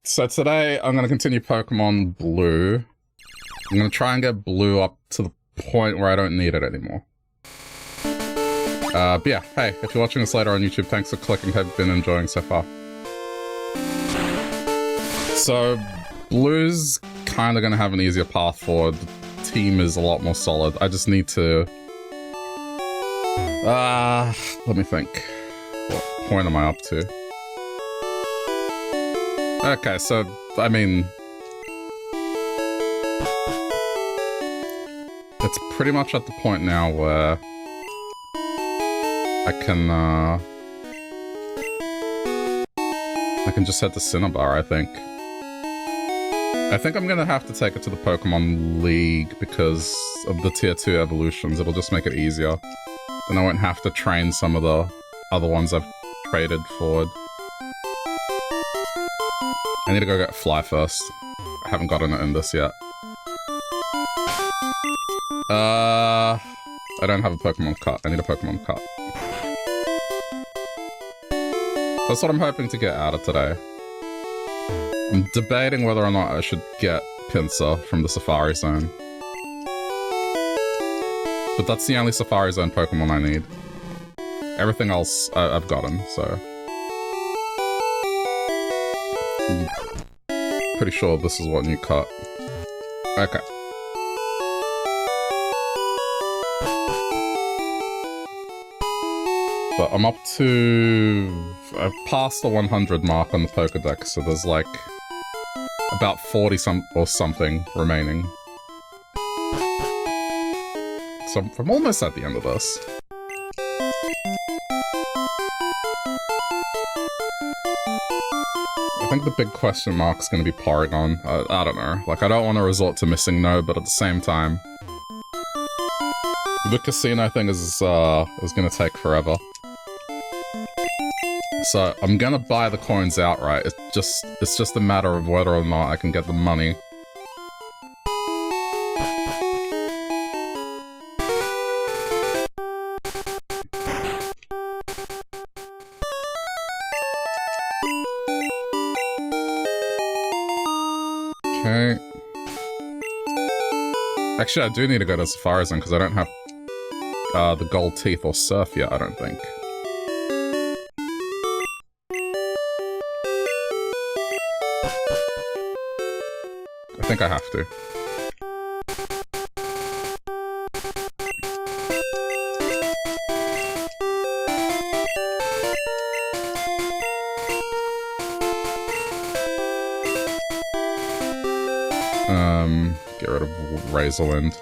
So today I'm going to continue Pokemon Blue. I'm going to try and get Blue up to the point where I don't need it anymore. But yeah, hey, if you're watching this later on YouTube, thanks for clicking. Have you been enjoying so far? So, Blue's kind of going to have an easier path forward. The team is a lot more solid. I just need to... let me think. What point am I up to? Okay, so, I mean... it's pretty much at the point now where... I can just head to Cinnabar, I think. I think I'm gonna have to take it to the Pokemon League because of the Tier 2 evolutions. It'll just make it easier. Then I won't have to train some of the other ones I've traded forward. I need to go get Fly first. I haven't gotten it in this yet. I don't have a Pokemon Cut. I need a Pokemon Cut. That's what I'm hoping to get out of today. I'm debating whether or not I should get Pinsir from the Safari Zone. But that's the only Safari Zone Pokemon I need. Everything else I've gotten, so... I'm pretty sure this is what you cut. Okay. But I'm up to... I've passed the 100 mark on the Pokedex, so there's like... about 40 or something remaining. So I'm almost at the end of this. I think the big question mark's gonna be Porygon. I don't know. Like, I don't want to resort to missing No, but at the same time... the casino thing is gonna take forever. So, I'm gonna buy the coins outright. It's just a matter of whether or not I can get the money. Okay. Actually, I do need to go to Safari Zone because I don't have the gold teeth or surf yet, I don't think. I think I have to. Get rid of Razorland.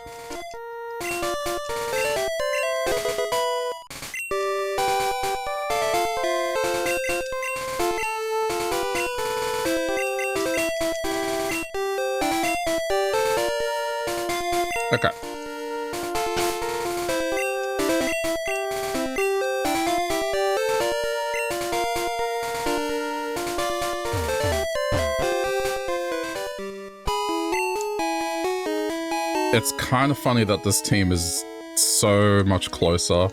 Okay. It's kind of funny that this team is so much closer.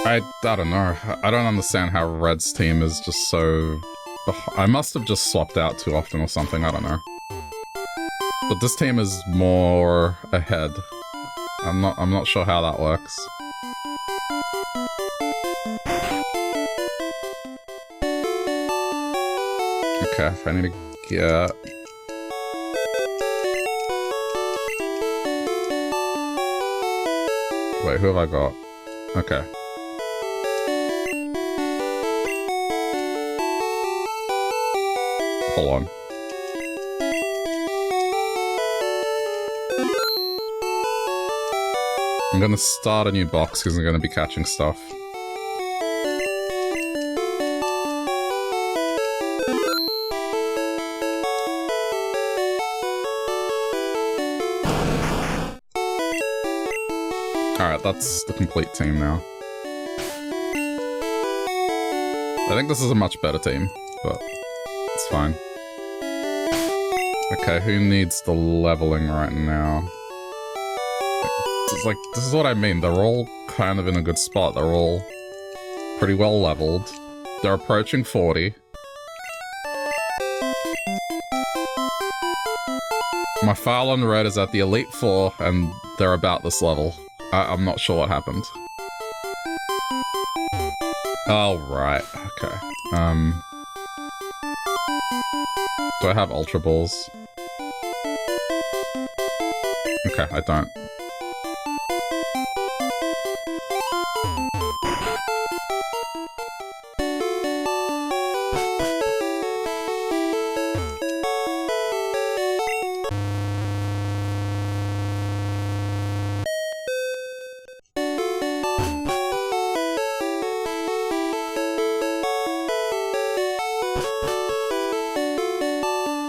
I don't know. I don't understand how Red's team is just so... I must have just swapped out too often or something, I don't know. But this team is more ahead. I'm not sure how that works. Okay, I need to get... Wait, who have I got? Okay. Hold on. I'm gonna start a new box because I'm gonna be catching stuff. Alright, that's the complete team now. I think this is a much better team, but it's fine. Okay, who needs the leveling right now? It's like, this is what I mean. They're all kind of in a good spot. They're all pretty well leveled. They're approaching 40. My file on red is at the Elite 4, and they're about this level. I'm not sure what happened. Oh, right. Okay. Do I have Ultra Balls? Okay, I don't.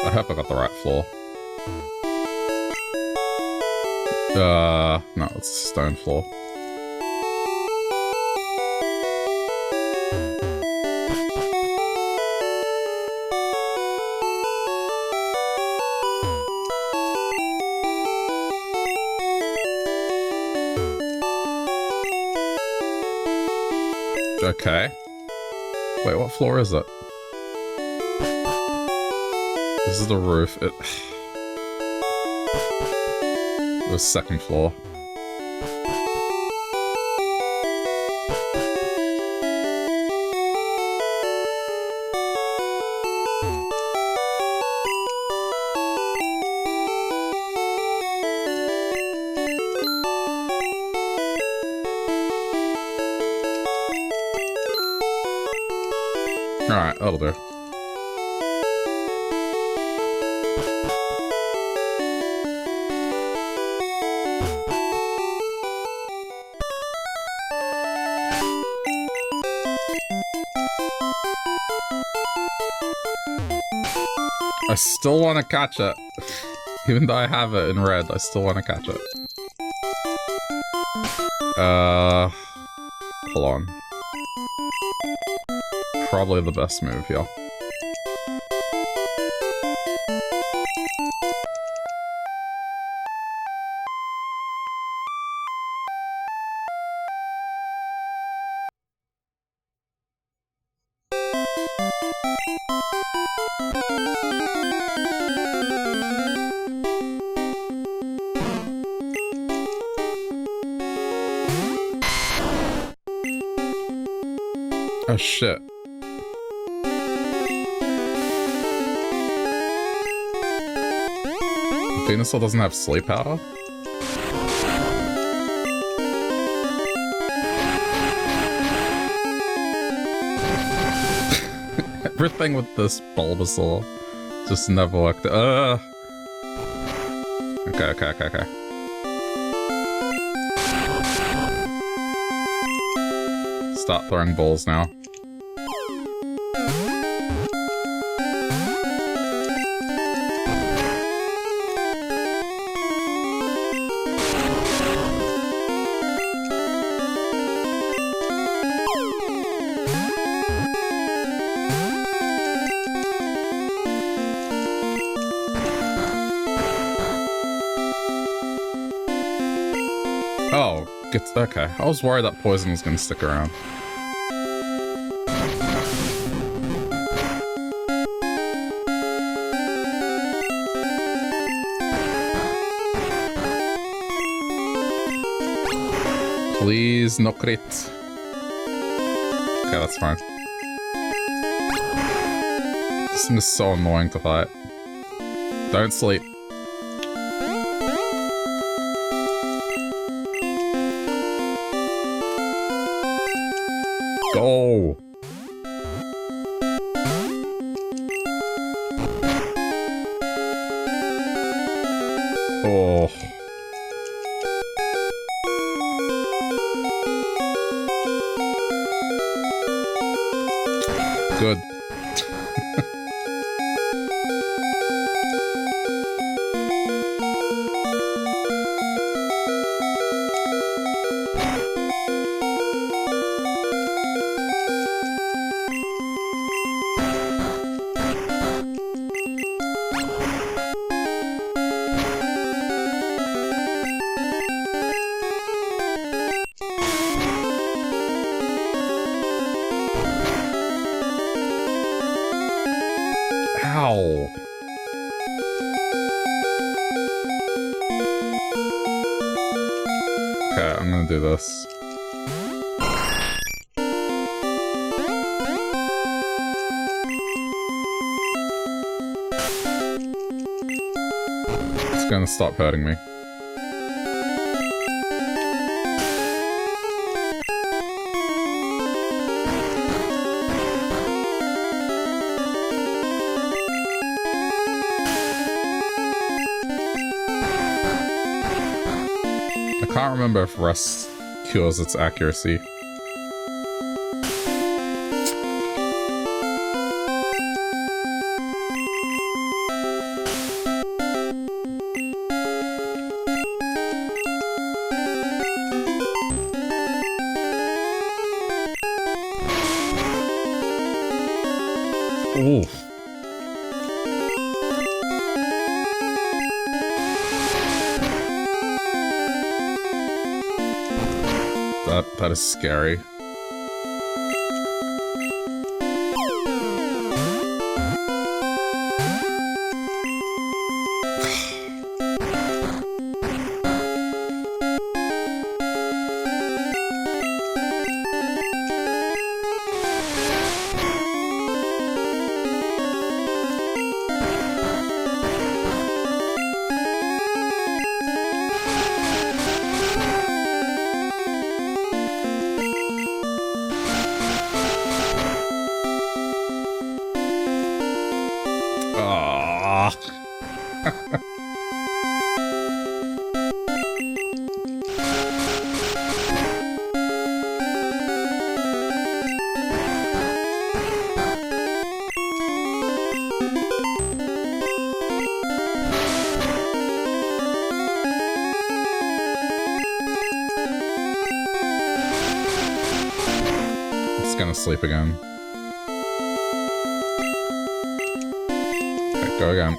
I hope I got the right floor. No, it's a stone floor. Okay. Wait, what floor is it? This is the roof. It was second floor. Alright, that'll do. I still want to catch it. Even though I have it in red, I still want to catch it. Hold on. Probably the best move here. Oh shit. Venusaur doesn't have sleep powder? Everything with this Bulbasaur just never worked. Okay. Start throwing balls now. Oh, okay. I was worried that poison was gonna stick around. Please, no crit. Okay, that's fine. This thing is so annoying to fight. Don't sleep. Go! Oh. Good. Okay, I'm gonna do this. It's gonna stop hurting me. I can't remember if rest cures its accuracy. Ooh. That is scary. Sleep again. Okay, go again.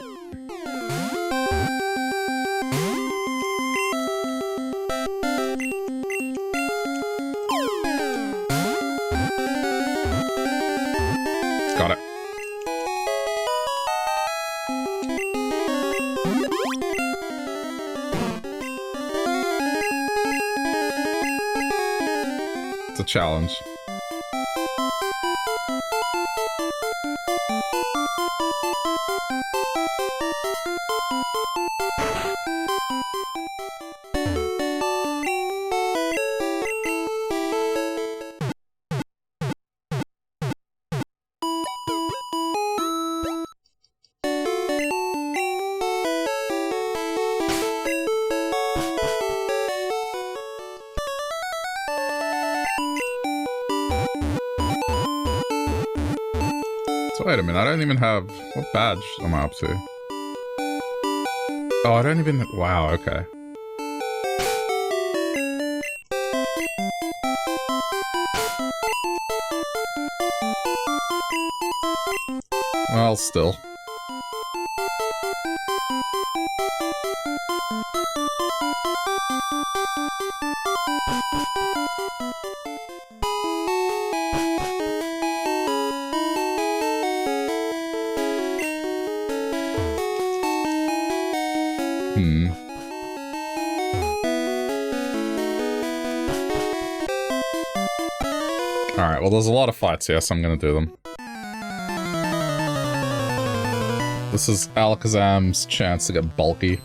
Got it. It's a challenge. Wait a minute, I don't even have... What badge am I up to? Oh, I don't even... Wow, okay. Well, still. Alright, well there's a lot of fights here, so I'm gonna do them. This is Alakazam's chance to get bulky.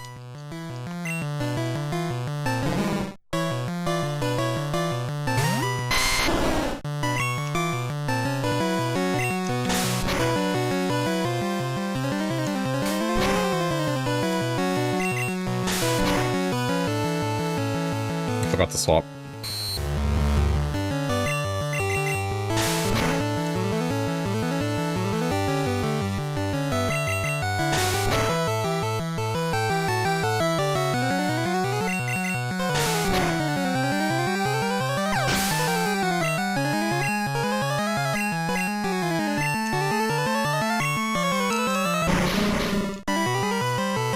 Forgot to swap.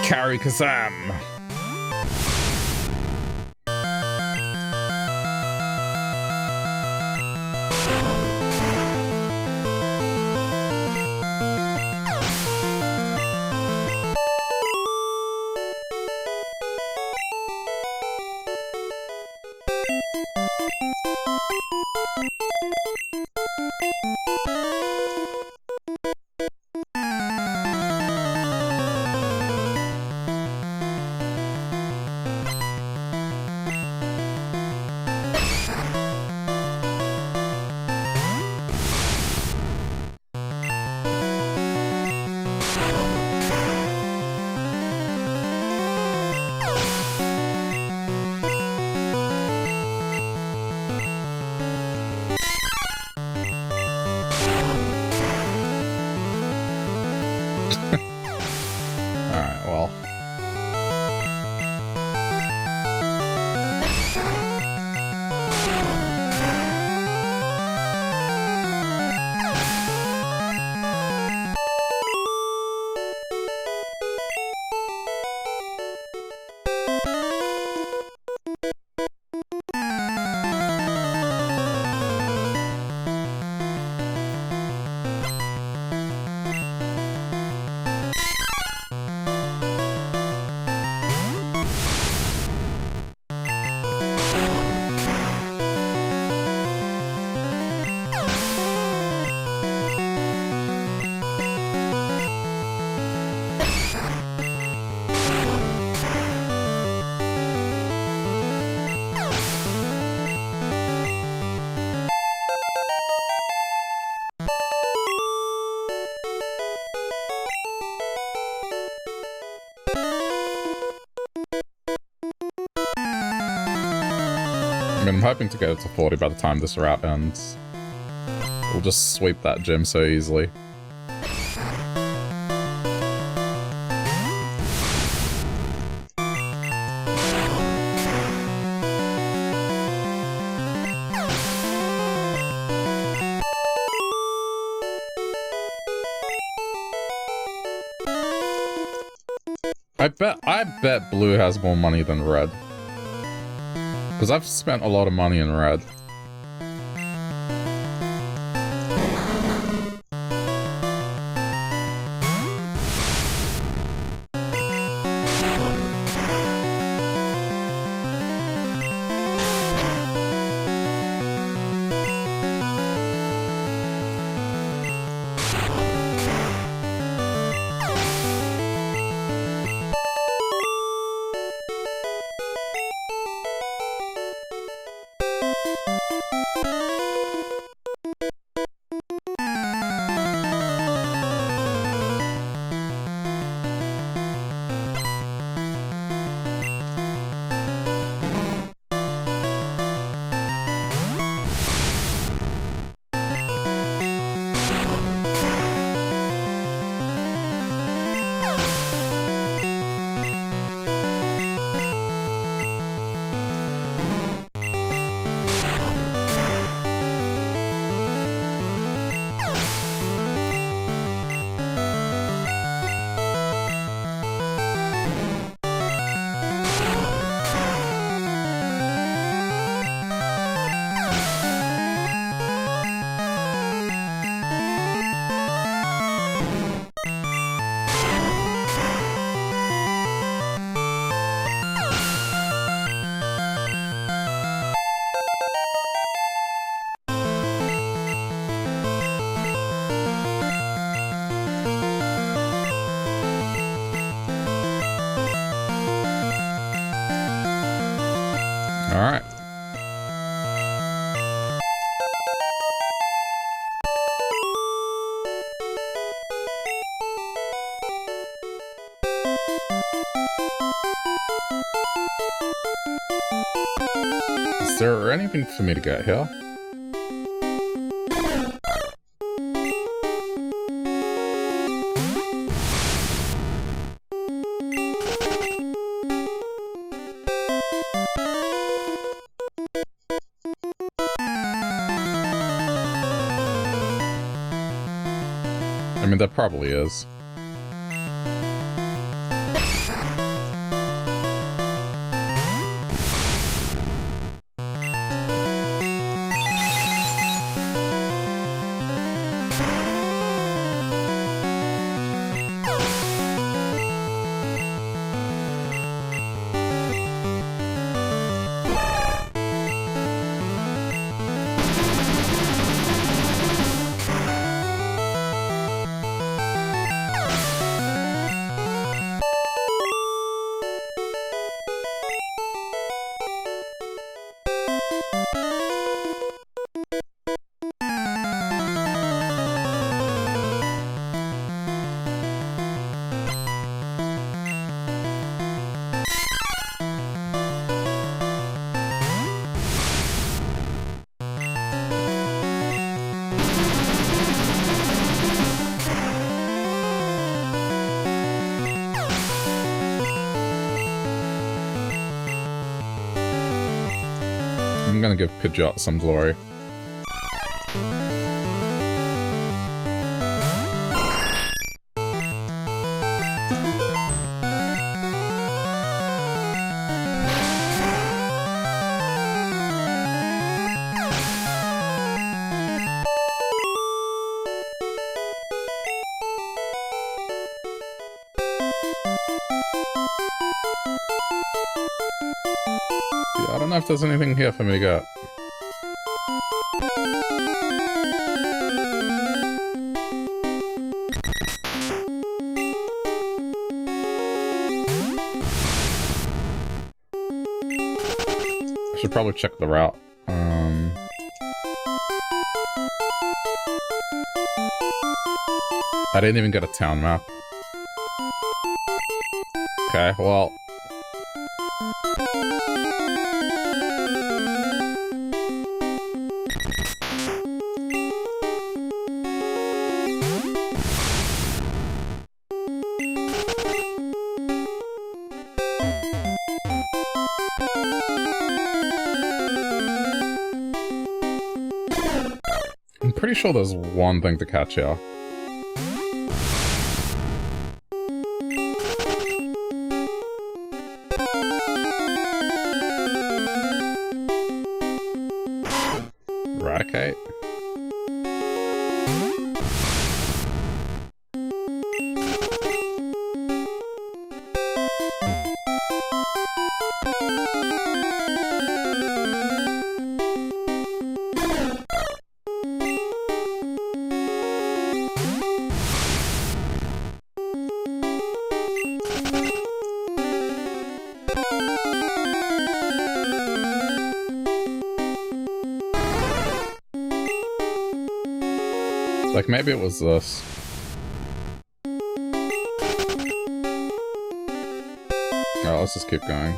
Carry Kazam! I'm hoping to get it to 40 by the time this route ends. We'll just sweep that gym so easily. I bet blue has more money than red. Because I've spent a lot of money in red. Alright. Is there anything for me to get here? I mean, there probably is. I'm gonna give Pidgeot some glory. I don't know if there's anything here for me to get. I should probably check the route. I didn't even get a town map. Okay, well... I'm pretty sure there's one thing to catch here. Eradicate? Like, maybe it was this. Oh, let's just keep going.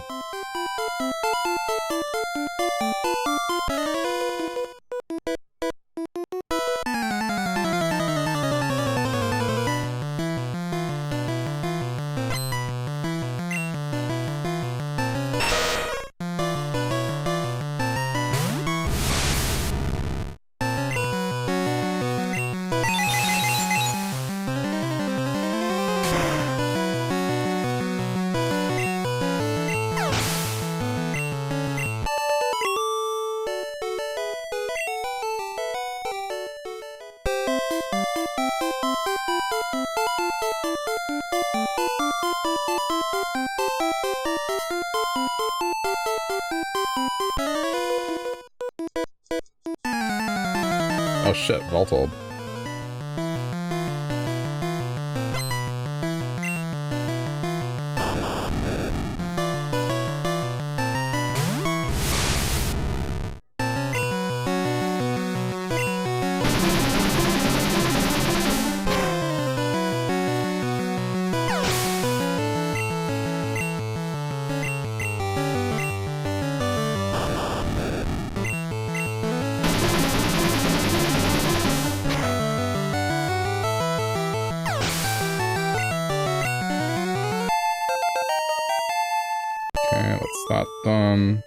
Oh shit, Voltold. Okay, that's that done.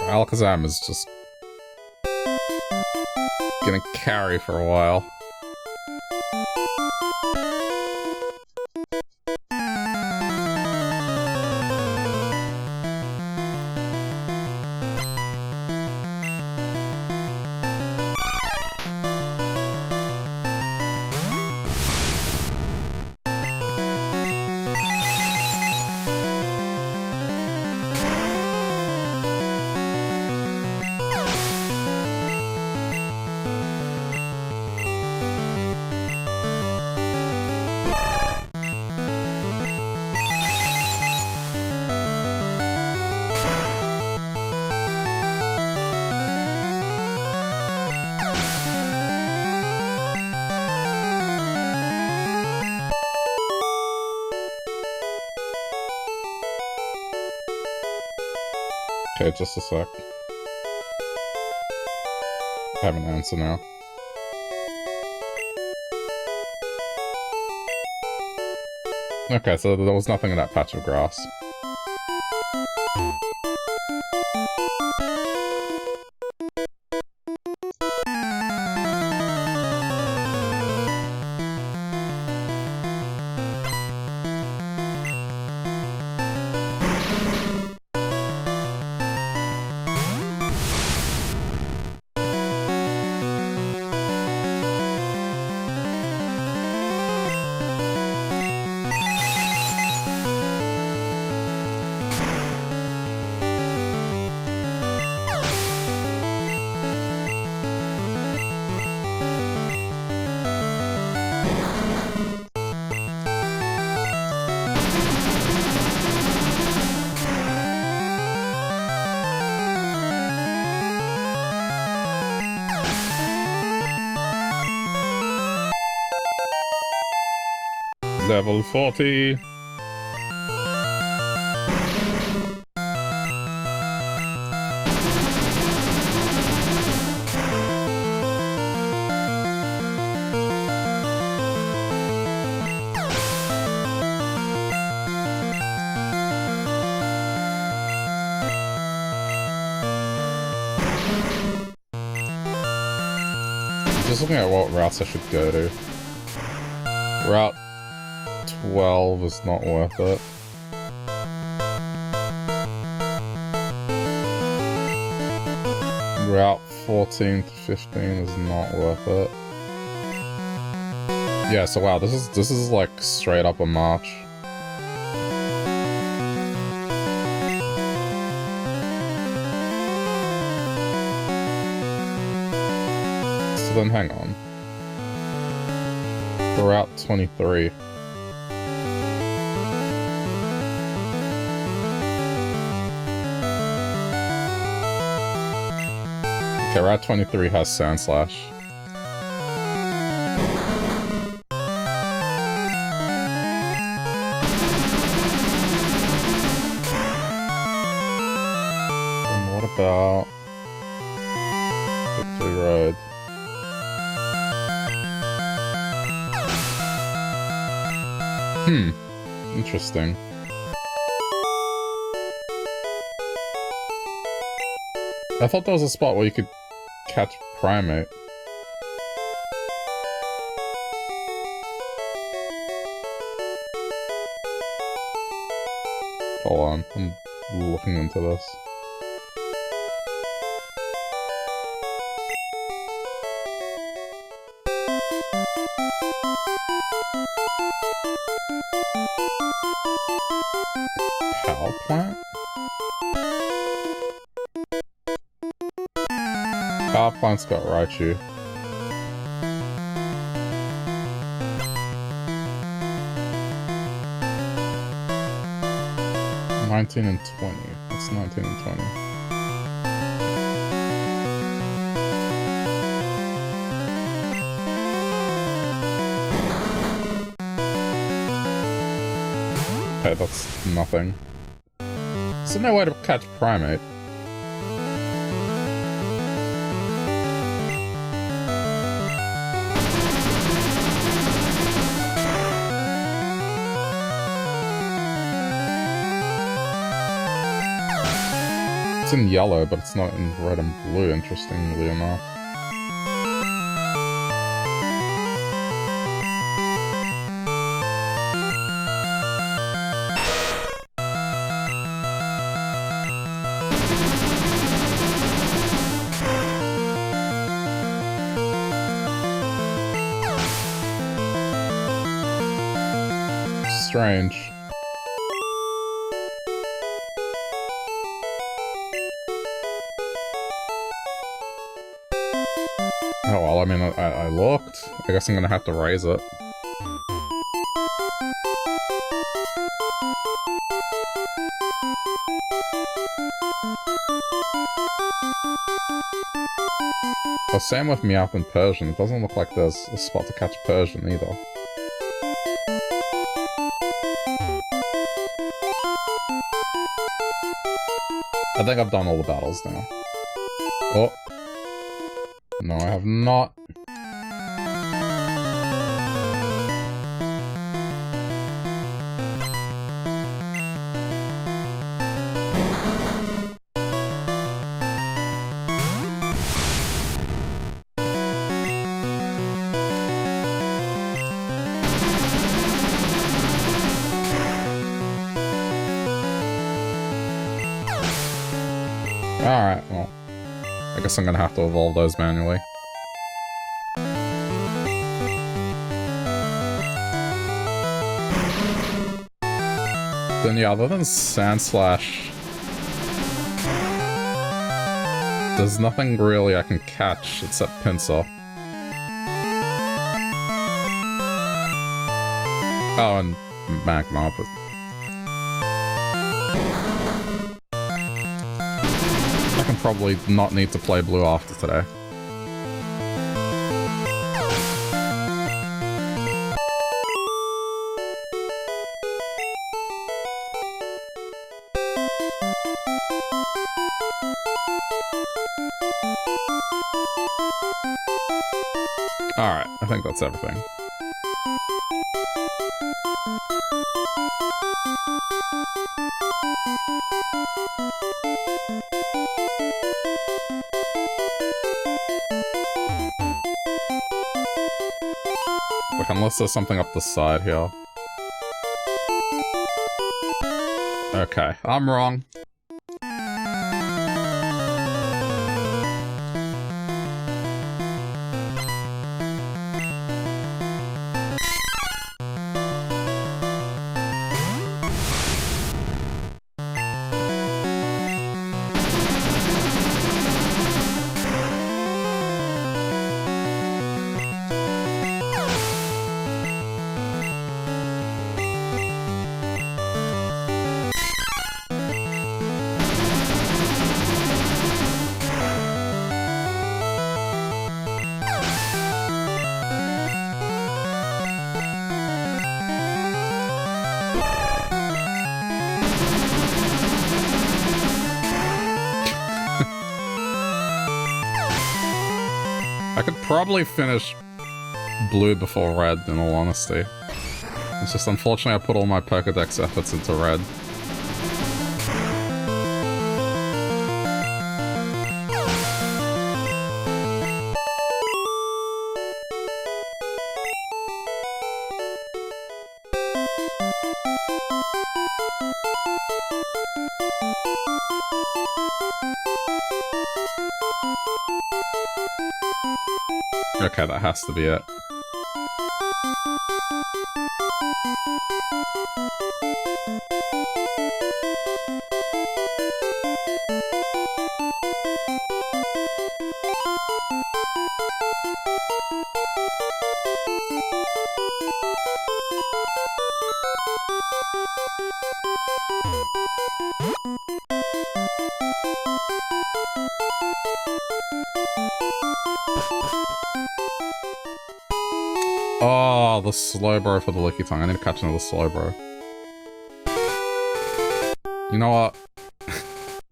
Alakazam is just gonna carry for a while. Okay, just a sec. I have an answer now. Okay, so there was nothing in that patch of grass. Level 40. Just looking at what routes I should go to. Route 12 is not worth it. Route 14 to 15 is not worth it. Yeah, so wow, this is like straight up a march. So then hang on. Route 23. Okay, Route 23 has Sand Slash. And what about Victory Road? Interesting. I thought there was a spot where you could catch Primate. Hold on, I'm looking into this. Power plant? Power plant's got Raichu. $19 and $20. That's $19 and $20. Okay, that's nothing. There's no way to catch Primate. It's in yellow, but it's not in red and blue, interestingly enough. Strange. Oh well, I mean, I looked. I guess I'm gonna have to raise it. Well, same with Meowth and Persian. It doesn't look like there's a spot to catch Persian either. I think I've done all the battles now. Oh. No, I have not. Alright, well. I guess I'm gonna have to evolve those manually. Then yeah, other than Sand Slash, there's nothing really I can catch except Pinsir. Oh, and Magma, but... I can probably not need to play blue after today. Alright, I think that's everything. Like, unless there's something up the side here. Okay, I'm wrong. I could probably finish blue before red, in all honesty. It's just unfortunately I put all my Pokedex efforts into red. Okay, that has to be it. Oh, the Slowbro for the Licky Tongue. I need to catch another Slowbro. You know what?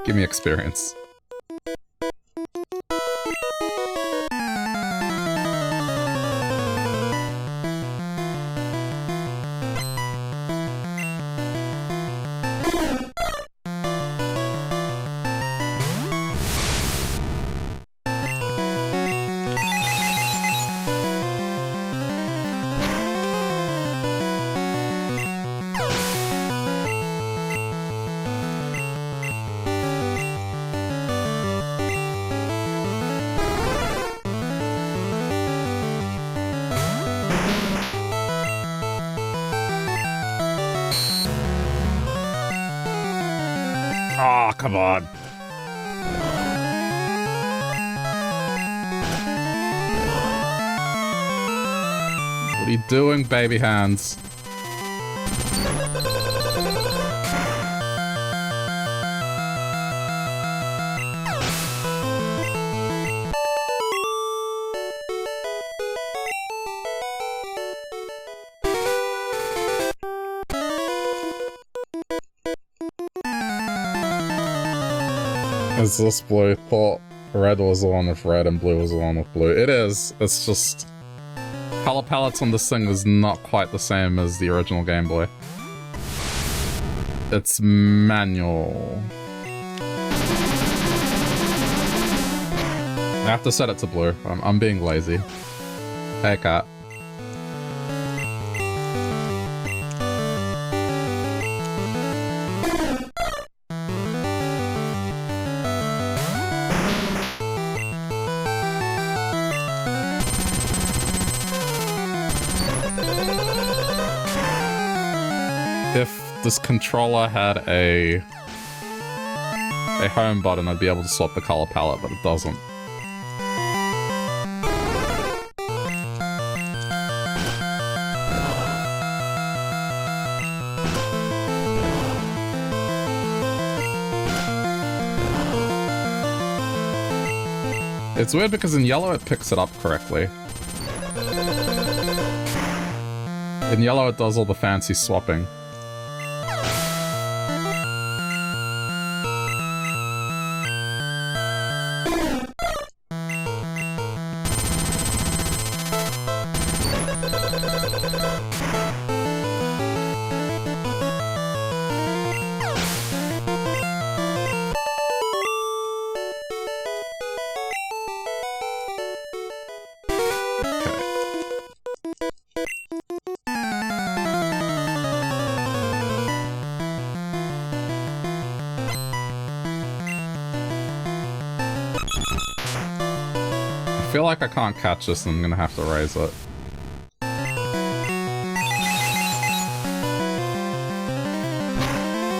Give me experience. Oh, come on. What are you doing, baby hands? Is this blue? Thought red was the one with red and blue was the one with blue. It is. It's just... color palettes on this thing is not quite the same as the original Game Boy. It's manual. I have to set it to blue. I'm being lazy. Hey, cat. If this controller had a home button, I'd be able to swap the color palette, but it doesn't. It's weird because in yellow it picks it up correctly. In yellow it does all the fancy swapping. I feel like I can't catch this and I'm gonna have to raise it.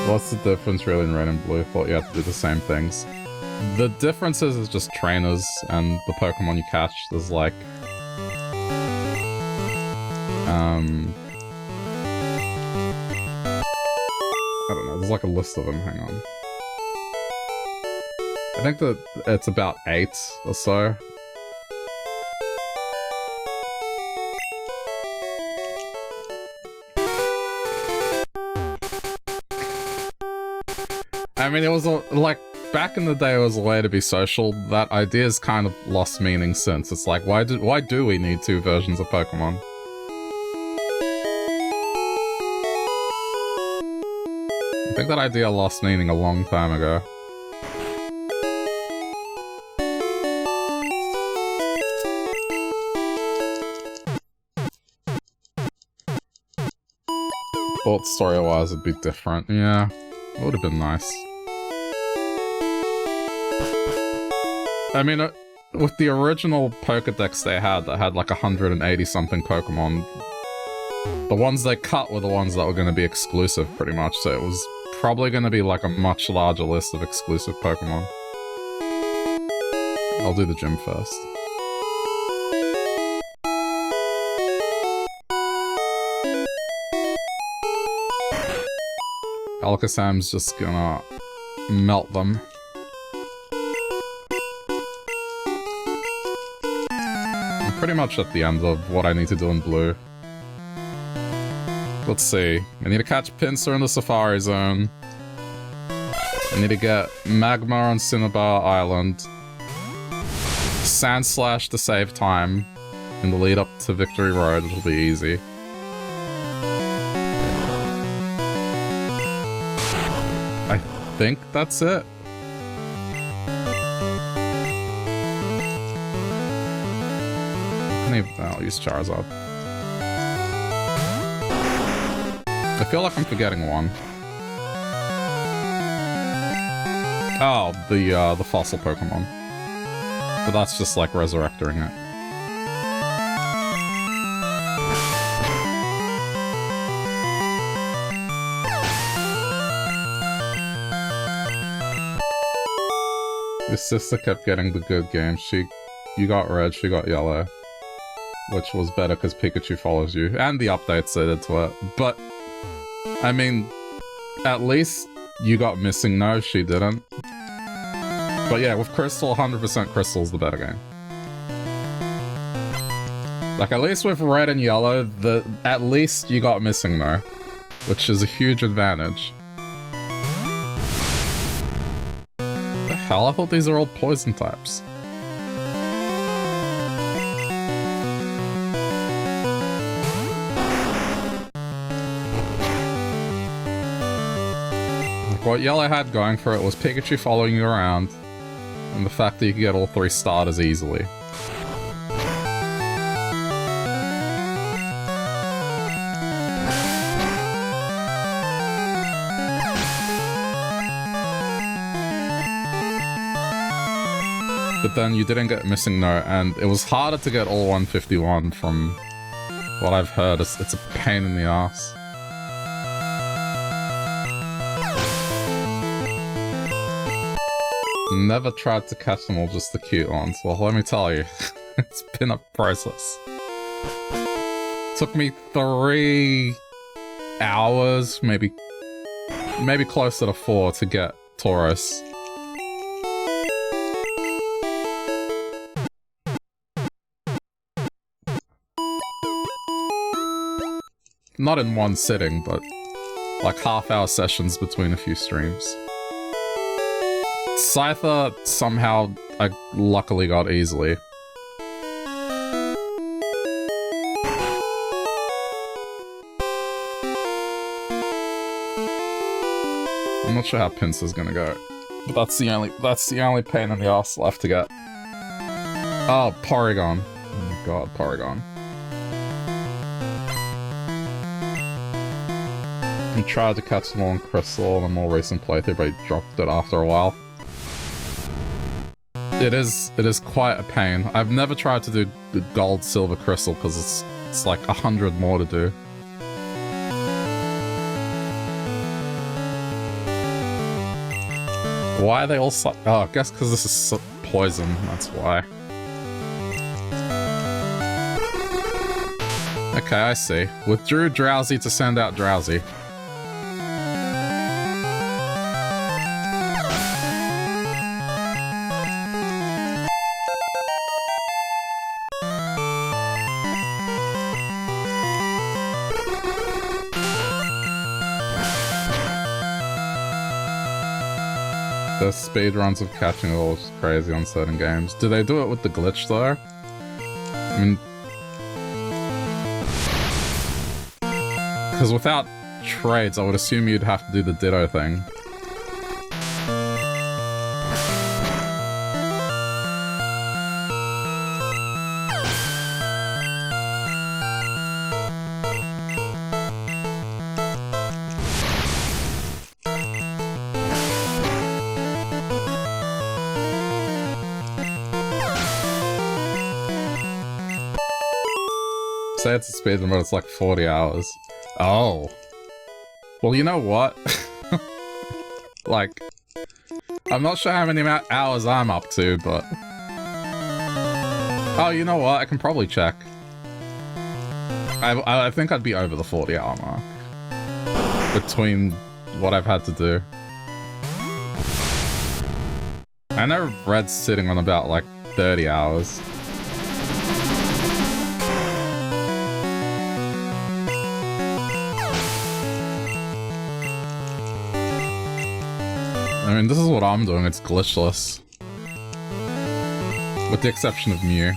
What's the difference really in red and blue? Thought you had to do the same things. The differences is just trainers and the Pokemon you catch. There's like... I don't know, there's like a list of them, hang on. I think that it's about 8 or so. I mean, it was like, back in the day it was a way to be social. That idea's kind of lost meaning since. It's like, why do we need 2 versions of Pokemon? I think that idea lost meaning a long time ago. Thought story-wise it'd be different. Yeah, it would have been nice. I mean, with the original Pokedex they had that had like 180-something Pokemon, the ones they cut were the ones that were going to be exclusive, pretty much, so it was probably going to be like a much larger list of exclusive Pokemon. I'll do the gym first. Alakasam's just gonna melt them. I'm pretty much at the end of what I need to do in blue. Let's see. I need to catch Pinsir in the Safari Zone. I need to get Magma on Cinnabar Island. Sandslash to save time in the lead up to Victory Road, which will be easy. I think that's it. I'll use Charizard. I feel like I'm forgetting one. Oh, the fossil Pokemon. But that's just like resurrecting it. Your sister kept getting the good games. You got red, she got yellow. Which was better because Pikachu follows you. And the updates they did to it. But, I mean, at least you got Missing No, she didn't. But yeah, with Crystal, 100% Crystal's the better game. Like, at least with red and yellow, at least you got Missing No. Which is a huge advantage. What the hell? I thought these are all poison types. Like, what Yellow had going for it was Pikachu following you around, and the fact that you could get all 3 starters easily. But then you didn't get Missing Note, and it was harder to get all 151 from what I've heard. It's a pain in the ass. Never tried to catch them all, just the cute ones. Well, let me tell you, it's been a process. Took me 3 hours, maybe closer to 4 to get Tauros. Not in one sitting, but like half-hour sessions between a few streams. Scyther, somehow, I luckily got easily. I'm not sure how Pinsir's gonna go, but that's the only pain in the ass left to get. Oh, Porygon. Oh my god, Porygon. I tried to catch them all in Crystal in a more recent playthrough, but I dropped it after a while. It is quite a pain. I've never tried to do the Gold, Silver, Crystal because it's like 100 more to do. Why are they all oh, I guess because this is poison, that's why. Okay, I see. Withdrew Drowsy to send out Drowsy. The speedruns of catching it all is crazy on certain games. Do they do it with the glitch though? I mean, because without trades, I would assume you'd have to do the Ditto thing. Say it's a speedrun, but it's like 40 hours. Oh. Well, you know what? Like, I'm not sure how many hours I'm up to, but... Oh, you know what? I can probably check. I think I'd be over the 40-hour mark. Between what I've had to do. I know Red's sitting on about, like, 30 hours. I mean, this is what I'm doing, it's glitchless. With the exception of Mew.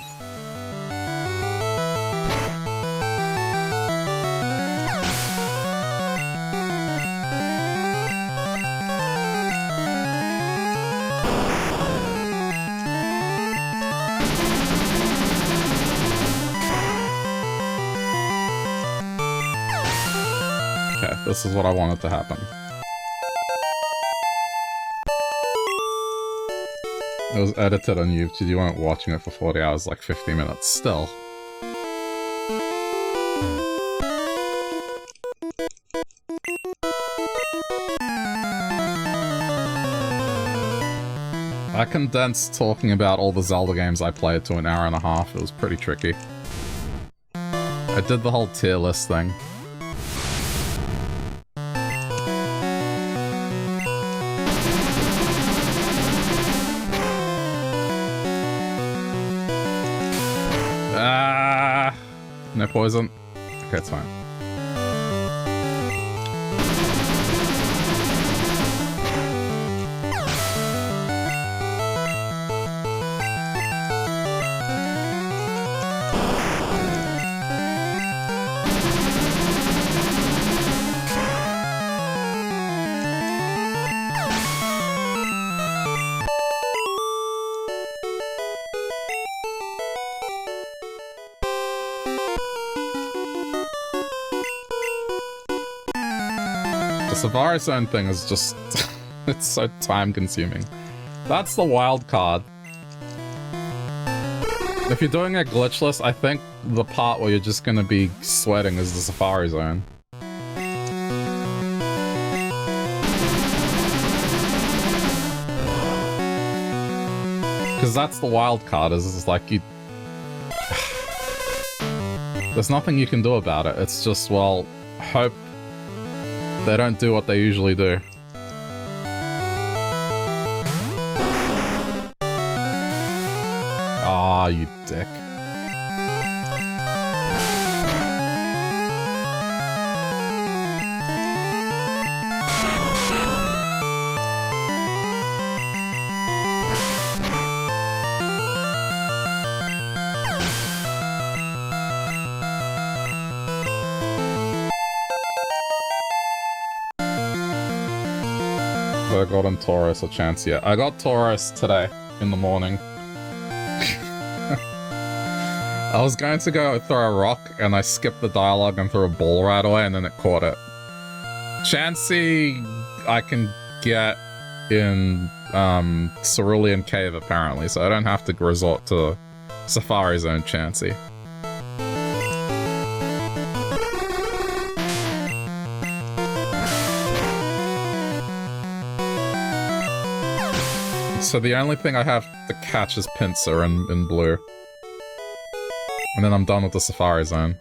Okay, this is what I wanted to happen. It was edited on YouTube, you weren't watching it for 40 hours, like 50 minutes, still. I condensed talking about all the Zelda games I played to an hour and a half, it was pretty tricky. I did the whole tier list thing. No poison? Okay, it's fine. Safari Zone thing is just... it's so time-consuming. That's the wild card. If you're doing a glitchless, I think the part where you're just gonna be sweating is the Safari Zone. Because that's the wild card, is like you... There's nothing you can do about it. It's just, well, hope they don't do what they usually do. Aw, you dick. I got Tauros or Chance yet. I got Tauros today in the morning. I was going to go throw a rock and I skipped the dialogue and threw a ball right away and then it caught it. Chansey I can get in Cerulean Cave apparently, so I don't have to resort to Safari Zone Chansey. So the only thing I have to catch is Pinsir in blue. And then I'm done with the Safari Zone.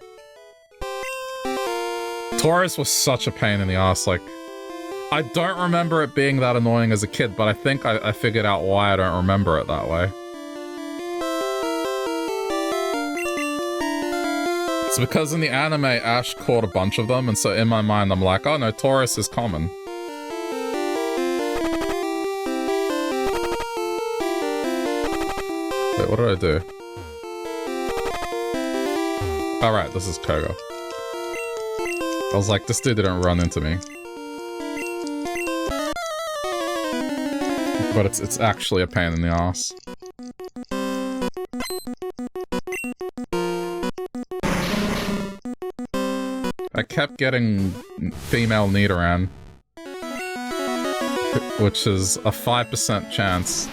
Tauros was such a pain in the ass, like... I don't remember it being that annoying as a kid, but I think I figured out why I don't remember it that way. It's because in the anime, Ash caught a bunch of them, and so in my mind I'm like, oh no, Tauros is common. Wait, what did I do? Alright, this is Koga. I was like, this dude didn't run into me. But it's actually a pain in the ass. I kept getting female Nidoran, which is a 5% chance.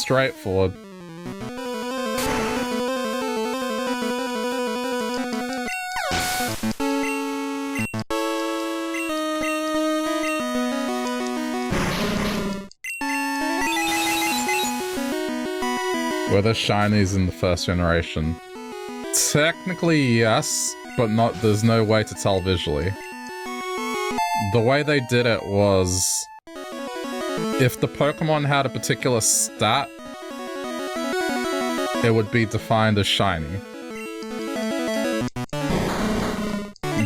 Straightforward. Were there shinies in the first generation? Technically, yes, but not. There's no way to tell visually. The way they did it was, if the Pokemon had a particular stat, it would be defined as shiny.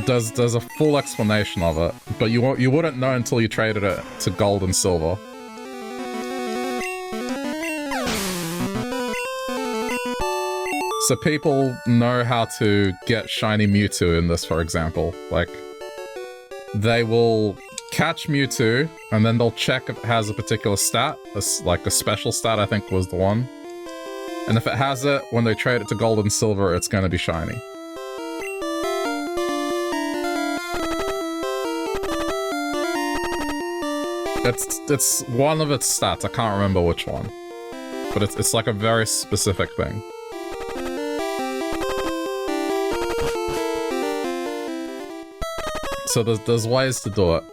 There's a full explanation of it, but you wouldn't know until you traded it to gold and silver. So people know how to get shiny Mewtwo in this, for example. Like, they will catch Mewtwo, and then they'll check if it has a particular stat, like a special stat I think was the one. And if it has it, when they trade it to gold and silver, it's going to be shiny. It's one of its stats, I can't remember which one. But it's like a very specific thing. So there's ways to do it.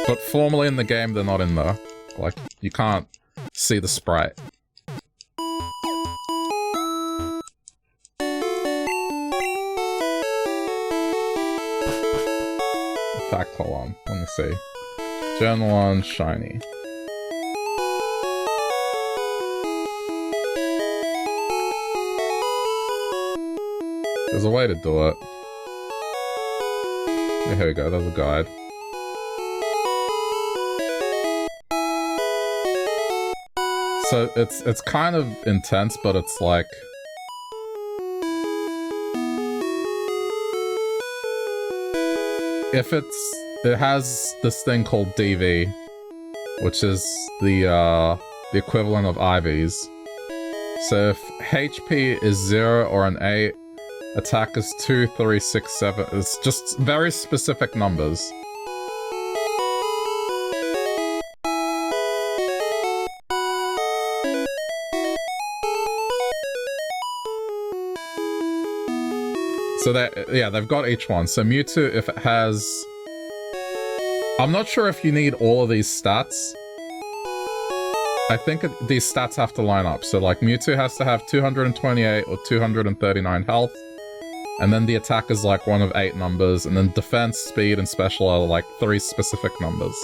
But formally in the game, they're not in there. Like, you can't see the sprite. In fact, hold on. Let me see. Gen 1 shiny. There's a way to do it. Yeah, here we go, there's a guide. So it's kind of intense, but it's like... if it has this thing called DV, which is the equivalent of IVs. So if HP is 0 or an 8, attack is 2, 3, 6, 7. It's just very specific numbers. So they've got each one. So Mewtwo, if it has... I'm not sure if you need all of these stats. I think these stats have to line up. So like Mewtwo has to have 228 or 239 health. And then the attack is like one of 8 numbers. And then defense, speed, and special are like 3 specific numbers.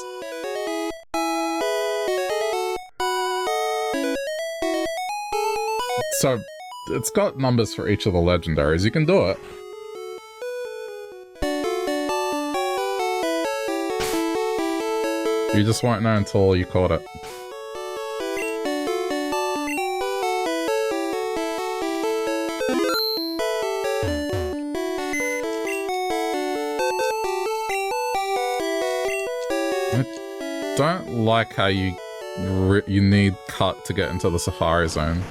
So it's got numbers for each of the legendaries. You can do it. You just won't know until you caught it. I don't like how you need cut to get into the Safari Zone.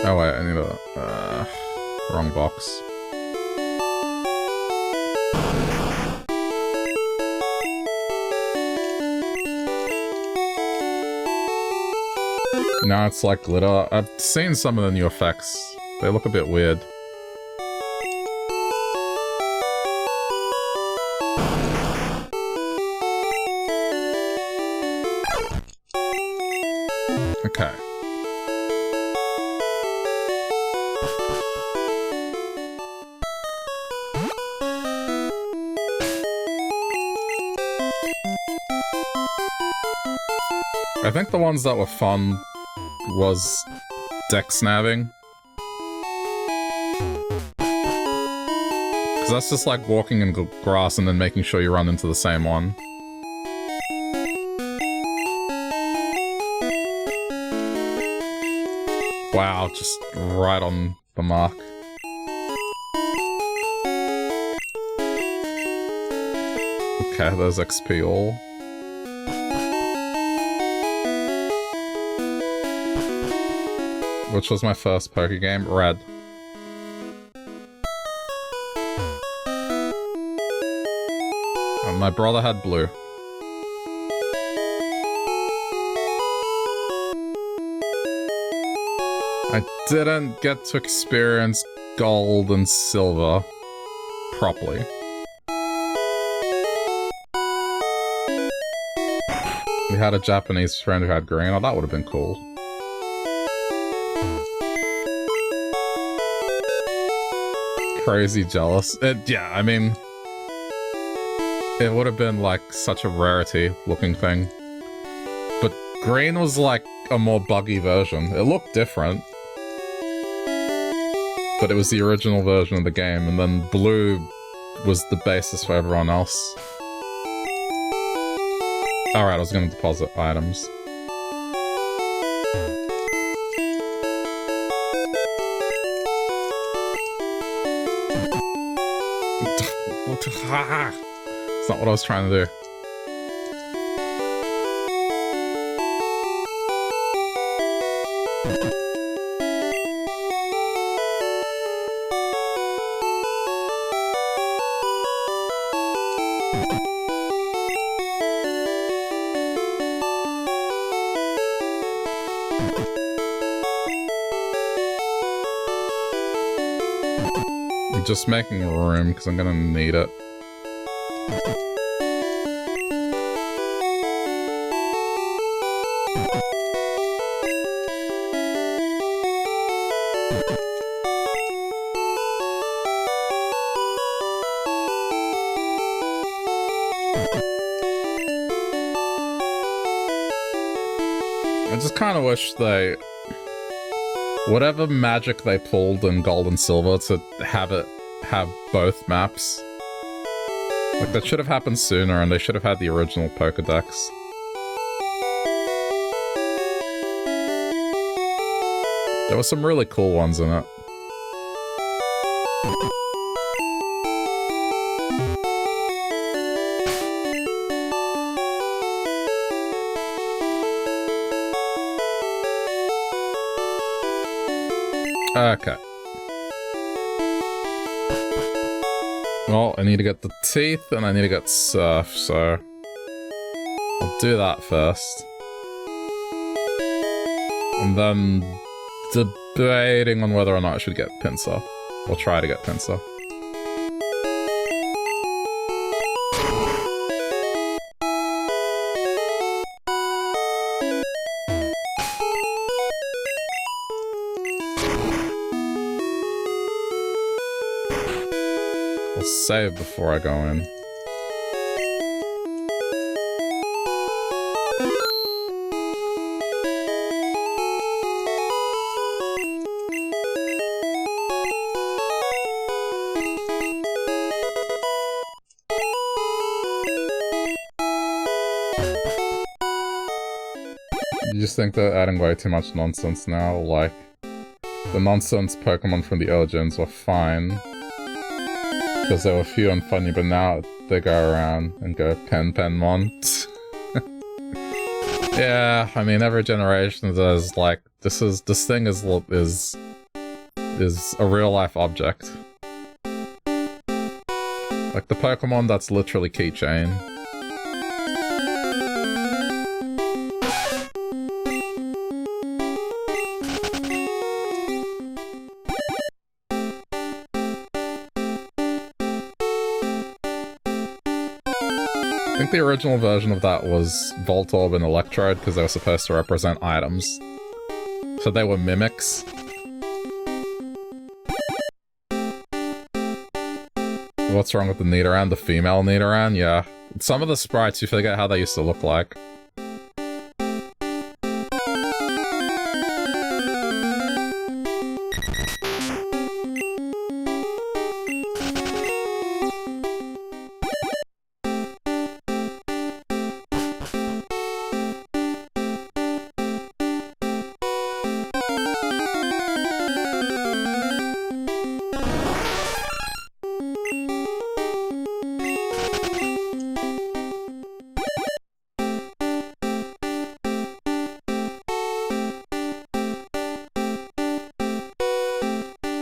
Oh wait, I need a... wrong box. Now it's like glitter. I've seen some of the new effects. They look a bit weird. Okay. I think the ones that were fun was deck snabbing. Because that's just like walking in grass and then making sure you run into the same one. Wow, just right on the mark. Okay, there's XP all. Which was my first poker game? Red. And my brother had blue. I didn't get to experience gold and silver properly. We had a Japanese friend who had green. Oh, that would have been cool. Crazy jealous. Yeah, I mean, it would have been like such a rarity looking thing. But green was like a more buggy version. It looked different. But it was the original version of the game, and then blue was the basis for everyone else. Alright, I was gonna deposit items. It's not what I was trying to do. I'm just making room because I'm gonna need it. I just kind of wish they... whatever magic they pulled in Gold and Silver to have both maps. Like, that should have happened sooner, and they should have had the original Pokédex. There were some really cool ones in it. Okay. Well, I need to get the teeth and I need to get surf, so I'll do that first. And then debating on whether or not I should get pincer. Or try to get pincer. I'll save before I go in. You just think they're adding way too much nonsense now, like, the nonsense Pokemon from the early gens were fine, because they were few and funny, but now they go around and go Penmon. Yeah, I mean, every generation there's like, this thing is a real-life object. Like the Pokemon that's literally keychain. I think the original version of that was Voltorb and Electrode because they were supposed to represent items. So they were mimics. What's wrong with the Nidoran? The female Nidoran? Yeah. Some of the sprites, you forget how they used to look like.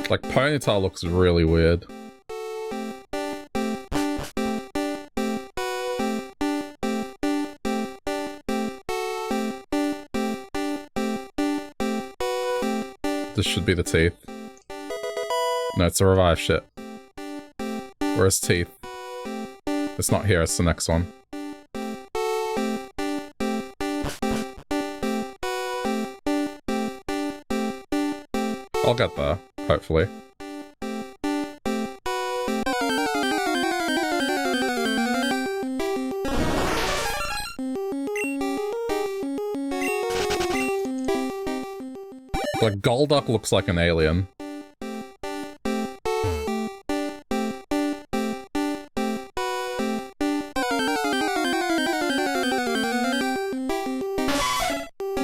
Like, Ponyta looks really weird. This should be the teeth. No, it's the revive shit. Where's teeth? It's not here, it's the next one. I'll get there. Hopefully. Like, Golduck looks like an alien.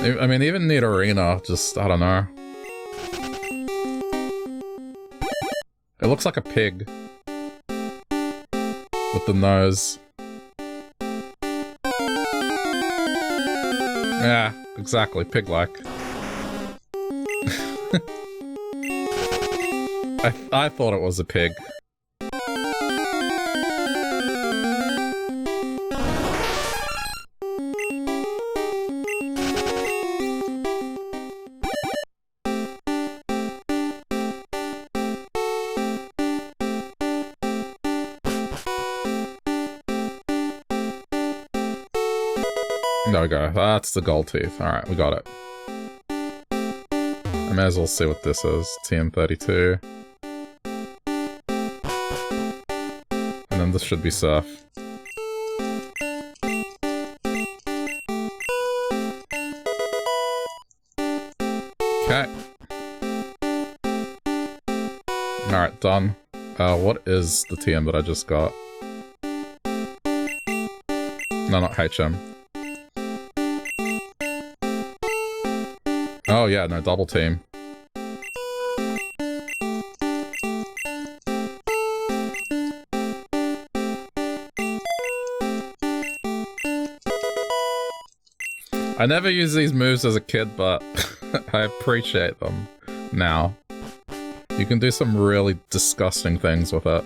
I mean, even Nidorina, just, I don't know. It looks like a pig. With the nose. Yeah, exactly, pig-like. I thought it was a pig. There we go. That's the gold teeth. Alright, we got it. I may as well see what this is. TM32. And then this should be surf. Okay. Alright, done. What is the TM that I just got? No, not HM. Oh yeah, no, double team. I never used these moves as a kid, but I appreciate them now. You can do some really disgusting things with it.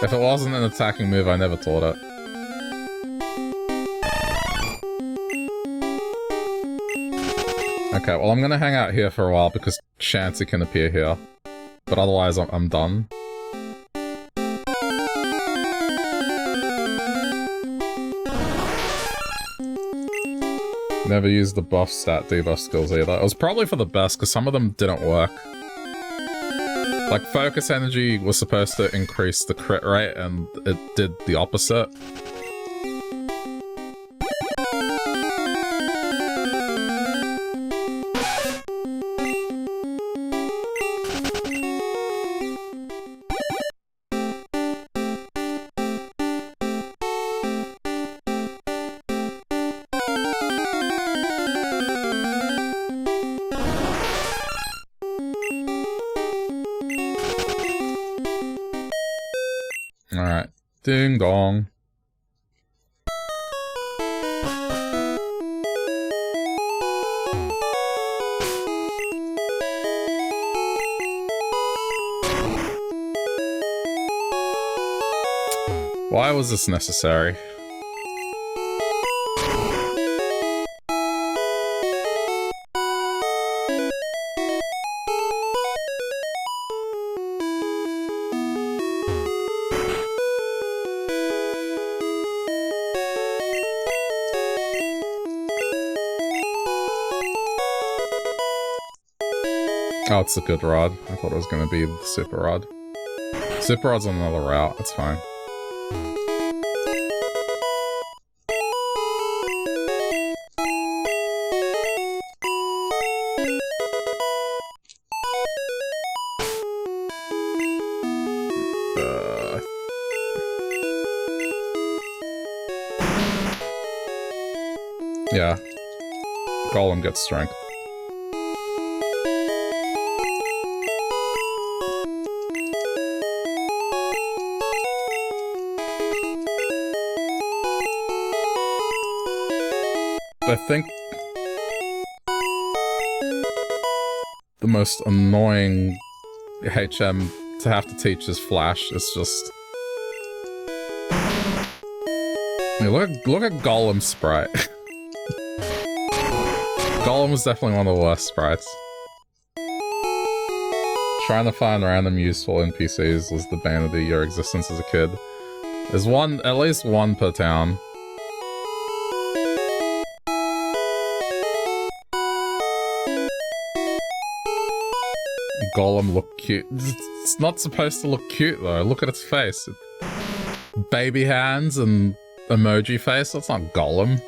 If it wasn't an attacking move, I never taught it. Okay, well I'm gonna hang out here for a while because Shanty can appear here. But otherwise I'm done. Never used the buff stat debuff skills either. It was probably for the best because some of them didn't work. Like, focus energy was supposed to increase the crit rate, and it did the opposite. Alright. Ding dong. Why was this necessary? Oh, it's a good rod. I thought it was going to be the super rod. Super rod's on another route, that's fine. Yeah. Golem gets strength. I think the most annoying HM to have to teach is Flash. It's just... I mean, look at Golem's sprite. Golem was definitely one of the worst sprites. Trying to find random useful NPCs was the bane of your existence as a kid. There's at least one per town. Golem look cute. It's not supposed to look cute though. Look at its face. Baby hands and emoji face. That's not Golem.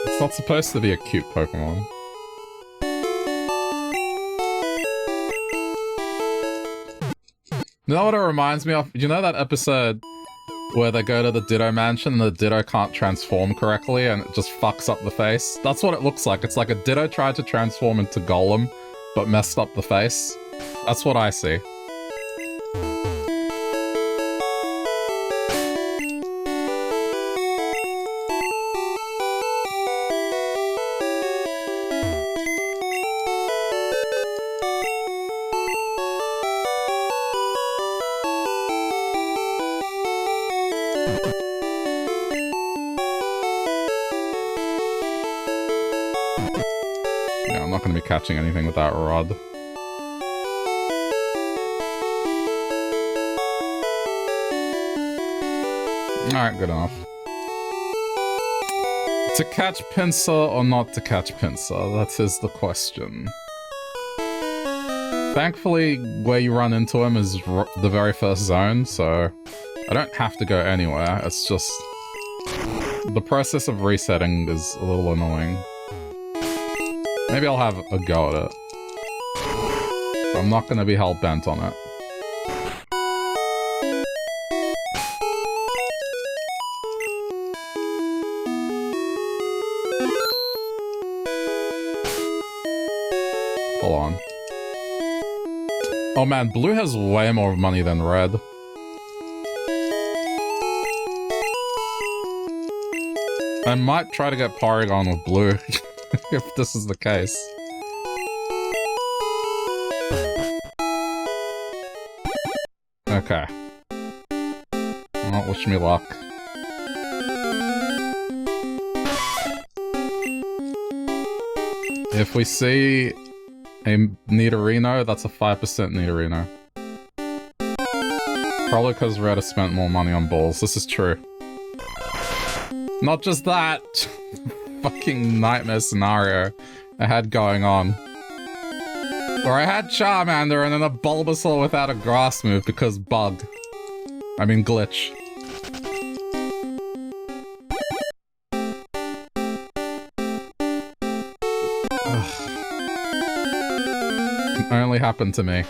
It's not supposed to be a cute Pokemon. You know what it reminds me of? You know that episode where they go to the Ditto mansion and the Ditto can't transform correctly and it just fucks up the face? That's what it looks like. It's like a Ditto tried to transform into Golem, but messed up the face. That's what I see. Catching anything with that rod. Alright, good enough. To catch Pinsir or not to catch Pinsir? That is the question. Thankfully, where you run into him is the very first zone, so I don't have to go anywhere. It's just... the process of resetting is a little annoying. Maybe I'll have a go at it. But I'm not going to be hell-bent on it. Hold on. Oh man, blue has way more money than red. I might try to get Porygon with blue, if this is the case. Okay. Well, wish me luck. If we see a Nidorino, that's a 5% Nidorino. Probably because Red has spent more money on balls. This is true. Not just that. Fucking nightmare scenario I had going on. Where I had Charmander and then a Bulbasaur without a grass move because bug. I mean glitch. It only happened to me.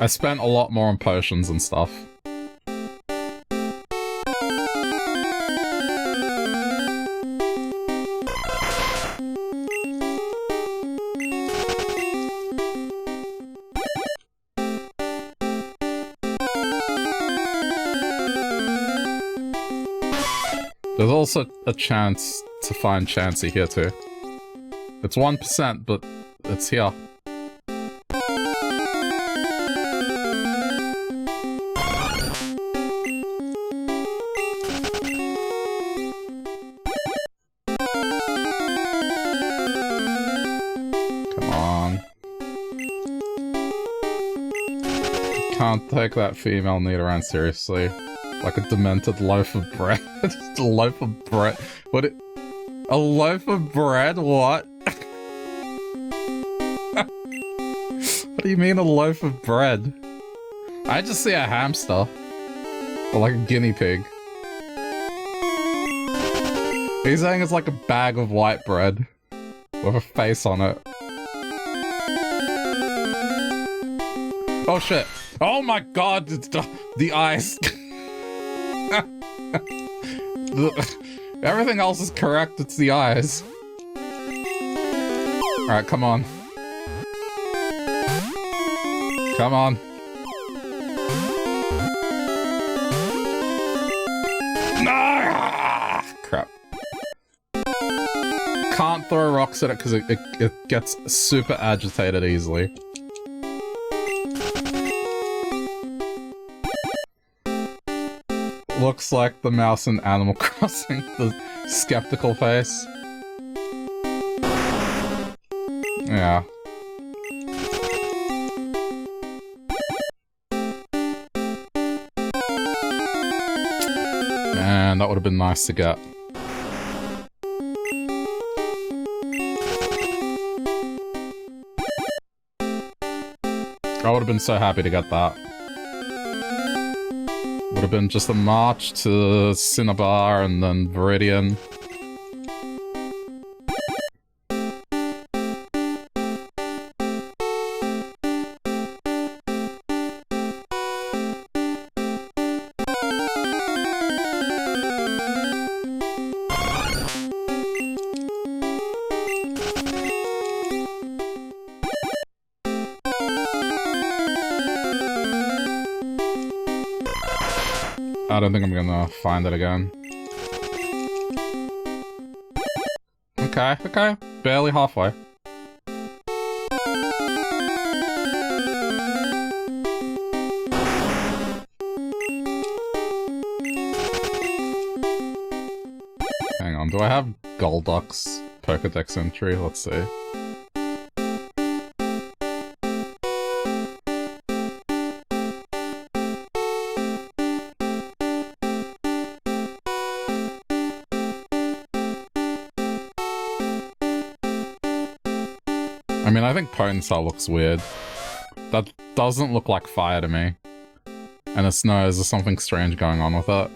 I spent a lot more on potions and stuff. There's also a chance to find Chansey here too. It's 1%, but it's here. Can't take that female Nidoran seriously. Like a demented loaf of bread. Just a loaf of bread. What? A loaf of bread? What? What do you mean a loaf of bread? I just see a hamster. Or like a guinea pig. He's saying it's like a bag of white bread. With a face on it. Oh shit. Oh my god, it's the eyes. Everything else is correct, it's the eyes. Alright, come on. Come on. Ah, crap. Can't throw rocks at it because it gets super agitated easily. Looks like the mouse in Animal Crossing, the skeptical face. Yeah. Man, that would have been nice to get. I would have been so happy to get that. Would have been just a march to Cinnabar and then Viridian. I don't think I'm gonna find it again. Okay, okay. Barely halfway. Hang on, do I have Golduck's Pokedex entry? Let's see. I mean, I think Potenstar looks weird. That doesn't look like fire to me. And it snows, there's something strange going on with it.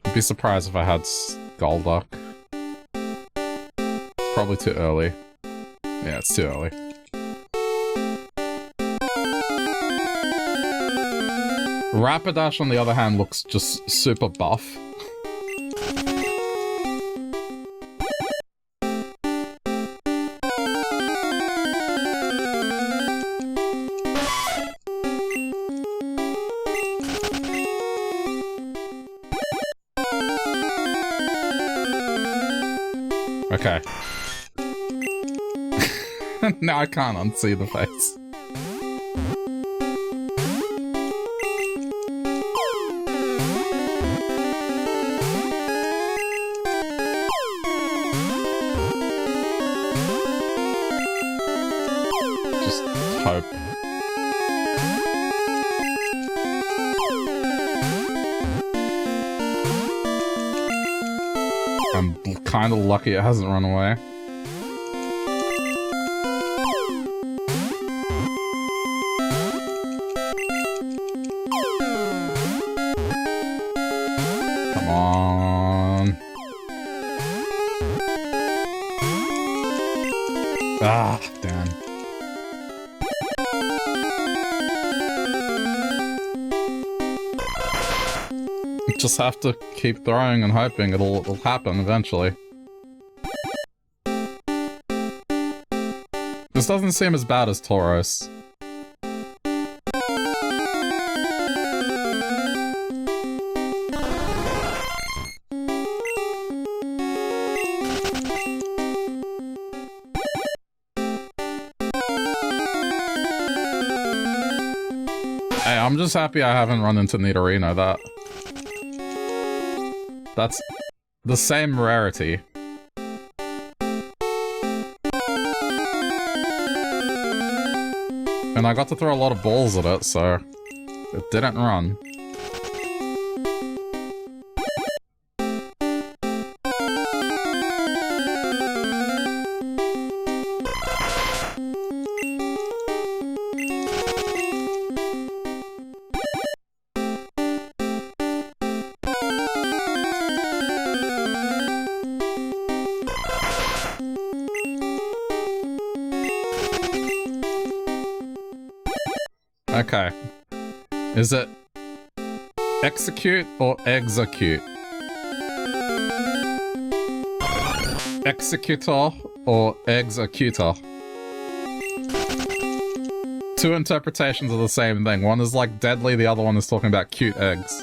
I'd be surprised if I had Golduck. Probably too early. Yeah, it's too early. Rapidash, on the other hand, looks just super buff. Okay. Now I can't unsee the face. Just hope. I'm kind of lucky it hasn't run away. Come on. Ah, damn. Just have to keep throwing and hoping it'll happen eventually. This doesn't seem as bad as Tauros. Hey, I'm just happy I haven't run into Nidorino. That's the same rarity. And I got to throw a lot of balls at it, so it didn't run. Okay. Is it execute or execute? Executor or executor? Two interpretations of the same thing. One is like deadly, the other one is talking about cute eggs.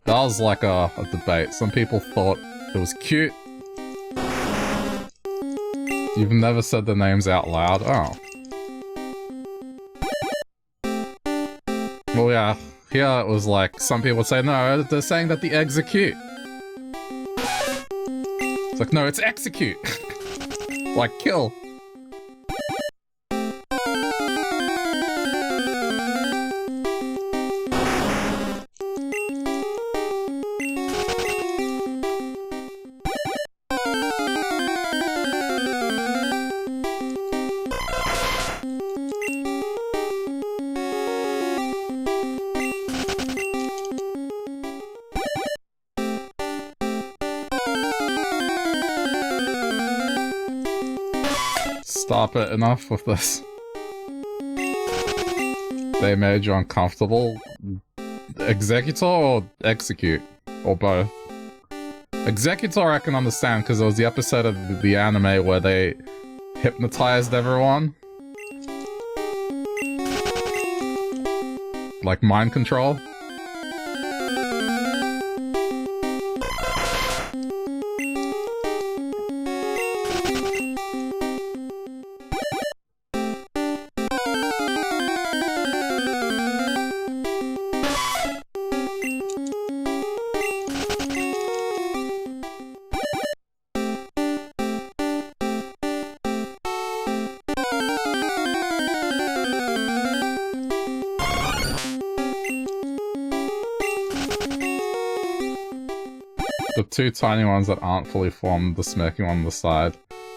That was like a debate. Some people thought it was cute. You've never said the names out loud. Oh. Well, yeah. Here it was like, some people say, no, they're saying that the eggs are cute. It's like, no, it's execute. Like, kill. Stop it, enough with this. They made you uncomfortable. Executor or execute? Or both? Executor I can understand, because it was the episode of the anime where they hypnotized everyone. Like mind control. The two tiny ones that aren't fully formed, the smirky one on the side,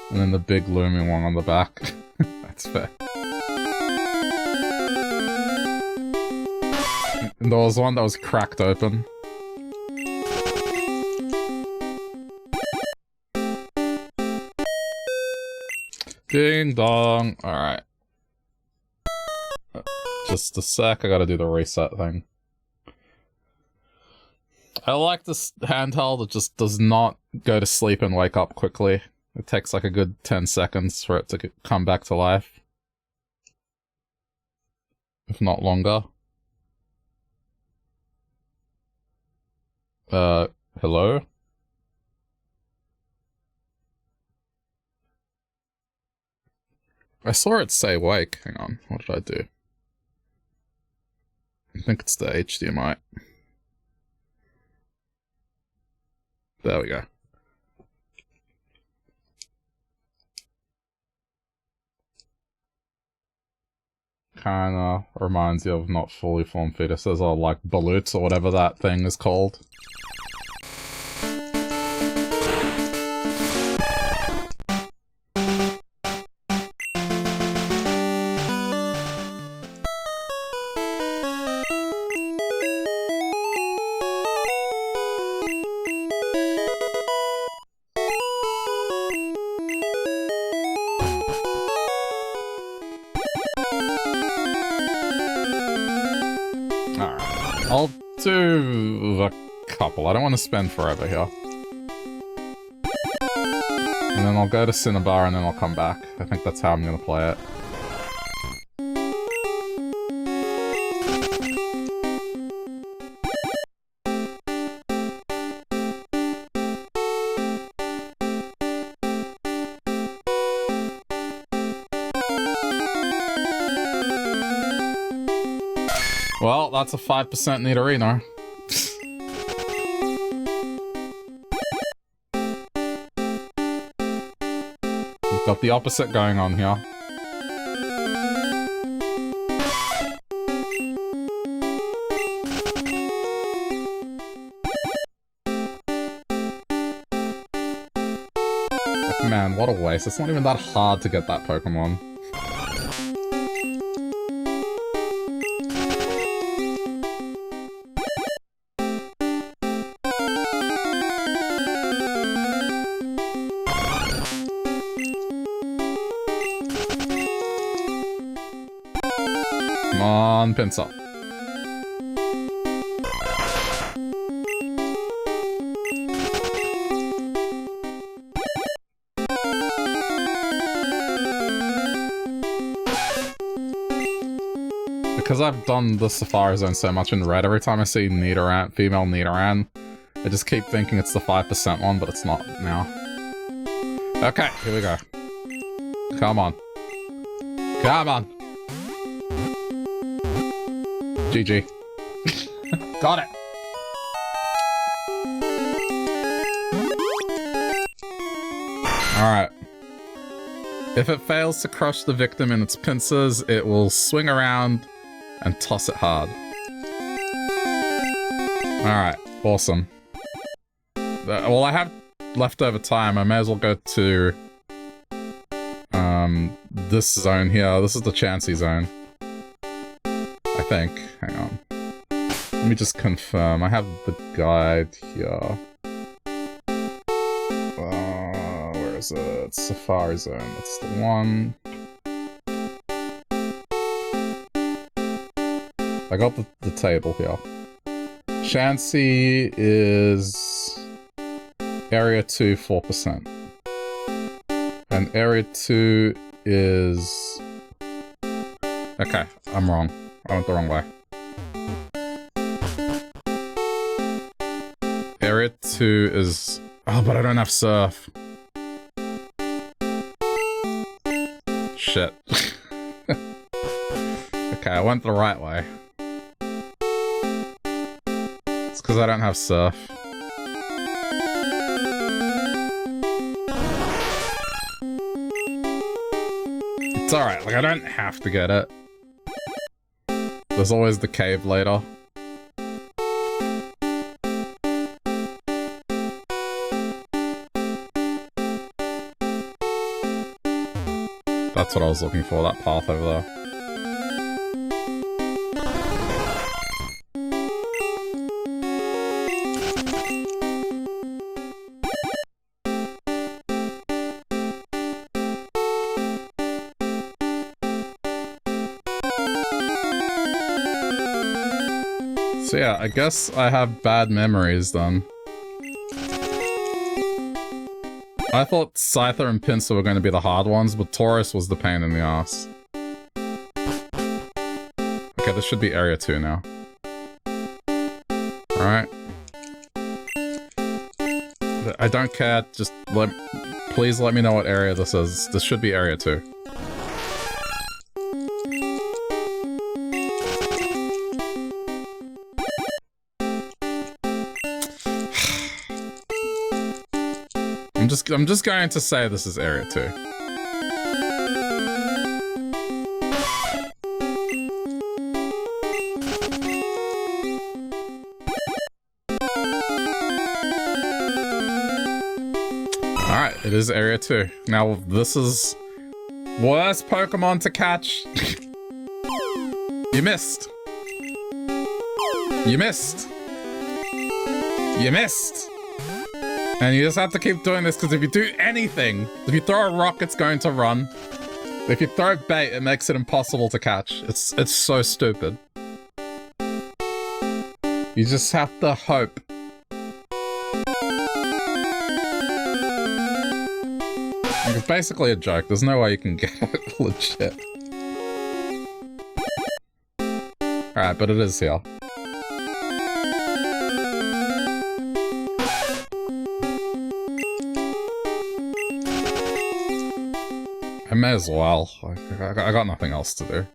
and then the big looming one on the back. That's fair. And there was one that was cracked open. Ding dong. Alright. Just a sec, I gotta do the reset thing. I like this handheld, it just does not go to sleep and wake up quickly. It takes like a good 10 seconds for it to come back to life. If not longer. Hello? I saw it say wake. Hang on, what did I do? I think it's the HDMI. There we go. Kinda reminds you of not fully formed fetuses, or like ballots or whatever that thing is called. I'll do a couple. I don't want to spend forever here. And then I'll go to Cinnabar and then I'll come back. I think that's how I'm going to play it. Well, that's a 5% Nidorino. We've got the opposite going on here. Man, what a waste. It's not even that hard to get that Pokemon. Pencil. Because I've done the Safari Zone so much in red, every time I see Nidoran, female Nidoran, I just keep thinking it's the 5% one, but it's not now. Okay, here we go. Come on. Come on. GG. Got it. Alright. If it fails to crush the victim in its pincers, it will swing around and toss it hard. Alright, awesome. Well, I have leftover time. I may as well go to this zone here. This is the Chansey zone. I think. Hang on. Let me just confirm. I have the guide here. Where is it? Safari Zone. That's the one. I got the table here. Chansey is Area 2, 4%. And Area 2 is... Okay, I'm wrong. I went the wrong way. Area 2 is... Oh, but I don't have Surf. Shit. Okay, I went the right way. It's because I don't have Surf. It's alright, like I don't have to get it. There's always the cave later. That's what I was looking for, that path over there. So yeah, I guess I have bad memories then. I thought Scyther and Pinsir were going to be the hard ones, but Taurus was the pain in the ass. Okay, this should be Area 2 now. Alright. I don't care, just please let me know what area this is. This should be Area 2. I'm just going to say this is Area 2. Alright, it is Area 2. Now, this is worst Pokemon to catch. You missed. You missed. You missed. And you just have to keep doing this, because if you do anything, if you throw a rock, it's going to run. If you throw bait, it makes it impossible to catch. It's so stupid. You just have to hope. It's basically a joke. There's no way you can get it legit. Alright, but it is here. I may as well. I got nothing else to do.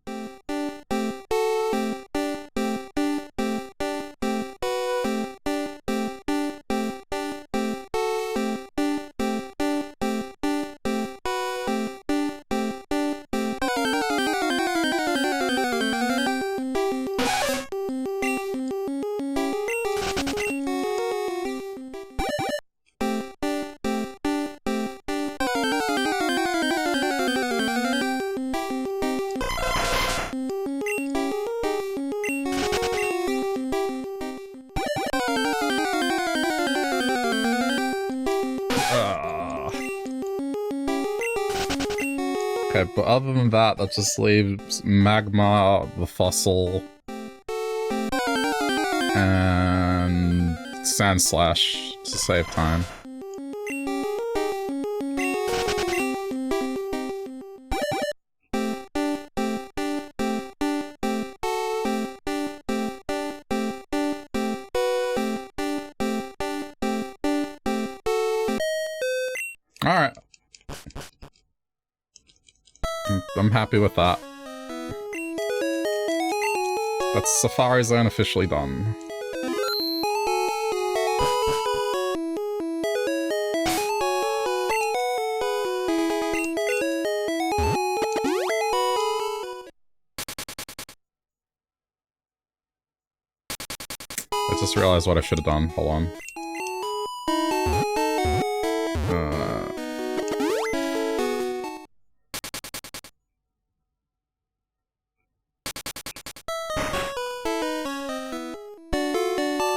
But other than that, that just leaves Magma, the Fossil, and Sandslash to save time. Alright. I'm happy with that. That's Safari Zone officially done. I just realized what I should have done. Hold on.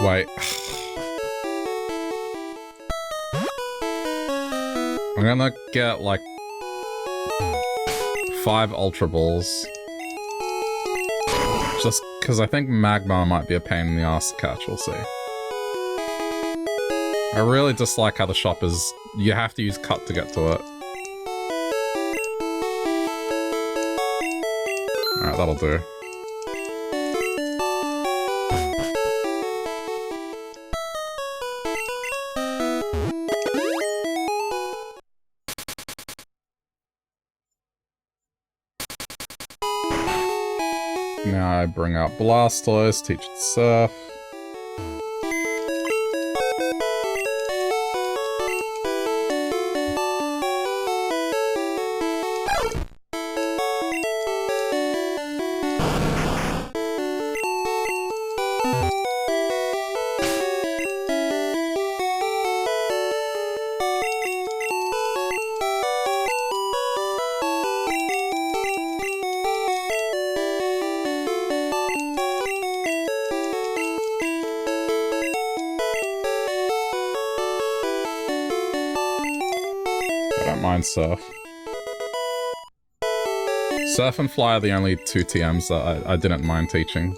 Wait. I'm gonna get, like, 5 Ultra Balls. Just because I think Magma might be a pain in the ass to catch, we'll see. I really dislike how the shop is... You have to use Cut to get to it. Alright, that'll do. Now I bring out Blastoise, teach it Surf. Don't mind Surf. Surf and Fly are the only two TMs that I didn't mind teaching.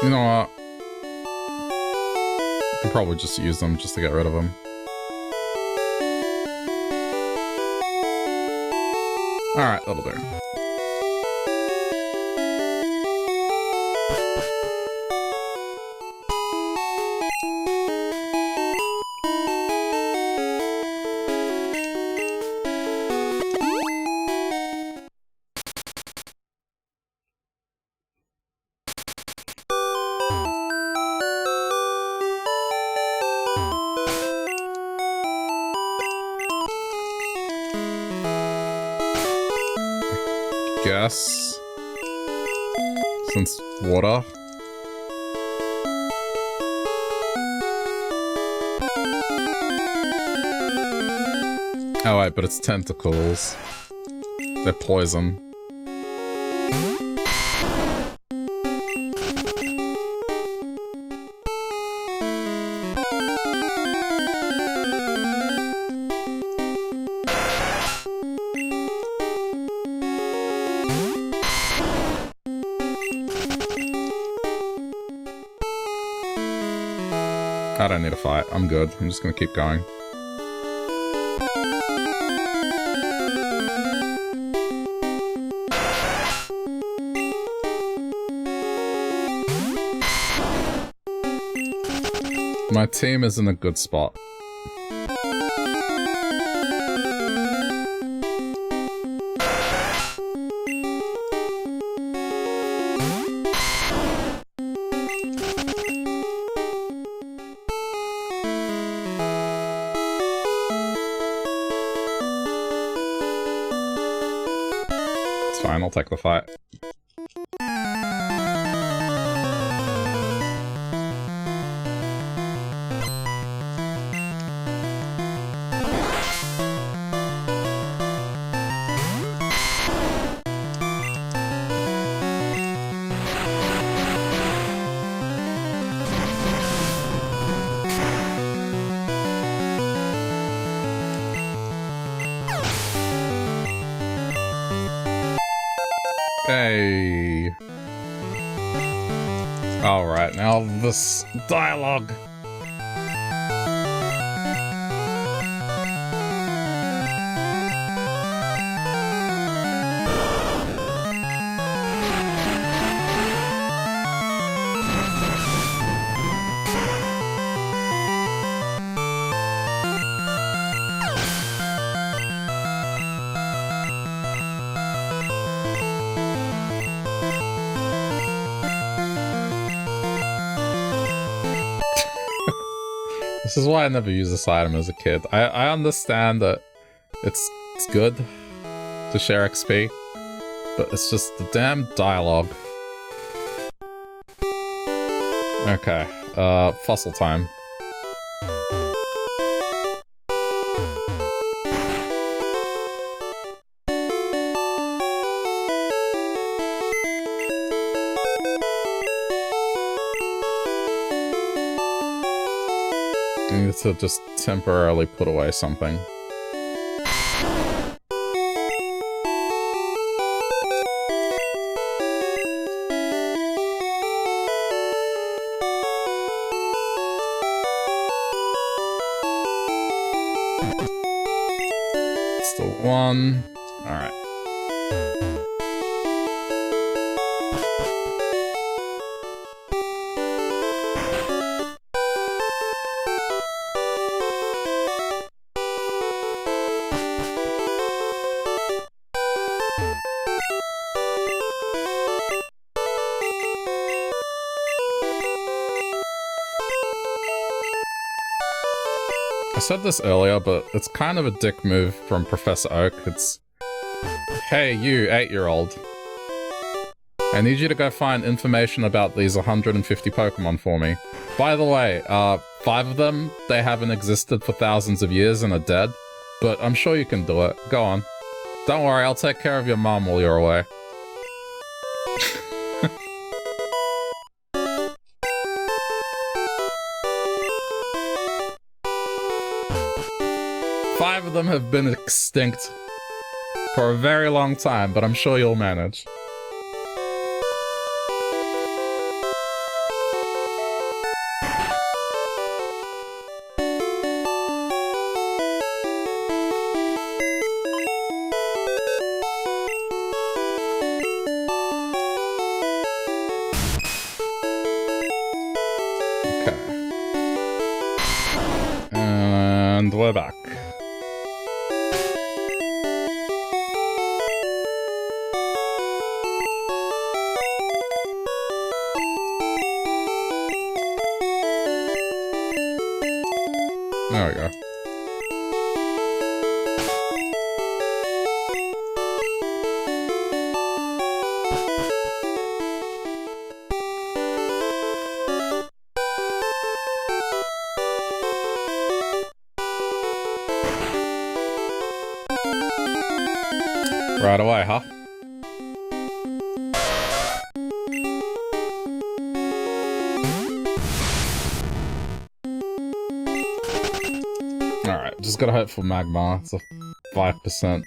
You know what? I can probably just use them just to get rid of them. Alright, that'll do. Guess. Since water. Oh wait, but it's tentacles. They're poison. I don't need a fight. I'm good. I'm just gonna keep going. My team is in a good spot. I'll take the fight. Hey. Alright, now this dialogue. This is why I never used this item as a kid. I understand that it's good to share XP, but it's just the damn dialogue. Okay, fossil time. I need to just temporarily put away something. Still one. All right. I said this earlier, but it's kind of a dick move from Professor Oak. It's, hey, you 8-year-old. I need you to go find information about these 150 Pokemon for me. By the way, 5 of them, they haven't existed for thousands of years and are dead. But I'm sure you can do it. Go on. Don't worry, I'll take care of your mom while you're away. Five of them have been extinct for a very long time, but I'm sure you'll manage. And we're back. There we go. Right away, huh? Alright, just gotta hope for Magmar. It's a 5%.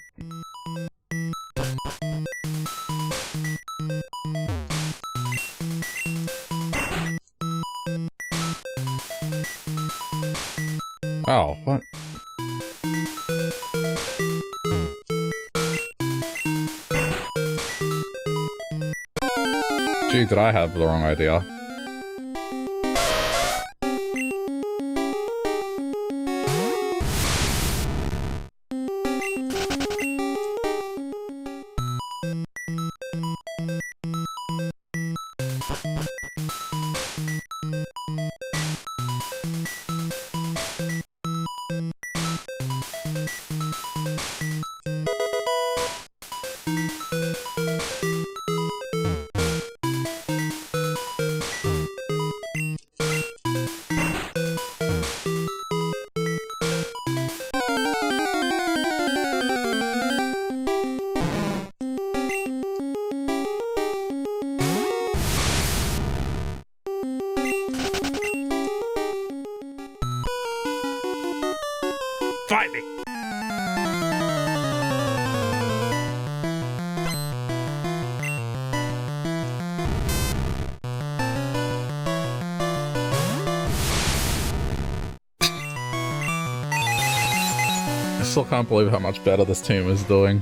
Oh, what? Gee, did I have the wrong idea? Fight me! I still can't believe how much better this team is doing.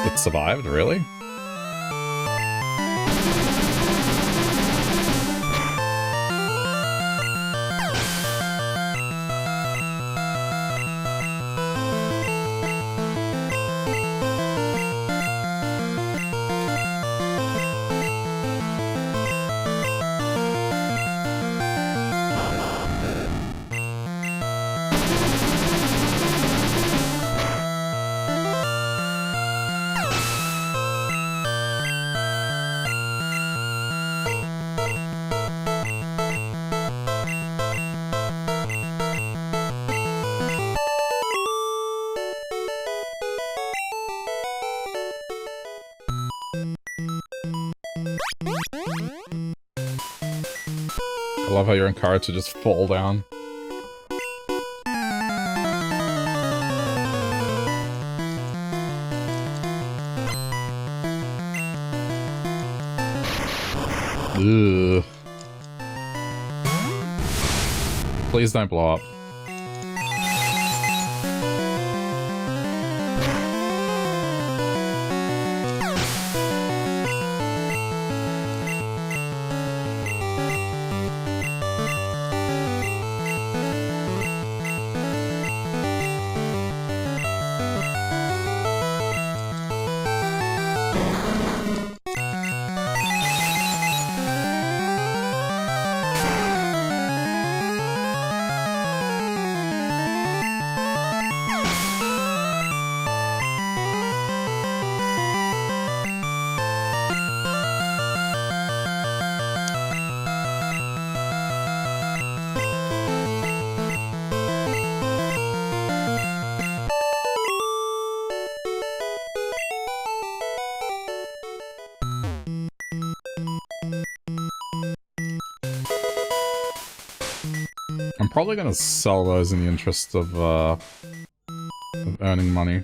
It survived, really? I love how you're encouraged to just fall down. Ugh. Please don't blow up. I'm probably gonna sell those in the interest of earning money.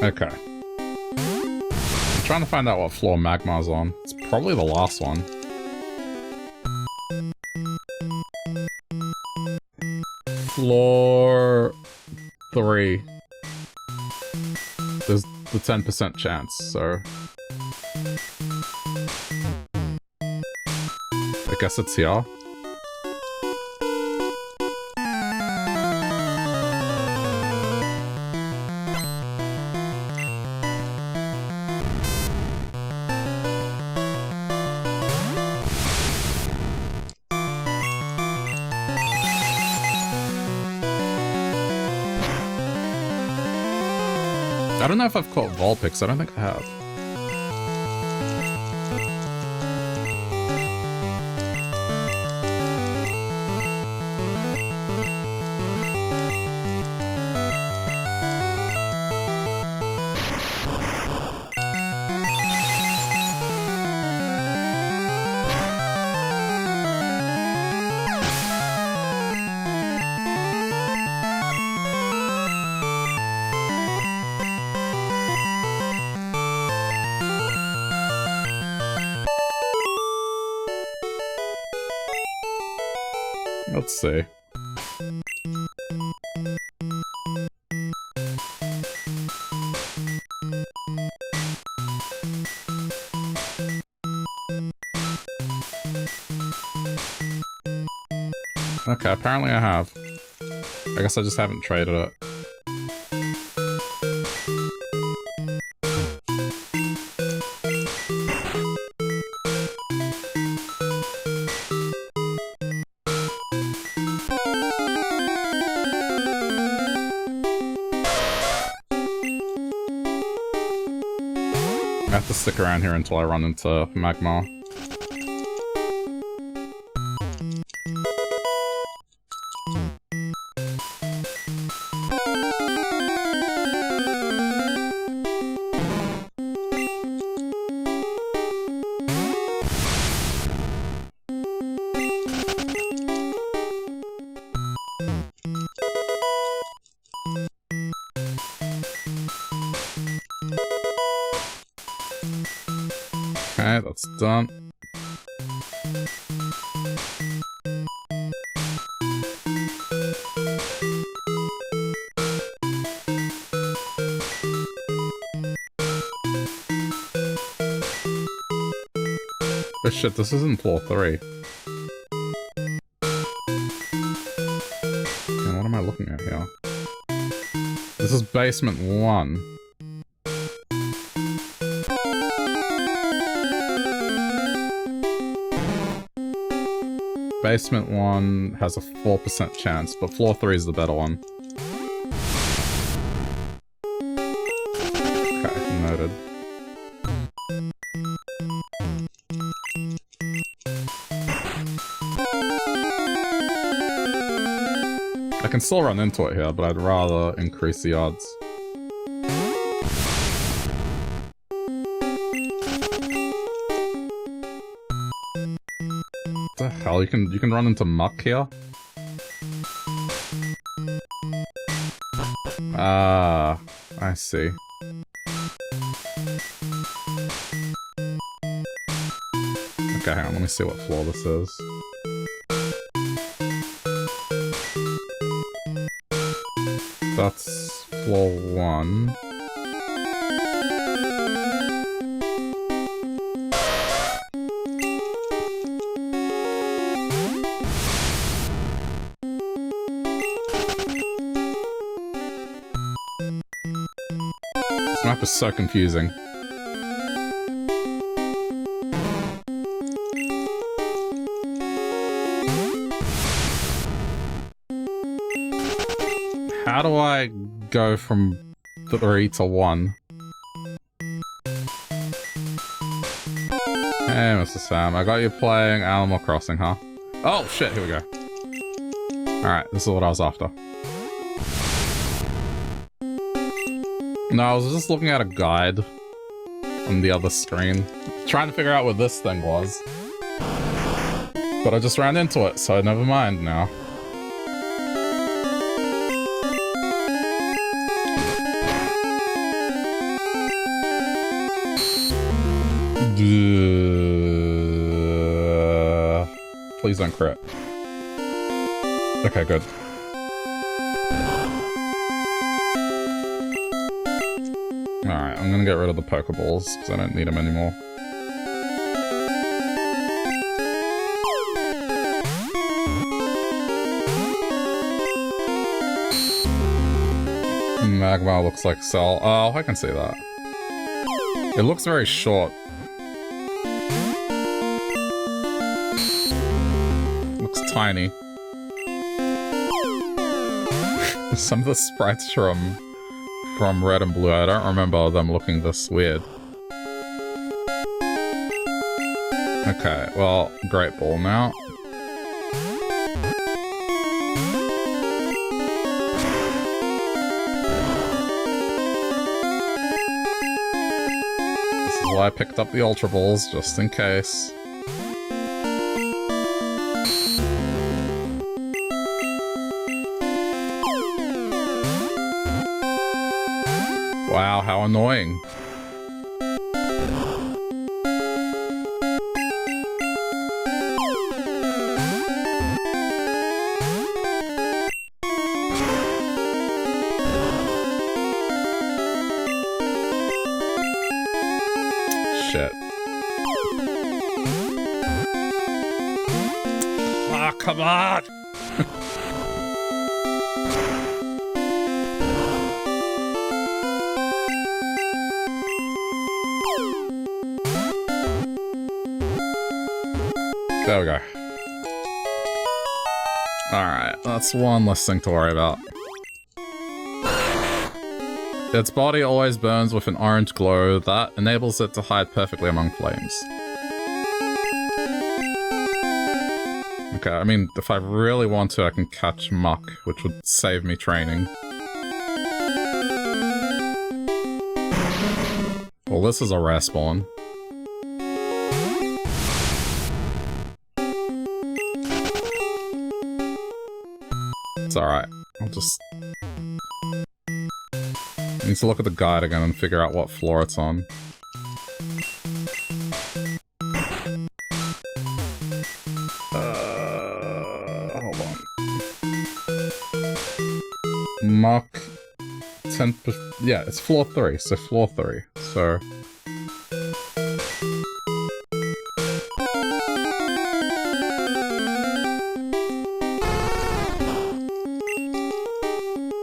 Okay. I'm trying to find out what floor Magmar's on. It's probably the last one. Floor 3. There's the 10% chance, so... I guess it's here. I don't know if I've caught Vulpix. I don't think I have. Let's see. Okay, apparently I have. I guess I just haven't traded it. I have to stick around here until I run into Magmar. Okay, that's done. Oh shit, this isn't floor 3. And what am I looking at here? This is basement 1. Basement 1 has a 4% chance, but floor 3 is the better one. Okay, noted. I can still run into it here, but I'd rather increase the odds. What the hell? You can run into muck here? Ah, I see. Okay, hang on, let me see what floor this is. That's floor 1. This map is so confusing. How do I go from 3 to 1? Hey, Mr. Sam, I got you playing Animal Crossing, huh? Oh, shit, here we go. Alright, this is what I was after. No, I was just looking at a guide on the other screen, trying to figure out what this thing was. But I just ran into it, so never mind now. Please don't crit. Okay, good. Alright, I'm gonna get rid of the Pokeballs, because I don't need them anymore. Magma looks like Cell. Oh, I can see that. It looks very short. Looks tiny. Some of the sprites from Red and Blue, I don't remember them looking this weird. Okay, well, Great Ball now. This is why I picked up the Ultra Balls, just in case. Wow, how annoying. Shit. Ah, come on! There we go. Alright, that's one less thing to worry about. Its body always burns with an orange glow that enables it to hide perfectly among flames. Okay, I mean, if I really want to, I can catch Muck, which would save me training. Well, this is a rare spawn. It's alright. I'll just... I need to look at the guide again and figure out what floor it's on. Hold on. Muck... 10%... Yeah, it's floor 3, so floor 3. So...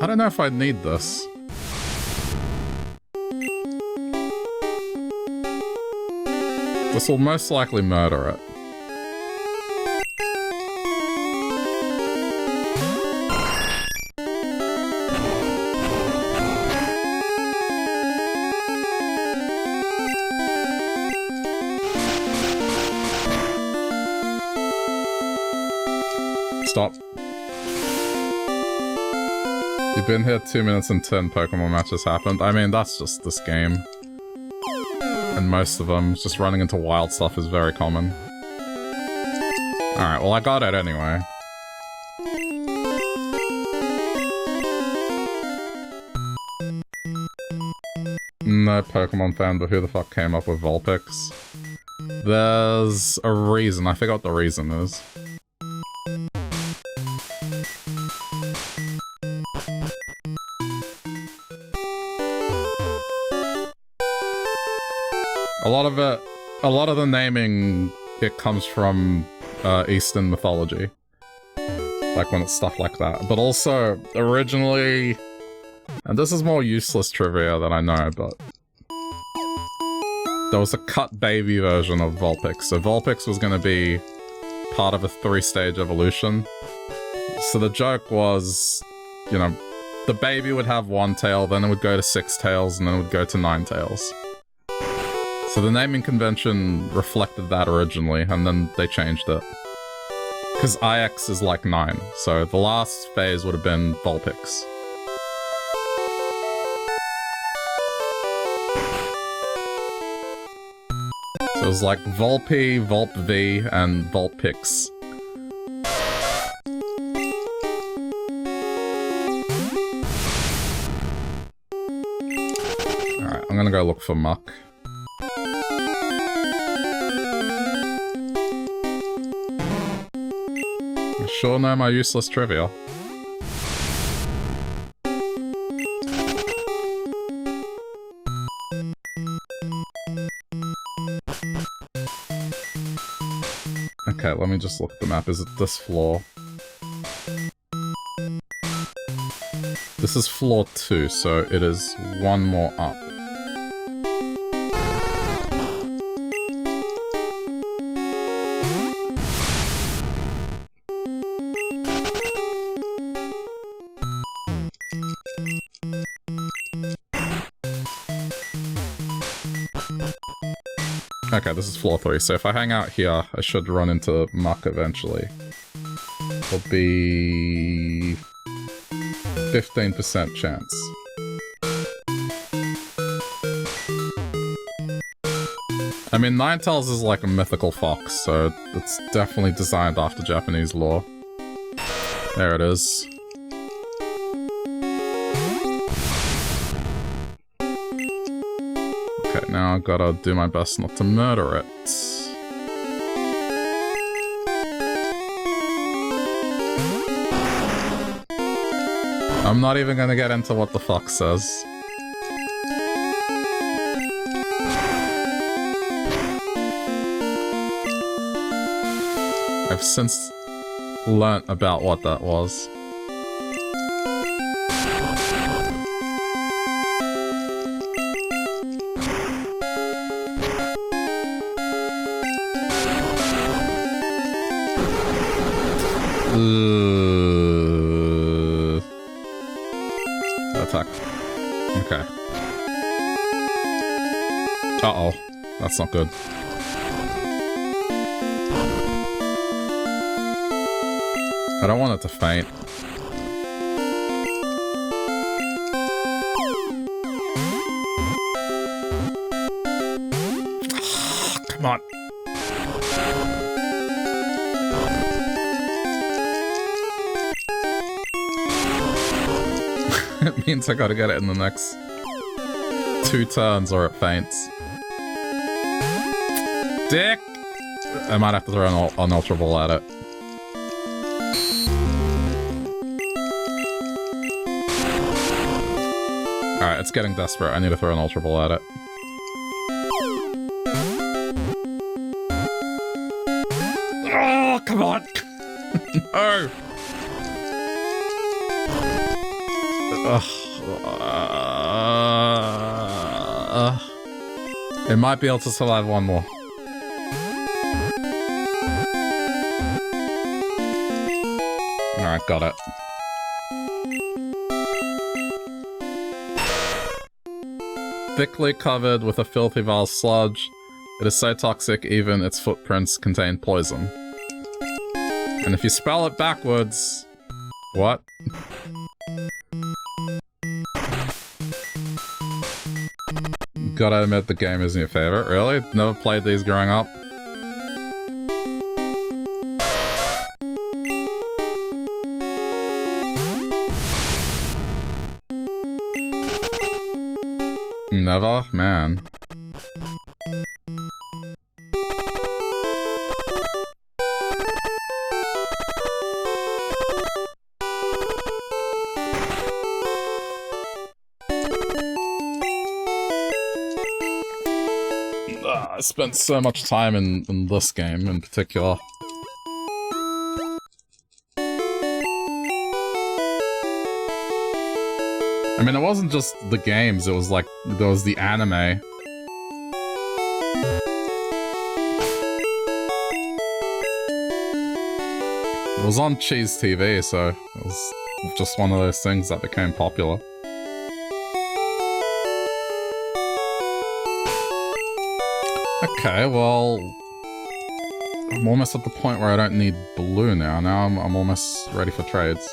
I don't know if I'd need this. This will most likely murder it. Stop. You've been here 2 minutes and 10 Pokemon matches happened. I mean, that's just this game. And most of them, just running into wild stuff is very common. Alright, well I got it anyway. No Pokemon fan, but who the fuck came up with Vulpix? There's a reason, I forgot what the reason is. A lot of the naming, it comes from Eastern mythology. Like when it's stuff like that. But also, originally, and this is more useless trivia than I know, but there was a cut baby version of Vulpix. So Vulpix was going to be part of a 3-stage evolution. So the joke was, you know, the baby would have 1 tail, then it would go to 6 tails, and then it would go to 9 tails. So the naming convention reflected that originally, and then they changed it. Because IX is like 9, so the last phase would have been Vulpix. So it was like Vulpy, Vulp-V, and Vulpix. Alright, I'm gonna go look for Muck. I sure know my useless trivia. Okay, let me just look at the map. Is it this floor? This is floor 2, so it is 1 more up. Okay, this is floor 3, so if I hang out here, I should run into Muck eventually. It'll be 15% chance. I mean, Ninetales is like a mythical fox, so it's definitely designed after Japanese lore. There it is. Okay, now I've gotta do my best not to murder it. I'm not even gonna get into what the fox says. I've since learnt about what that was. Attack. Okay. Uh-oh. That's not good. I don't want it to faint. Come on. It means I gotta get it in the next 2 turns or it faints. Dick! I might have to throw an Ultra Ball at it. Alright, it's getting desperate. I need to throw an Ultra Ball at it. Oh, come on! No! It might be able to survive 1 more. Alright, got it. Thickly covered with a filthy vile sludge, it is so toxic even its footprints contain poison. And if you spell it backwards... What? Gotta admit the game isn't your favorite, really? Never played these growing up? Never? Man. I spent so much time in this game in particular. I mean, it wasn't just the games, it was like, there was the anime. It was on Cheese TV, so it was just one of those things that became popular. Okay, well... I'm almost at the point where I don't need blue now. Now I'm almost ready for trades.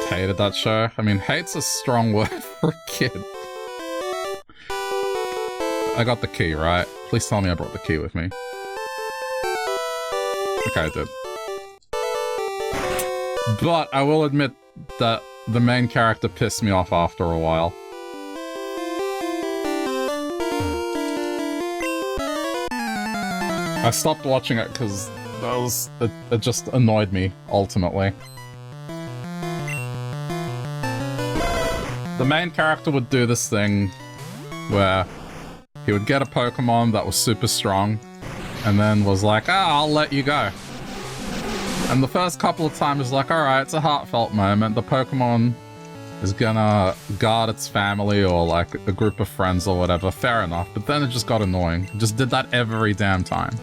Hated that show. I mean, hate's a strong word for a kid. I got the key, right? Please tell me I brought the key with me. Okay, I did. But I will admit that the main character pissed me off after a while. I stopped watching it because it just annoyed me, ultimately. The main character would do this thing where he would get a Pokemon that was super strong and then was like, I'll let you go. And the first couple of times was like, alright, it's a heartfelt moment. The Pokemon is gonna guard its family or like a group of friends or whatever. Fair enough. But then it just got annoying. It just did that every damn time.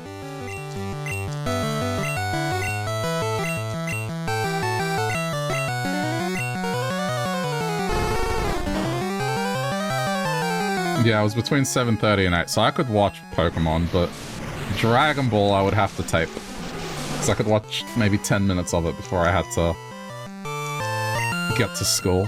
Yeah, it was between 7:30 and 8, so I could watch Pokemon, but Dragon Ball I would have to tape. Because I could watch maybe 10 minutes of it before I had to get to school.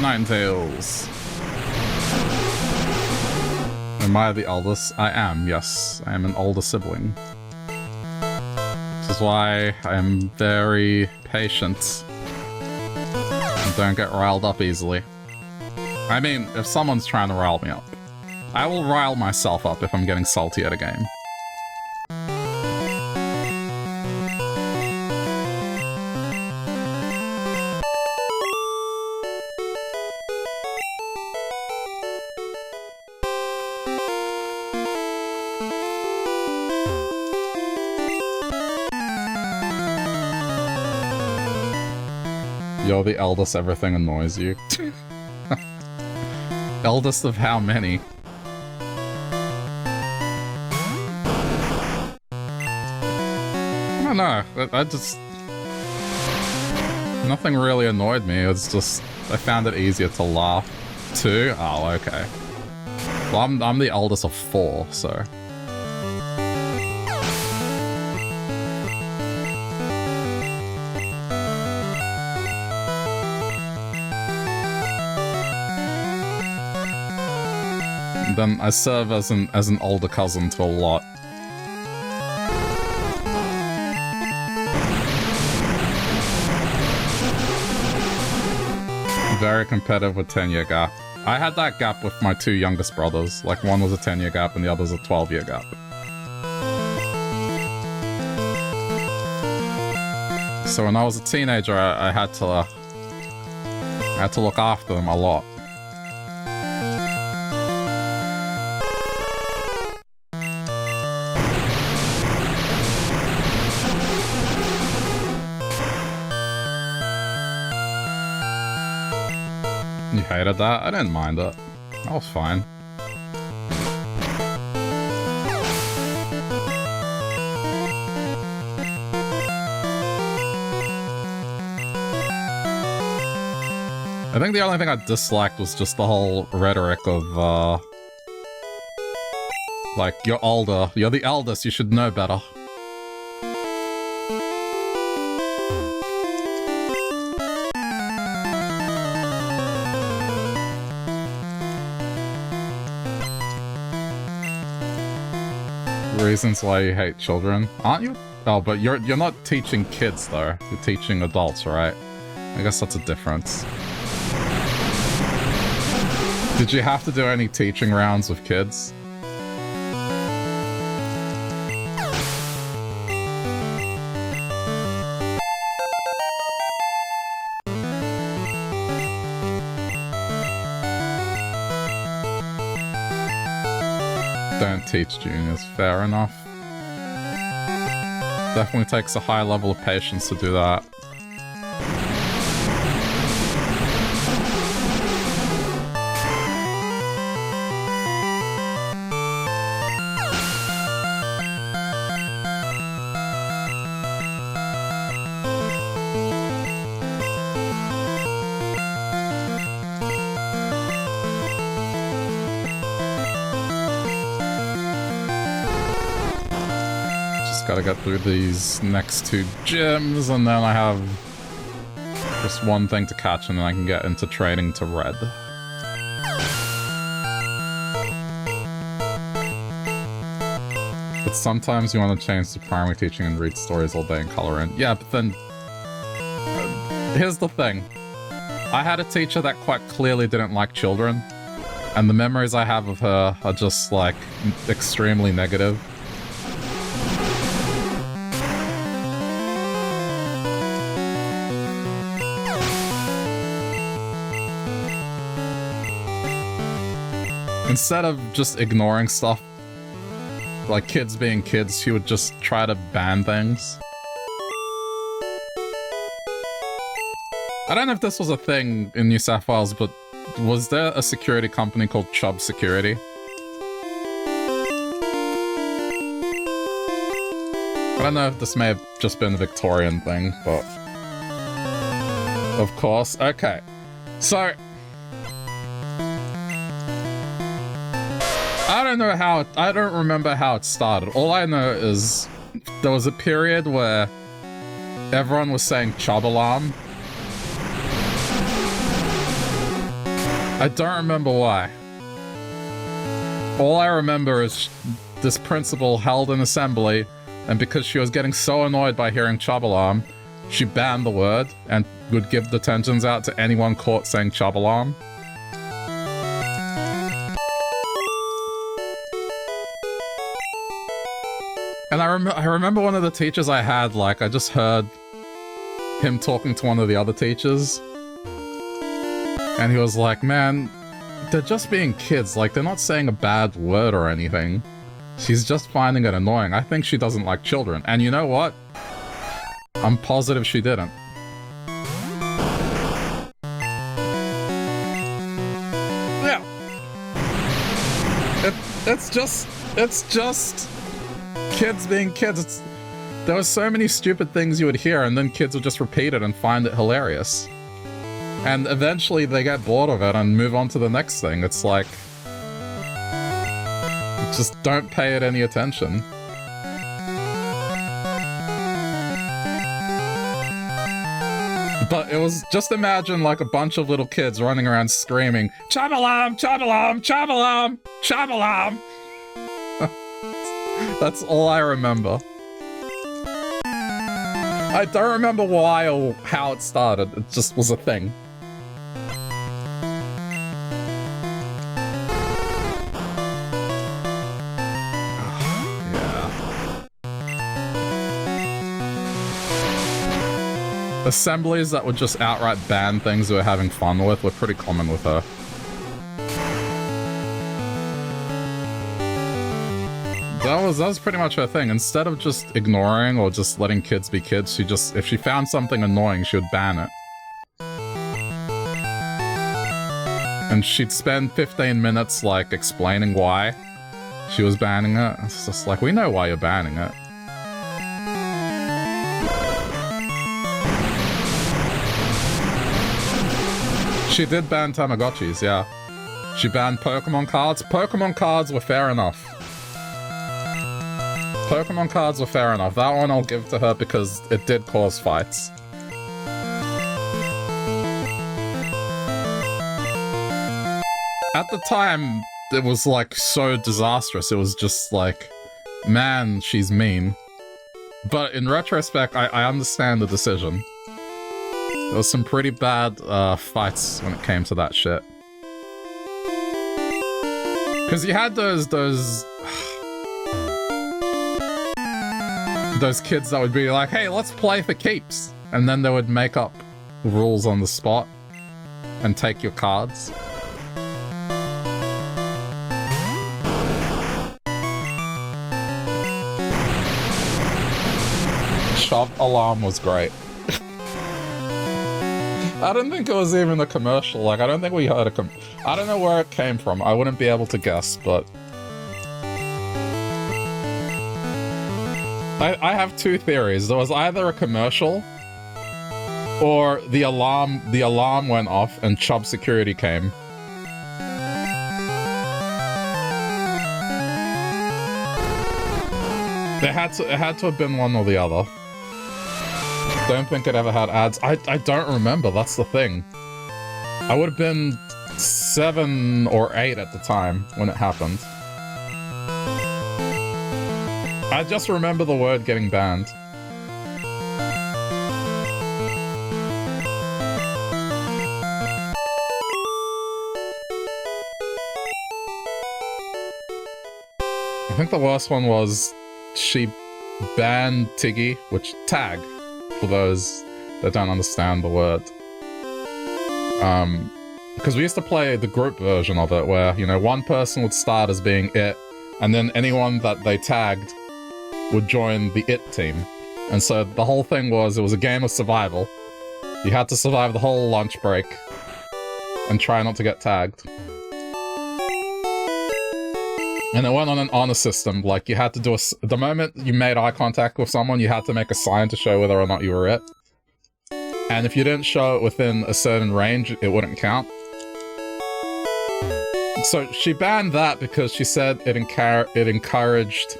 Ninetales. Am I the eldest? I am, yes. I am an older sibling. This is why I am very patient and don't get riled up easily. I mean, if someone's trying to rile me up, I will rile myself up if I'm getting salty at a game. You're the eldest, everything annoys you. Eldest of how many? I don't know, I just... Nothing really annoyed me, it's just... I found it easier to laugh too. Oh, okay. Well, I'm the eldest of 4, so... Then I serve as an older cousin to a lot. Very competitive with 10-year gap. I had that gap with my 2 youngest brothers. Like, one was a 10-year gap and the other's a 12-year gap. So when I was a teenager, I had to look after them a lot. You hated that? I didn't mind it. That was fine. I think the only thing I disliked was just the whole rhetoric of, like, you're older, you're the eldest, you should know better. Reasons why you hate children, aren't you? Oh, but you're not teaching kids though. You're teaching adults, right? I guess that's a difference. Did you have to do any teaching rounds with kids? Don't teach juniors, fair enough. Definitely takes a high level of patience to do that. Gotta get through these next 2 gyms, and then I have just one thing to catch, and then I can get into training to red. But sometimes you want to change to primary teaching and read stories all day and color in. Yeah, but then... here's the thing. I had a teacher that quite clearly didn't like children, and the memories I have of her are just, like, extremely negative. Instead of just ignoring stuff, like kids being kids, she would just try to ban things. I don't know if this was a thing in New South Wales, but was there a security company called Chubb Security? I don't know if this may have just been a Victorian thing, but... of course. Okay. So... I don't remember how it started. All I know is there was a period where everyone was saying Chubb alarm. I don't remember why. All I remember is this principal held an assembly, and because she was getting so annoyed by hearing Chubb alarm, she banned the word and would give detentions out to anyone caught saying Chubb alarm. And I remember one of the teachers I had, like, I just heard him talking to one of the other teachers. And he was like, man, they're just being kids. Like, they're not saying a bad word or anything. She's just finding it annoying. I think she doesn't like children. And you know what? I'm positive she didn't. Yeah. It's just... kids being kids. There were so many stupid things you would hear, and then kids would just repeat it and find it hilarious. And eventually they get bored of it and move on to the next thing. It's like... just don't pay it any attention. But it was... just imagine like a bunch of little kids running around screaming, Chubb alarm! Chubb alarm! Chubb alarm! Chubb alarm! That's all I remember. I don't remember why or how it started. It just was a thing. Yeah. Assemblies that would just outright ban things we were having fun with were pretty common with her. That was pretty much her thing. Instead of just ignoring or just letting kids be kids, she just, if she found something annoying, she would ban it. And she'd spend 15 minutes, like, explaining why she was banning it. It's just like, we know why you're banning it. She did ban Tamagotchis, yeah. She banned Pokemon cards. Pokemon cards were fair enough. Pokemon cards were fair enough. That one I'll give to her because it did cause fights. At the time, it was like so disastrous. It was just like, man, she's mean. But in retrospect, I understand the decision. There was some pretty bad fights when it came to that shit. Because you had those kids that would be like, hey, let's play for keeps. And then they would make up rules on the spot and take your cards. Shove alarm was great. I don't think it was even a commercial. Like, I don't think we heard a I don't know where it came from. I wouldn't be able to guess, but... I have two theories. There was either a commercial, or the alarm went off and Chubb security came. It had to have been one or the other. Don't think it ever had ads. I don't remember, that's the thing. I would have been 7 or 8 at the time when it happened. I just remember the word getting banned. I think the worst one was she banned Tiggy, which tag, for those that don't understand the word. Because we used to play the group version of it where, you know, one person would start as being it, and then anyone that they tagged would join the it team. And so the whole thing was, it was a game of survival. You had to survive the whole lunch break and try not to get tagged. And it went on an honor system, like you had to do the moment you made eye contact with someone, you had to make a sign to show whether or not you were it. And if you didn't show it within a certain range, it wouldn't count. So she banned that because she said it encouraged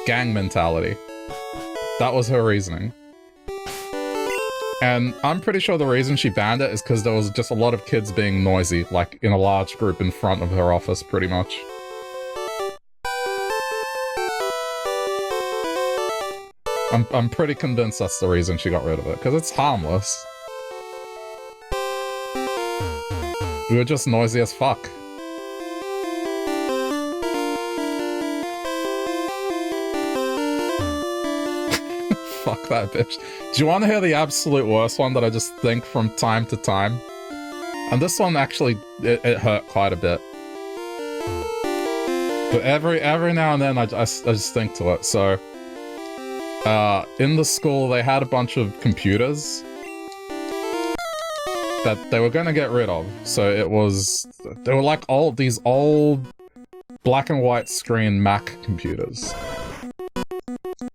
gang mentality. That was her reasoning. And I'm pretty sure the reason she banned it is because there was just a lot of kids being noisy, like in a large group in front of her office, pretty much. I'm pretty convinced that's the reason she got rid of it, because it's harmless. We were just noisy as fuck. Fuck that bitch. Do you want to hear the absolute worst one that I just think from time to time? And this one actually, it hurt quite a bit. But every now and then I just think to it, so... in the school, they had a bunch of computers that they were going to get rid of. So they were like these old black and white screen Mac computers.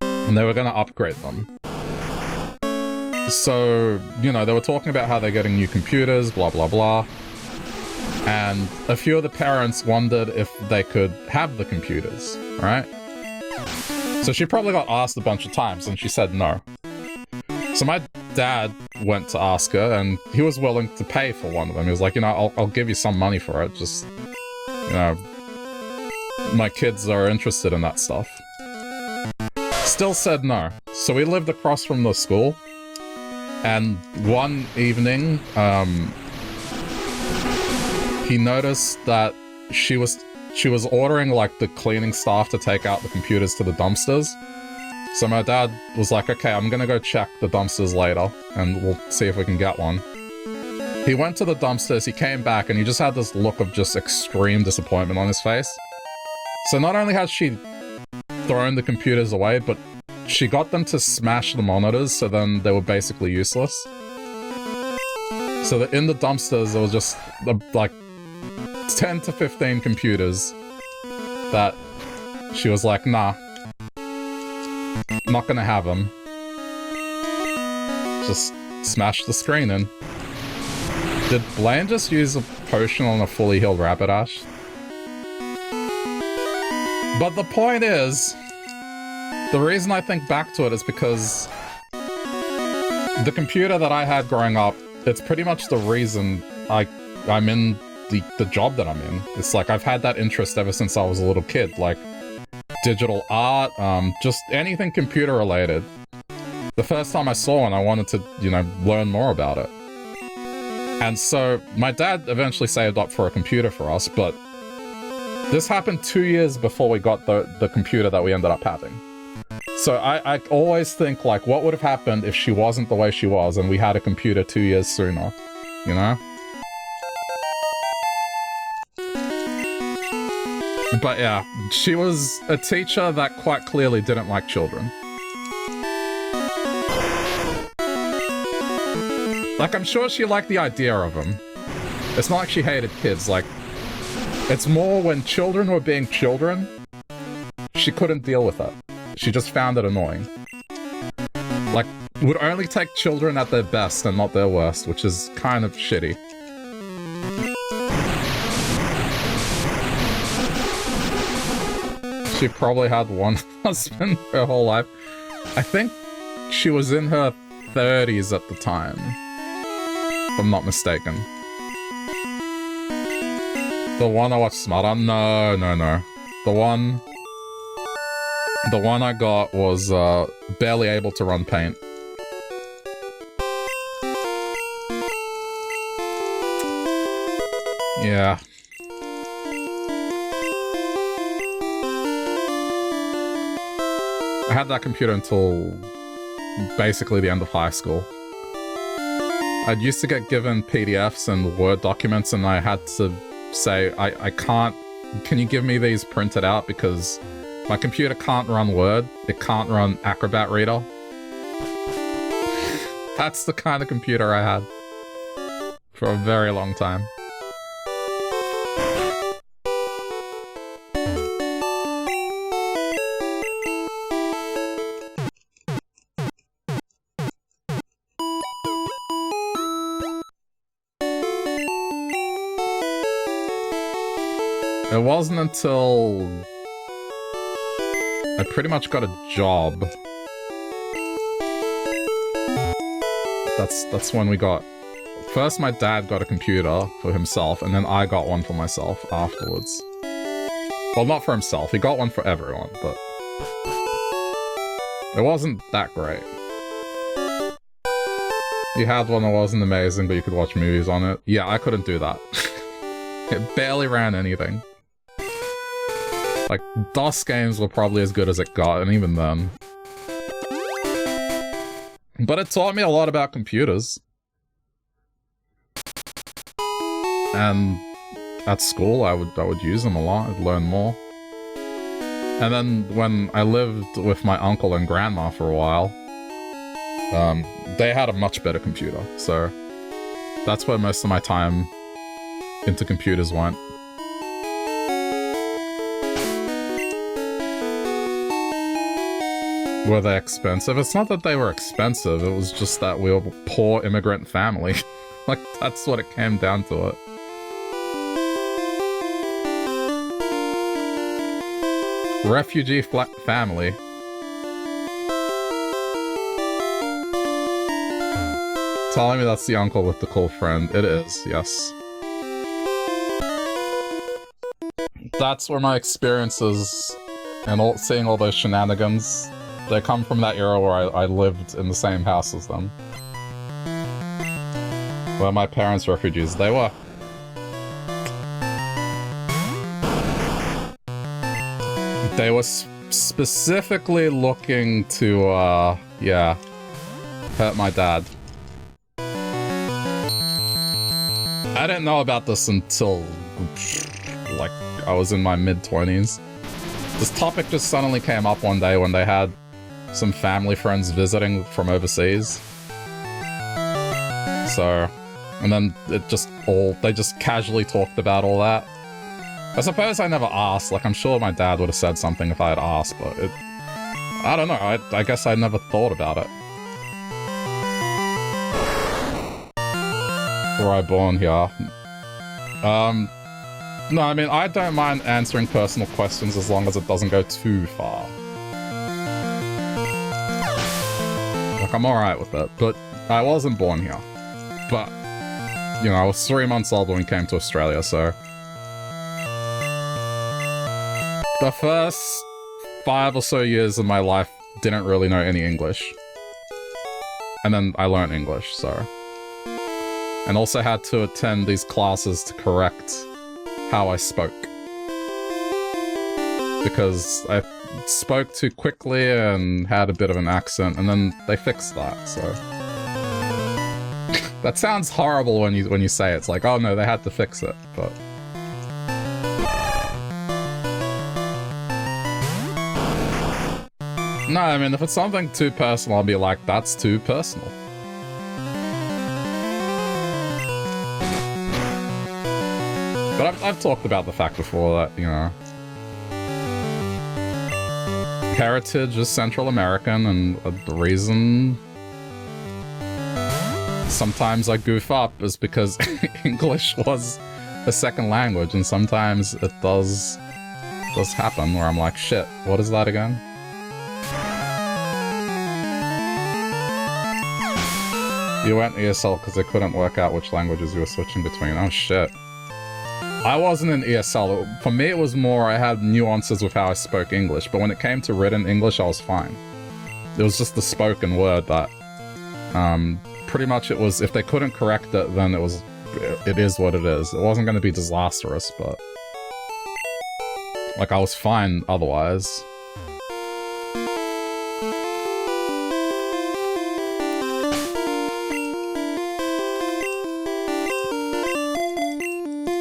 And they were going to upgrade them. So, you know, they were talking about how they're getting new computers, blah, blah, blah. And a few of the parents wondered if they could have the computers, right? So she probably got asked a bunch of times, and she said no. So my dad went to ask her, and he was willing to pay for one of them. He was like, you know, I'll give you some money for it. Just, you know, my kids are interested in that stuff. Still said no. So we lived across from the school, and one evening, he noticed that she was ordering, like, the cleaning staff to take out the computers to the dumpsters. So my dad was like, okay, I'm gonna go check the dumpsters later, and we'll see if we can get one. He went to the dumpsters, he came back, and he just had this look of just extreme disappointment on his face. So not only had she thrown the computers away, but she got them to smash the monitors, so then they were basically useless. So that in the dumpsters, there was just, like, 10 to 15 computers that she was like, nah, not gonna have them. Just smash the screen in. Did Blaine just use a potion on a fully healed Rapidash? But the point is, the reason I think back to it is because the computer that I had growing up, it's pretty much the reason I'm in the job that I'm in. It's like I've had that interest ever since I was a little kid, like digital art, just anything computer related. the first time I saw one, I wanted to, you know, learn more about it. And so my dad eventually saved up for a computer for us, but this happened 2 years before we got the computer that we ended up having. So I always think, like, what would have happened if she wasn't the way she was and we had a computer 2 years sooner, you know? But yeah, she was a teacher that quite clearly didn't like children. Like, I'm sure she liked the idea of them. It's not like she hated kids, like, it's more when children were being children, she couldn't deal with it. She just found it annoying. Like, would only take children at their best and not their worst, which is kind of shitty. She probably had one husband her whole life. I think she was in her 30s at the time, if I'm not mistaken. The one I watched Smarter? No. The one I got was barely able to run paint. Yeah. I had that computer until basically the end of high school. I used to get given PDFs and Word documents, and I had to say, I can't... Can you give me these printed out? Because my computer can't run Word. It can't run Acrobat Reader. That's the kind of computer I had for a very long time. It wasn't until I pretty much got a job. That's when we got... First my dad got a computer for himself, and then I got one for myself afterwards. Well, not for himself. He got one for everyone, but... It wasn't that great. He had one that wasn't amazing, but you could watch movies on it. Yeah, I couldn't do that. It barely ran anything. Like, DOS games were probably as good as it got, and even then. But it taught me a lot about computers. And at school, I would use them a lot. I'd learn more. And then when I lived with my uncle and grandma for a while, they had a much better computer. So that's where most of my time into computers went. Were they expensive? It's not that they were expensive, it was just that we were a poor immigrant family. Like, that's what it came down to it. Refugee family. Telling me that's the uncle with the cool friend. It is, yes. That's where my experiences and seeing all those shenanigans, they come from that era where I lived in the same house as them. Where my parents were refugees. They were... They were specifically looking to, yeah, hurt my dad. I didn't know about this until, like, I was in my mid-20s. This topic just suddenly came up one day when they had some family friends visiting from overseas. So, and then it just they just casually talked about all that. I suppose I never asked, like I'm sure my dad would have said something if I had asked, but I don't know, I guess I never thought about it. Were I born here? No, I mean, I don't mind answering personal questions as long as it doesn't go too far. Like, I'm alright with it, but I wasn't born here. But, you know, I was 3 months old when we came to Australia, so... The first 5 or so years of my life didn't really know any English. And then I learned English, so... And also had to attend these classes to correct how I spoke. Because I spoke too quickly and had a bit of an accent, and then they fixed that, so... That sounds horrible when you say it. It's like, oh no, they had to fix it, but... No, I mean, if it's something too personal, I'll be like, that's too personal. But I've talked about the fact before that, you know... heritage is Central American, and the reason sometimes I goof up is because English was a second language, and sometimes it does happen where I'm like, shit, what is that again? You went ESL because they couldn't work out which languages you were switching between. Oh shit. I wasn't in ESL. For me, it was more I had nuances with how I spoke English, but when it came to written English, I was fine. It was just the spoken word that... pretty much it was, if they couldn't correct it, then it is what it is. It wasn't going to be disastrous, but... like, I was fine otherwise.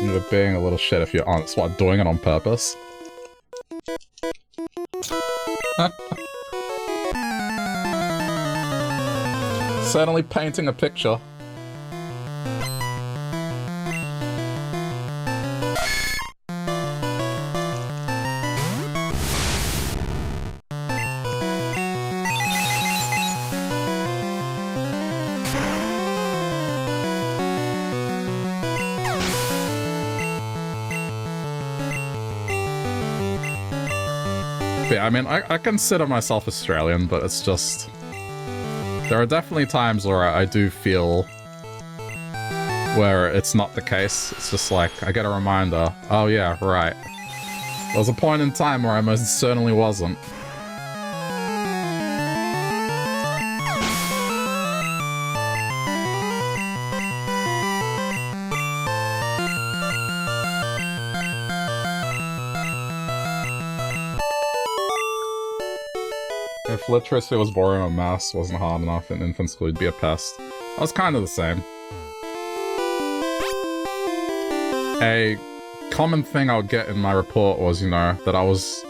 You're being a little shit if you're honest. What, doing it on purpose? Certainly painting a picture. Yeah, I mean, I consider myself Australian, but it's just... there are definitely times where I do feel... where it's not the case. It's just like, I get a reminder, oh yeah, right. There was a point in time where I most certainly wasn't. If literacy was boring or maths wasn't hard enough in infant school, you'd be a pest. I was kind of the same. A common thing I would get in my report was, you know, that I was...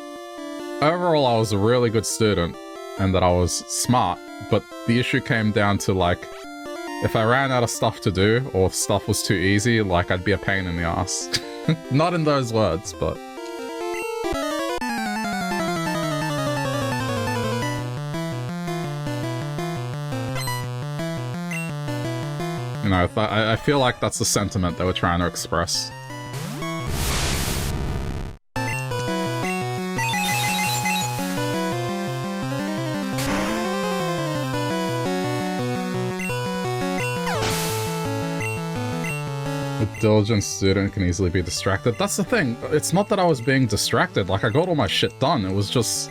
overall, I was a really good student, and that I was smart, but the issue came down to, like, if I ran out of stuff to do, or if stuff was too easy, like, I'd be a pain in the ass. Not in those words, but... you know, I feel like that's the sentiment they were trying to express. A diligent student can easily be distracted. That's the thing. It's not that I was being distracted. Like, I got all my shit done. It was just...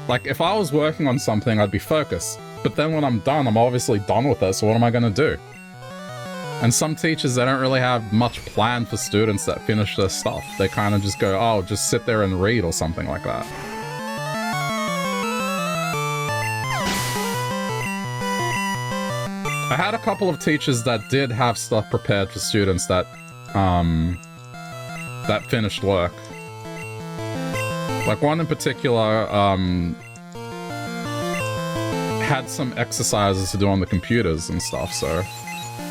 like, if I was working on something, I'd be focused. But then when I'm done, I'm obviously done with it, so what am I gonna do? And some teachers, they don't really have much plan for students that finish their stuff. They kind of just go, oh, just sit there and read or something like that. I had a couple of teachers that did have stuff prepared for students that, that finished work. Like one in particular, had some exercises to do on the computers and stuff, so...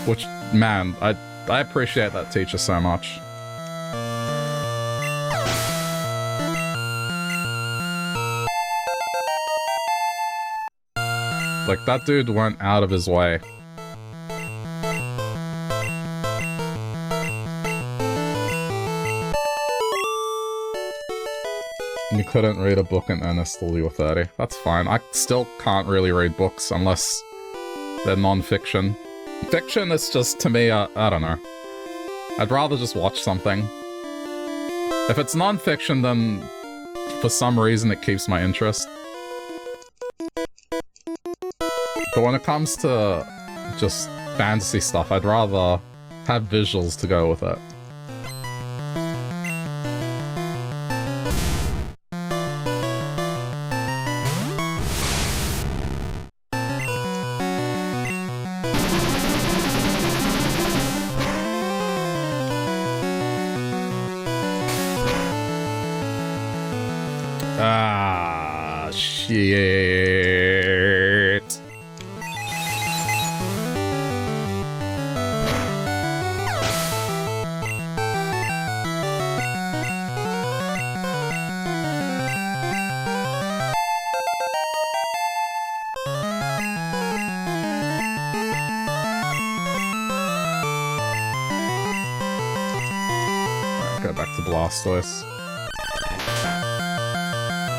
which, man, I appreciate that teacher so much. Like, that dude went out of his way. You couldn't read a book in earnest till you were 30. That's fine. I still can't really read books unless they're non-fiction. Fiction is just, to me, I don't know. I'd rather just watch something. If it's non-fiction, then for some reason it keeps my interest. But when it comes to just fantasy stuff, I'd rather have visuals to go with it. Ah, shit. Go back to Blastoise.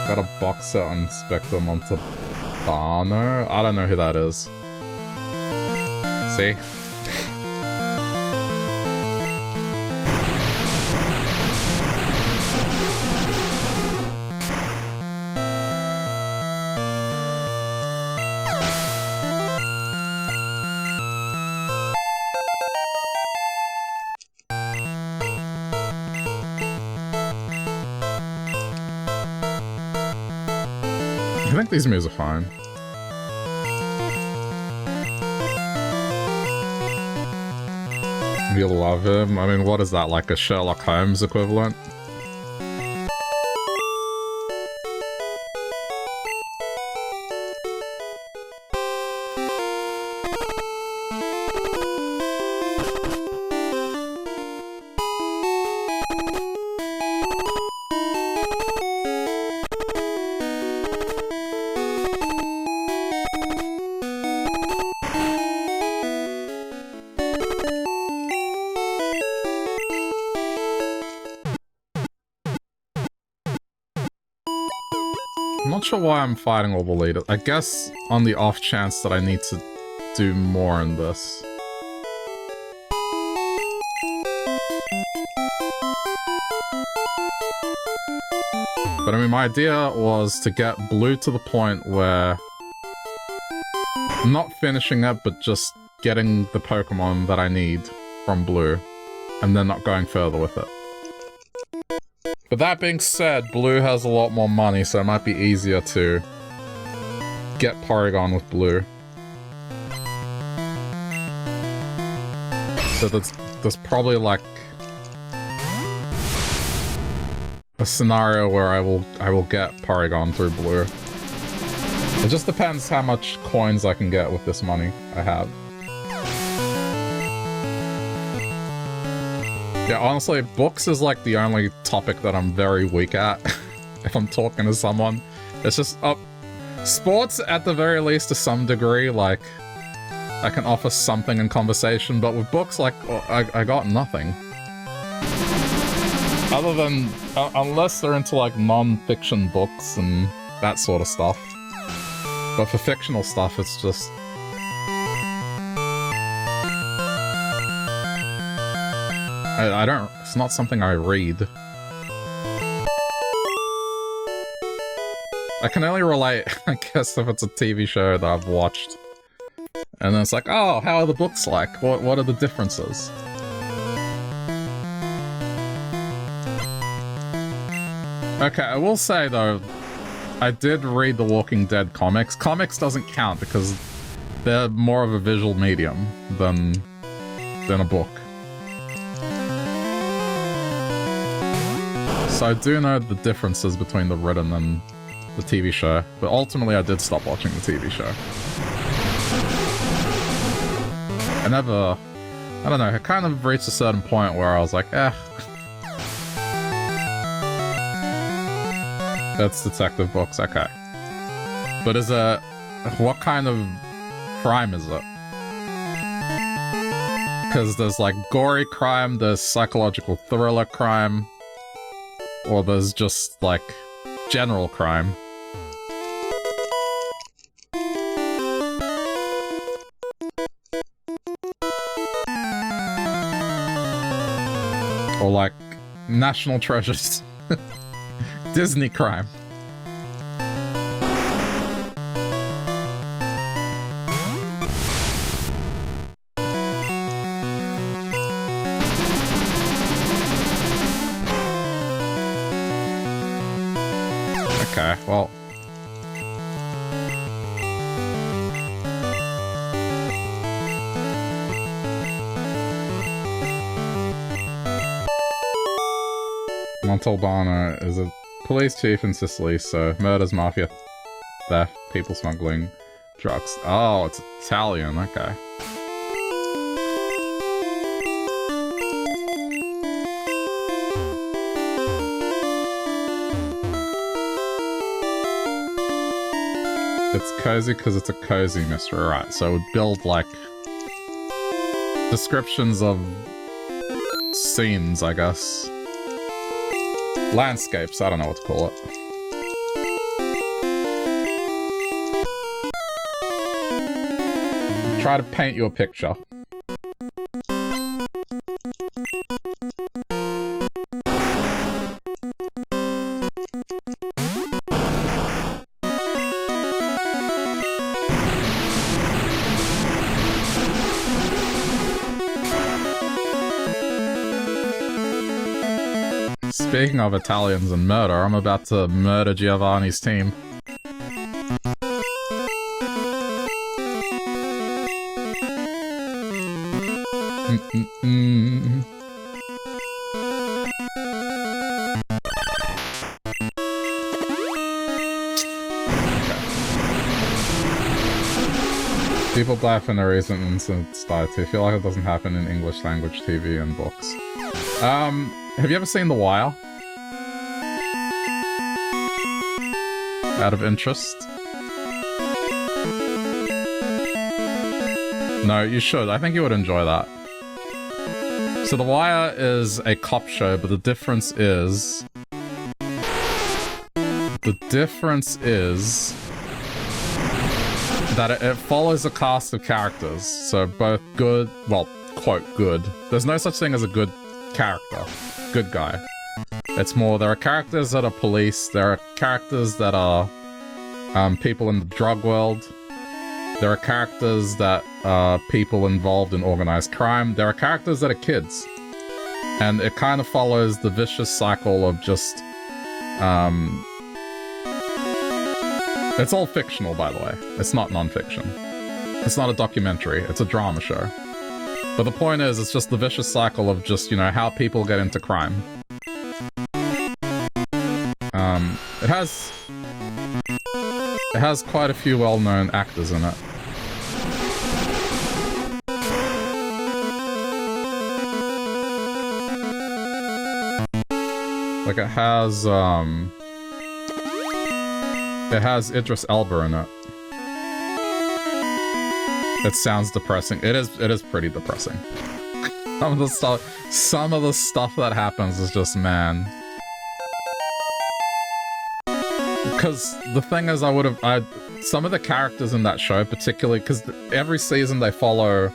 Got a box set on Spectre Montalbano? I don't know who that is. See? I think these moves are fine. You love him? I mean, what is that, like a Sherlock Holmes equivalent? I'm not sure why I'm fighting all the leaders. I guess on the off chance that I need to do more in this. But I mean, my idea was to get Blue to the point where I'm not finishing it, but just getting the Pokemon that I need from Blue, and then not going further with it. But that being said, Blue has a lot more money, so it might be easier to get Porygon with Blue. So there's probably like a scenario where I will get Porygon through Blue. It just depends how much coins I can get with this money I have. Yeah, honestly, books is like the only topic that I'm very weak at if I'm talking to someone. It's just, sports at the very least to some degree, like, I can offer something in conversation, but with books, like, I got nothing. Other than, unless they're into like non-fiction books and that sort of stuff. But for fictional stuff, it's just... I don't... It's not something I read. I can only relate, I guess, if it's a TV show that I've watched. And then it's like, oh, how are the books like? What are the differences? Okay, I will say, though, I did read the Walking Dead comics. Comics doesn't count because they're more of a visual medium than a book. So I do know the differences between the written and the TV show, but ultimately I did stop watching the TV show. I don't know, I kind of reached a certain point where I was like, that's detective books, okay. But what kind of crime is it? Because there's like gory crime, there's psychological thriller crime, or there's just like general crime. Or like National Treasures. Disney crime. Okay, well... Montalbano is a police chief in Sicily, so murders, mafia, theft, people smuggling, drugs. Oh, it's Italian, okay. It's cozy because it's a cozy mystery, right? So it would build, like, descriptions of scenes, I guess. Landscapes, I don't know what to call it. Try to paint you a picture. Speaking of Italians and murder, I'm about to murder Giovanni's team. People die for no reason and incidents die too. I feel like it doesn't happen in English language TV and books. Have you ever seen The Wire? Out of interest? No, you should. I think you would enjoy that. So The Wire is a cop show, but the difference is... that it follows a cast of characters. So both good... well, quote, good. There's no such thing as a good character. Good guy. It's more, there are characters that are police, there are characters that are people in the drug world, there are characters that are people involved in organized crime, there are characters that are kids. And it kind of follows the vicious cycle of just... it's all fictional, by the way. It's not non-fiction. It's not a documentary, it's a drama show. But the point is, it's just the vicious cycle of just, you know, how people get into crime. It has quite a few well-known actors in it. Like, it has Idris Elba in it. It sounds depressing. It is pretty depressing. Some of the stuff that happens is just, man. Because the thing is, some of the characters in that show, particularly, because every season they follow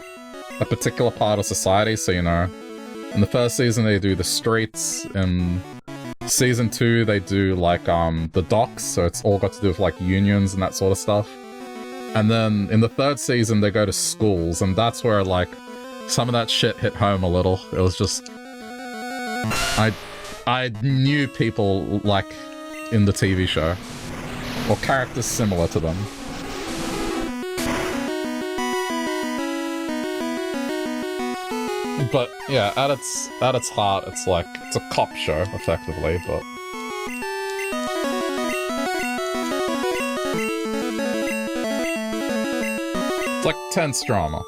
a particular part of society, so, you know, in the first season they do the streets, in season 2 they do, like, the docks, so it's all got to do with, like, unions and that sort of stuff. And then in the 3rd season they go to schools, and that's where, like, some of that shit hit home a little. It was just... I knew people, like, in the TV show. Or characters similar to them. But, yeah, at its heart, it's like... it's a cop show, effectively, but... it's like tense drama.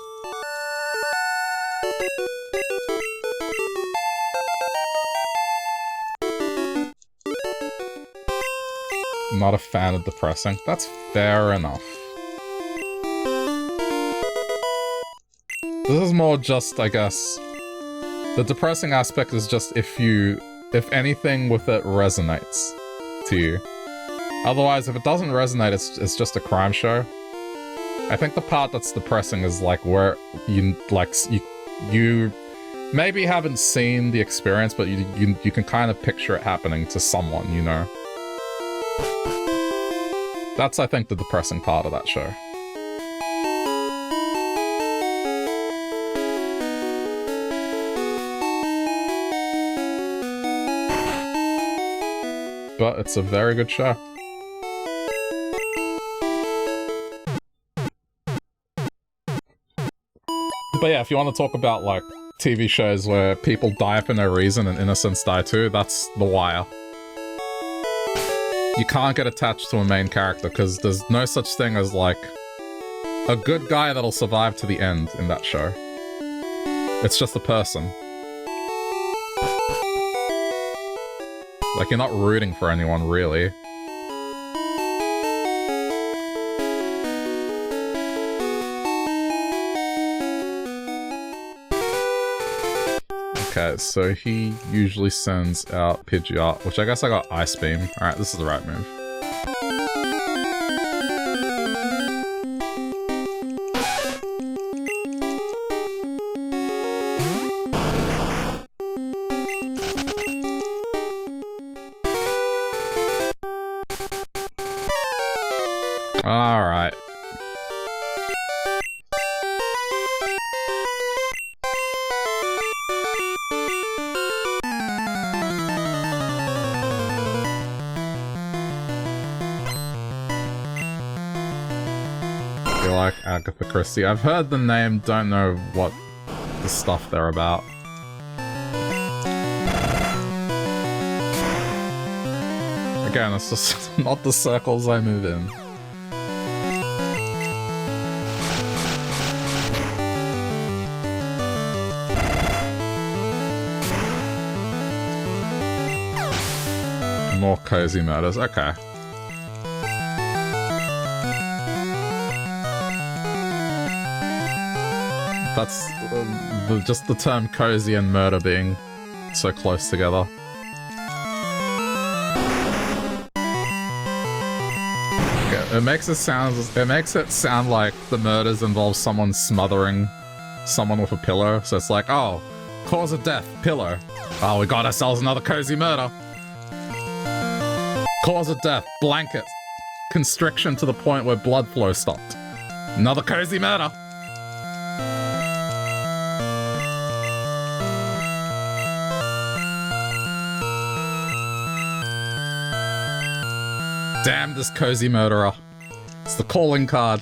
Not a fan of depressing. That's fair enough. This is more just, I guess... the depressing aspect is just if anything with it resonates to you. Otherwise, if it doesn't resonate, it's just a crime show. I think the part that's depressing is, like, where you maybe haven't seen the experience, but you can kind of picture it happening to someone, you know? That's, I think, the depressing part of that show. But it's a very good show. But yeah, if you want to talk about, like, TV shows where people die for no reason and innocents die too, that's The Wire. You can't get attached to a main character because there's no such thing as, like, a good guy that'll survive to the end in that show. It's just a person. Like, you're not rooting for anyone, really. Okay, so he usually sends out Pidgeot, which I guess I got Ice Beam. Alright, this is the right move. Alright. You like Agatha Christie? I've heard the name, don't know what the stuff they're about. Again, it's just not the circles I move in. More cozy murders, okay. That's just the term cozy and murder being so close together. Okay, it makes it sound like the murders involve someone smothering someone with a pillow. So it's like, oh, cause of death, pillow. Oh, we got ourselves another cozy murder. Cause of death, blanket. Constriction to the point where blood flow stopped. Another cozy murder. Damn this cozy murderer. It's the calling card.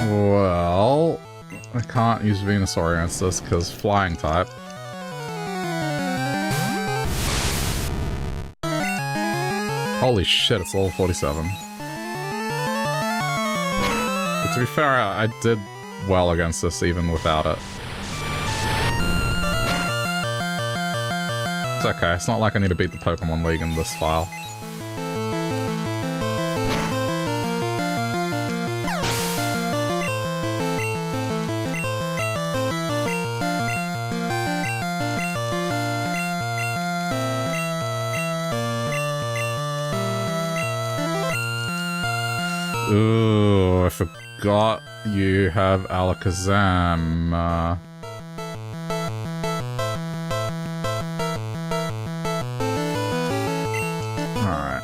Well, I can't use Venusaur against this because flying type. Holy shit, it's level 47. But to be fair, I did well against this even without it. It's okay, it's not like I need to beat the Pokemon League in this file. Ooh, I forgot you have Alakazam. Alright.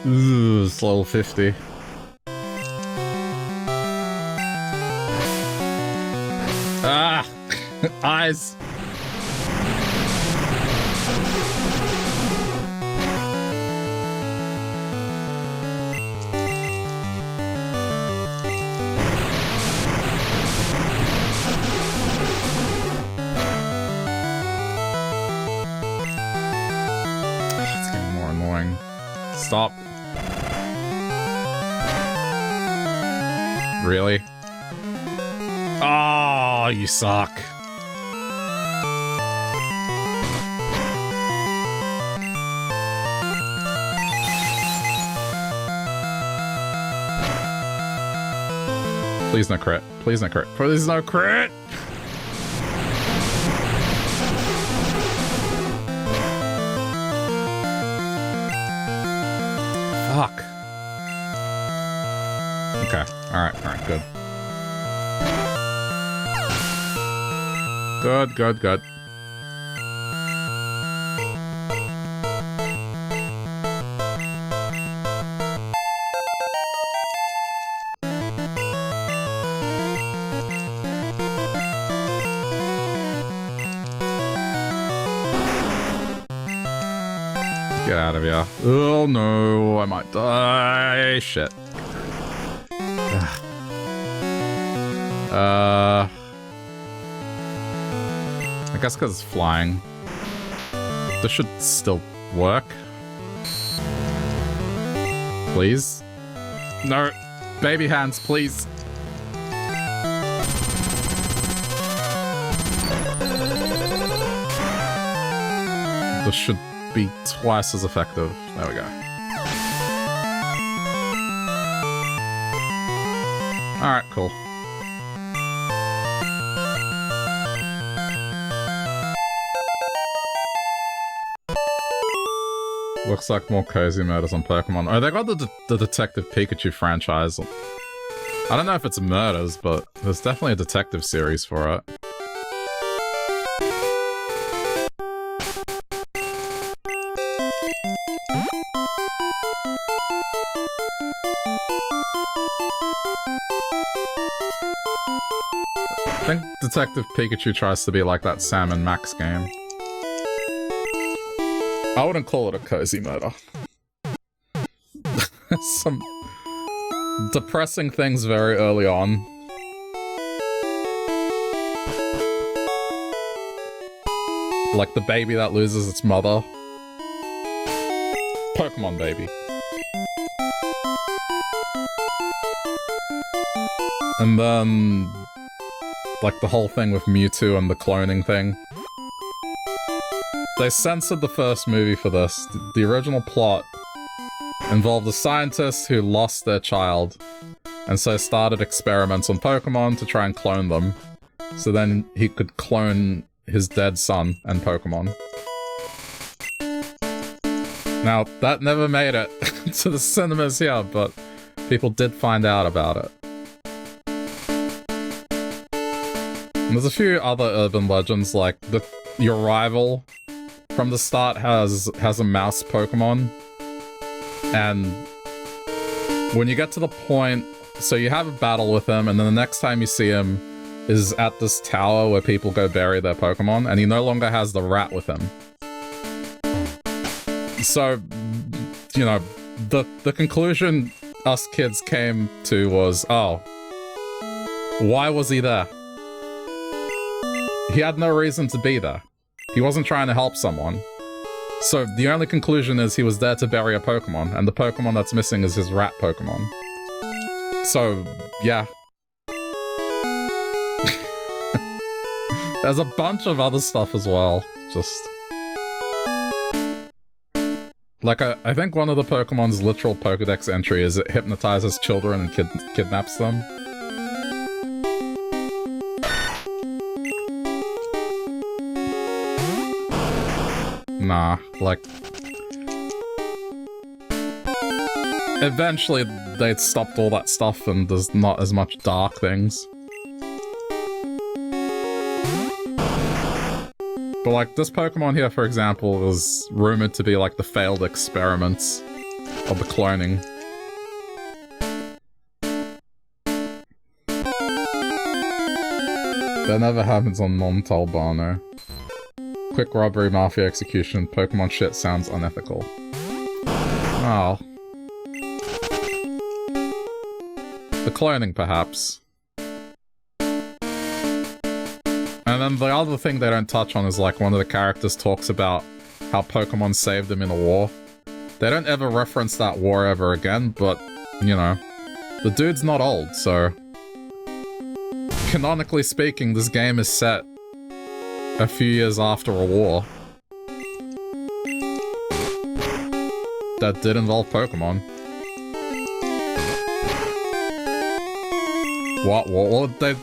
Ooh, it's level 50. Ah! Eyes! Stop. Really? Oh, you suck. Please no crit. Please no crit. Please no crit! Fuck. Okay, alright, good. Good. Get out of here. Oh no, I might die. Shit. I guess because it's flying. This should still work. Please? No. Baby hands, please. This should be twice as effective. There we go. Alright, cool. Looks like more cozy murders on Pokemon. Oh, they got the Detective Pikachu franchise. I don't know if it's murders, but there's definitely a detective series for it. I think Detective Pikachu tries to be like that Sam and Max game. I wouldn't call it a cozy murder. Some depressing things very early on. Like the baby that loses its mother. Pokemon baby. And then like the whole thing with Mewtwo and the cloning thing. They censored the first movie for this. The original plot involved a scientist who lost their child, and so started experiments on Pokemon to try and clone them, so then he could clone his dead son and Pokemon. Now, that never made it to the cinemas here, but people did find out about it. And there's a few other urban legends, like your rival from the start has a mouse Pokemon, and when you get to the point, so you have a battle with him, and then the next time you see him is at this tower where people go bury their Pokemon, and he no longer has the rat with him. So, you know, the conclusion us kids came to was, oh, why was he there? He had no reason to be there. He wasn't trying to help someone. So the only conclusion is he was there to bury a Pokemon, and the Pokemon that's missing is his rat Pokemon. So, yeah. There's a bunch of other stuff as well. Just... like, I think one of the Pokemon's literal Pokedex entry is it hypnotizes children and kidnaps them. Nah, like... eventually, they'd stopped all that stuff and there's not as much dark things. But like, this Pokemon here, for example, was rumored to be like the failed experiments of the cloning. That never happens on non-Talbano. Quick robbery, mafia execution, Pokemon shit sounds unethical. Oh. The cloning, perhaps. And then the other thing they don't touch on is like one of the characters talks about how Pokemon saved them in a war. They don't ever reference that war ever again, but, you know, the dude's not old, so... canonically speaking, this game is set a few years after a war that did involve Pokemon. What? Well, they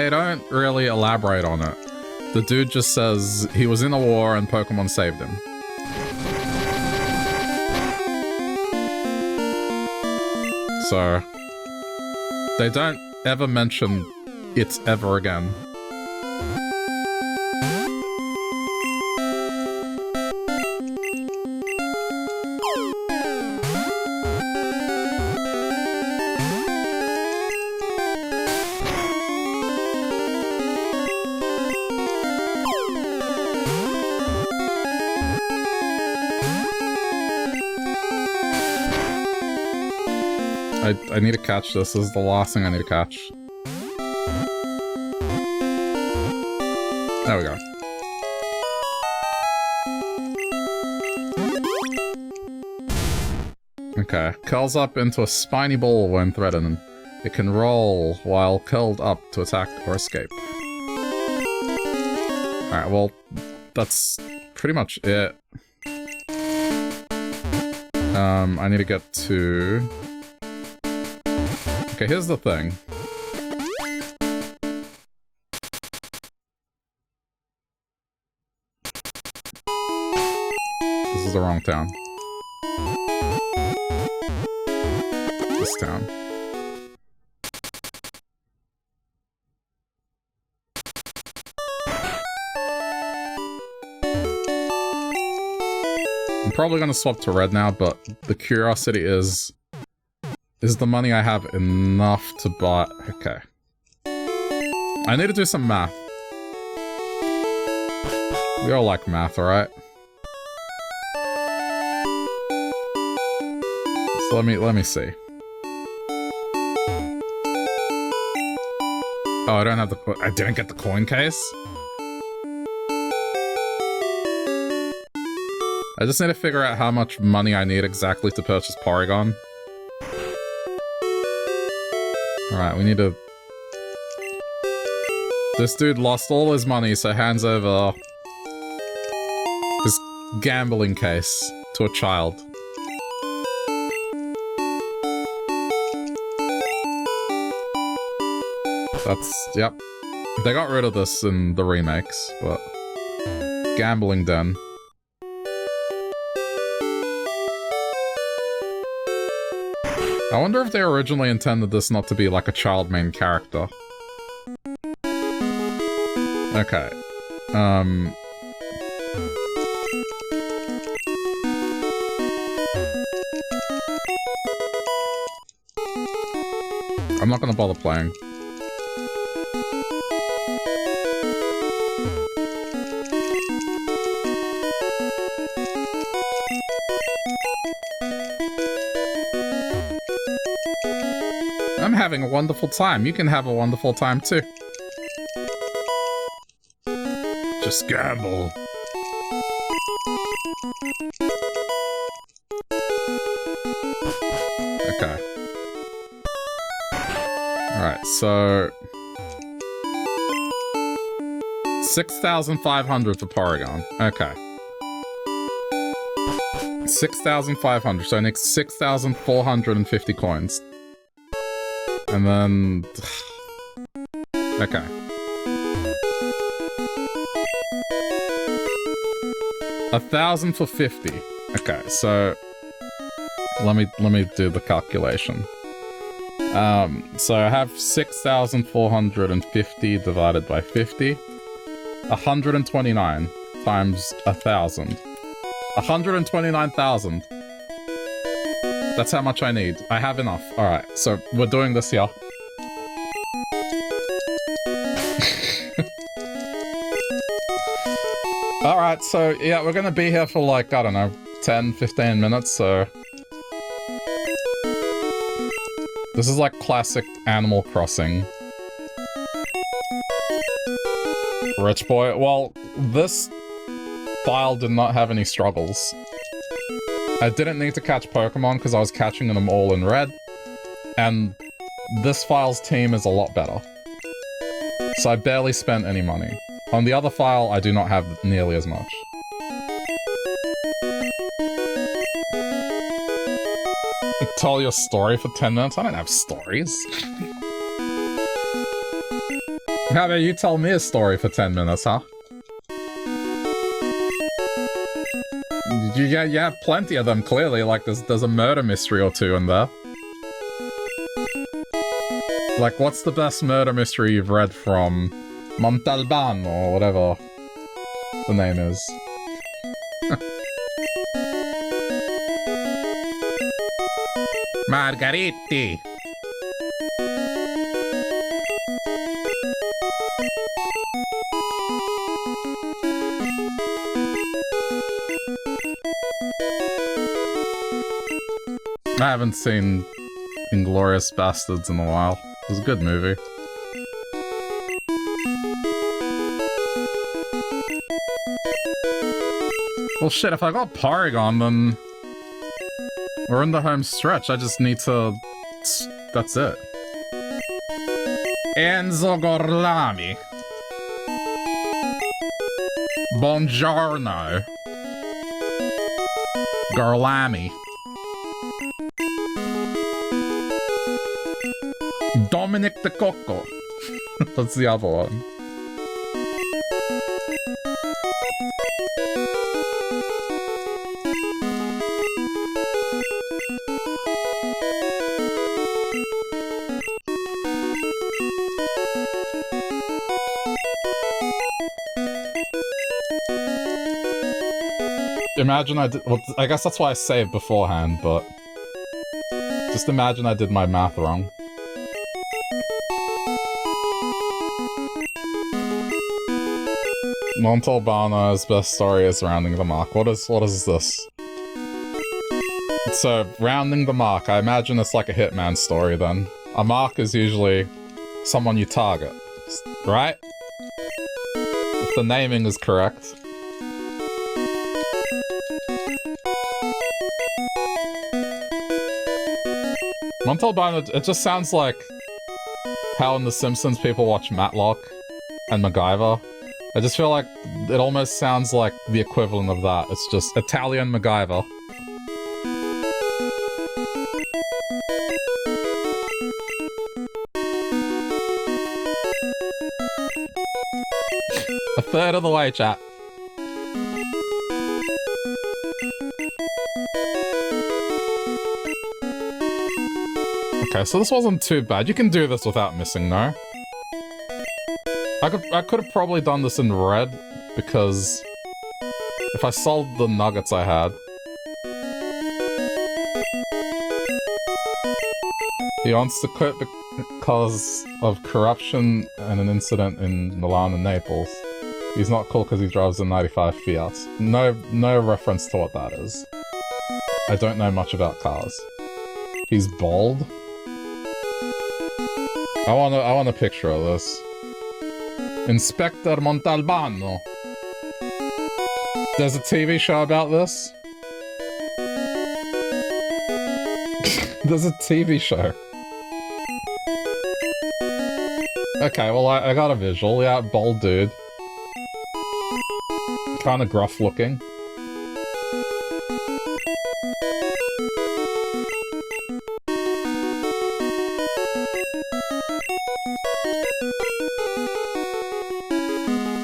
don't really elaborate on it. The dude just says he was in a war and Pokemon saved him. So, They don't ever mention it ever again. I need to catch this. This is the last thing I need to catch. There we go. Okay. Curls up into a spiny ball when threatened. It can roll while curled up to attack or escape. Alright, well, that's pretty much it. I need to get to... Okay, here's the thing. This is the wrong town. This town. I'm probably gonna swap to red now, but the curiosity is the money I have enough to buy... Okay. I need to do some math. We all like math, alright? So let me see. Oh, I don't have the... I didn't get the coin case? I just need to figure out how much money I need exactly to purchase Porygon. Alright, we need to... This dude lost all his money, so hands over his gambling case to a child. That's... yep. They got rid of this in the remakes, but... Gambling den. I wonder if they originally intended this not to be like a child main character. Okay. I'm not gonna bother playing. I'm having a wonderful time. You can have a wonderful time too. Just gamble. Okay. Alright, so... 6,500 for Porygon. Okay. 6,500, so I need 6,450 coins. And then... Okay. $1,000 for 50. Okay, so... Let me do the calculation. So I have 6,450 divided by 50. 129 times 1,000. 129,000. That's how much I need. I have enough. Alright, so we're doing this here. Alright, so yeah, we're gonna be here for like, I don't know, 10, 15 minutes, so... This is like classic Animal Crossing. Rich boy. Well, this file did not have any struggles. I didn't need to catch Pokemon because I was catching them all in red. And this file's team is a lot better. So I barely spent any money. On the other file, I do not have nearly as much. Tell your story for 10 minutes? I don't have stories. How about you tell me a story for 10 minutes, huh? You have plenty of them, clearly. Like, there's a murder mystery or two in there. Like, what's the best murder mystery you've read from Montalbano, or whatever the name is? Margariti! I haven't seen Inglourious Bastards in a while. It was a good movie. Well shit, if I got Porygon, then we're in the home stretch. I just need to... That's it. Enzo Gorlami. Buongiorno. Gorlami. Dominic the Coco. That's the other one. Imagine I did... Well, I guess that's why I saved beforehand, but... Just imagine I did my math wrong. Montalbano's best story is Rounding the Mark. What is this? So, Rounding the Mark, I imagine it's like a Hitman story then. A mark is usually someone you target, right? If the naming is correct. Montalbano, it just sounds like how in The Simpsons people watch Matlock and MacGyver. I just feel like it almost sounds like the equivalent of that. It's just Italian MacGyver. A third of the way, chat. Okay, so this wasn't too bad. You can do this without missing, no? I could have probably done this in red, because if I sold the nuggets I had... He wants to quit because of corruption and an incident in Milan and Naples. He's not cool because he drives a 95 Fiat. No reference to what that is. I don't know much about cars. He's bald? I want a picture of this. Inspector Montalbano. There's a TV show about this? There's a TV show. Okay, well I got a visual. Yeah, bald dude. Kinda gruff looking.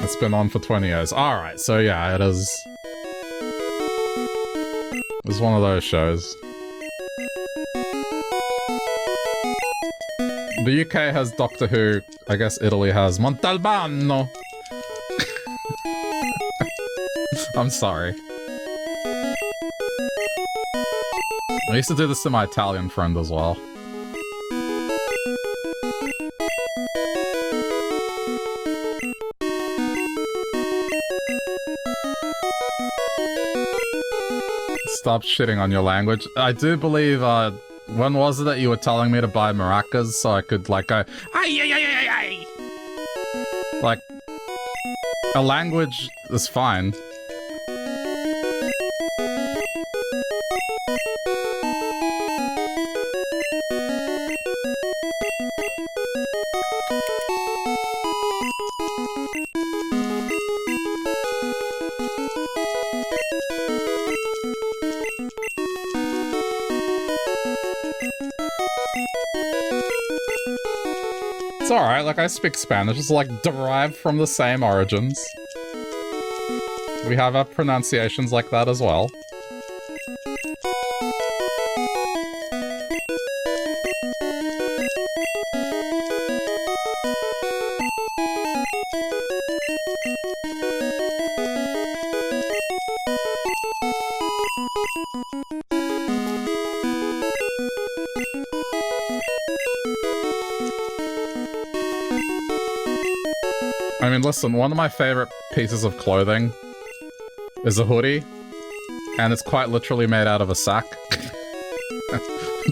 It's been on for 20 years. Alright, so yeah, it is... It's one of those shows. The UK has Doctor Who. I guess Italy has Montalbano. I'm sorry. I used to do this to my Italian friend as well. Stop shitting on your language. I do believe, when was it that you were telling me to buy maracas so I could, like, go, ay, ay, ay, ay, ay. Like, a language is fine. It's alright, like, I speak Spanish. It's, like, derived from the same origins. We have our pronunciations like that as well. I mean, listen, one of my favorite pieces of clothing is a hoodie, and it's quite literally made out of a sack.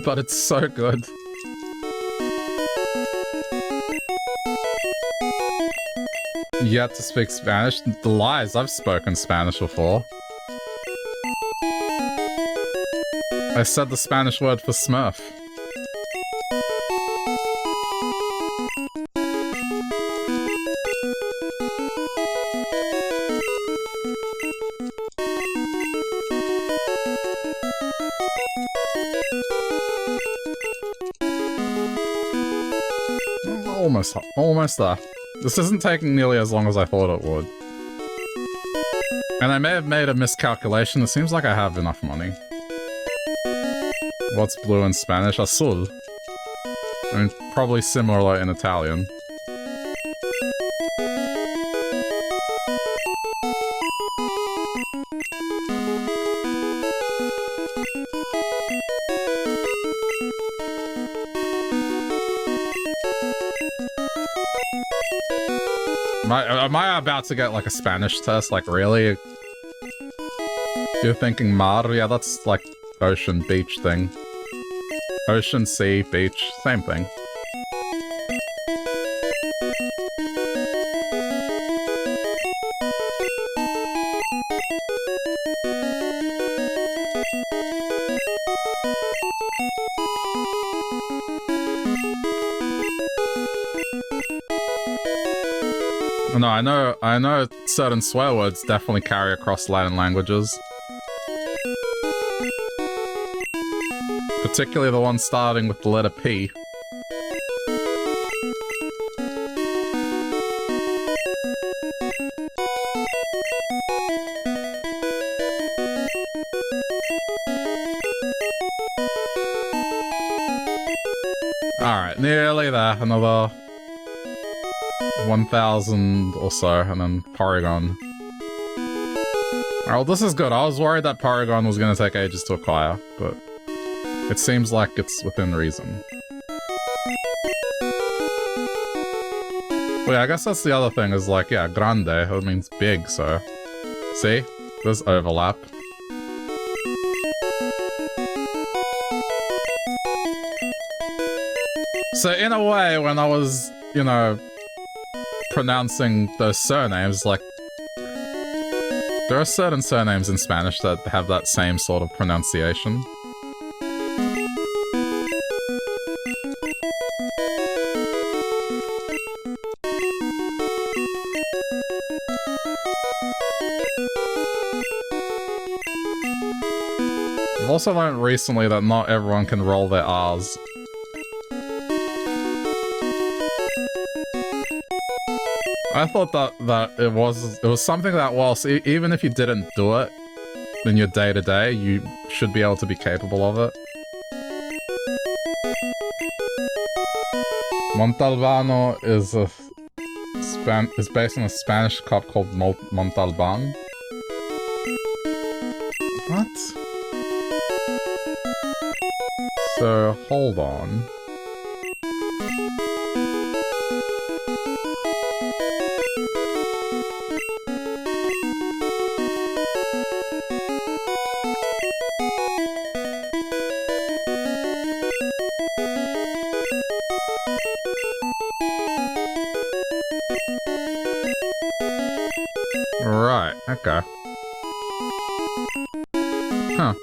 But it's so good. Yet to speak Spanish? The lies, I've spoken Spanish before. I said the Spanish word for Smurf. Almost there. This isn't taking nearly as long as I thought it would. And I may have made a miscalculation. It seems like I have enough money. What's blue in Spanish? Azul. I mean, probably similar in Italian. Am I about to get like a Spanish test? Like, really? You're thinking mar? Yeah, that's like ocean, beach thing. Ocean, sea, beach, same thing. No, I know certain swear words definitely carry across Latin languages. Particularly the one starting with the letter P. Alright, nearly there. Another 1,000 or so, and then Porygon. Alright, well, this is good. I was worried that Porygon was going to take ages to acquire, but it seems like it's within reason. Well, yeah, I guess that's the other thing, is like, yeah, grande, it means big, so... See? There's overlap. So in a way, when I was, you know, pronouncing those surnames, like, there are certain surnames in Spanish that have that same sort of pronunciation. I've also learned recently that not everyone can roll their R's. I thought that it was something that whilst even if you didn't do it in your day-to-day, you should be able to be capable of it. Montalbano is based on a Spanish cup called Montalban. What? So hold on. Right, okay. Huh.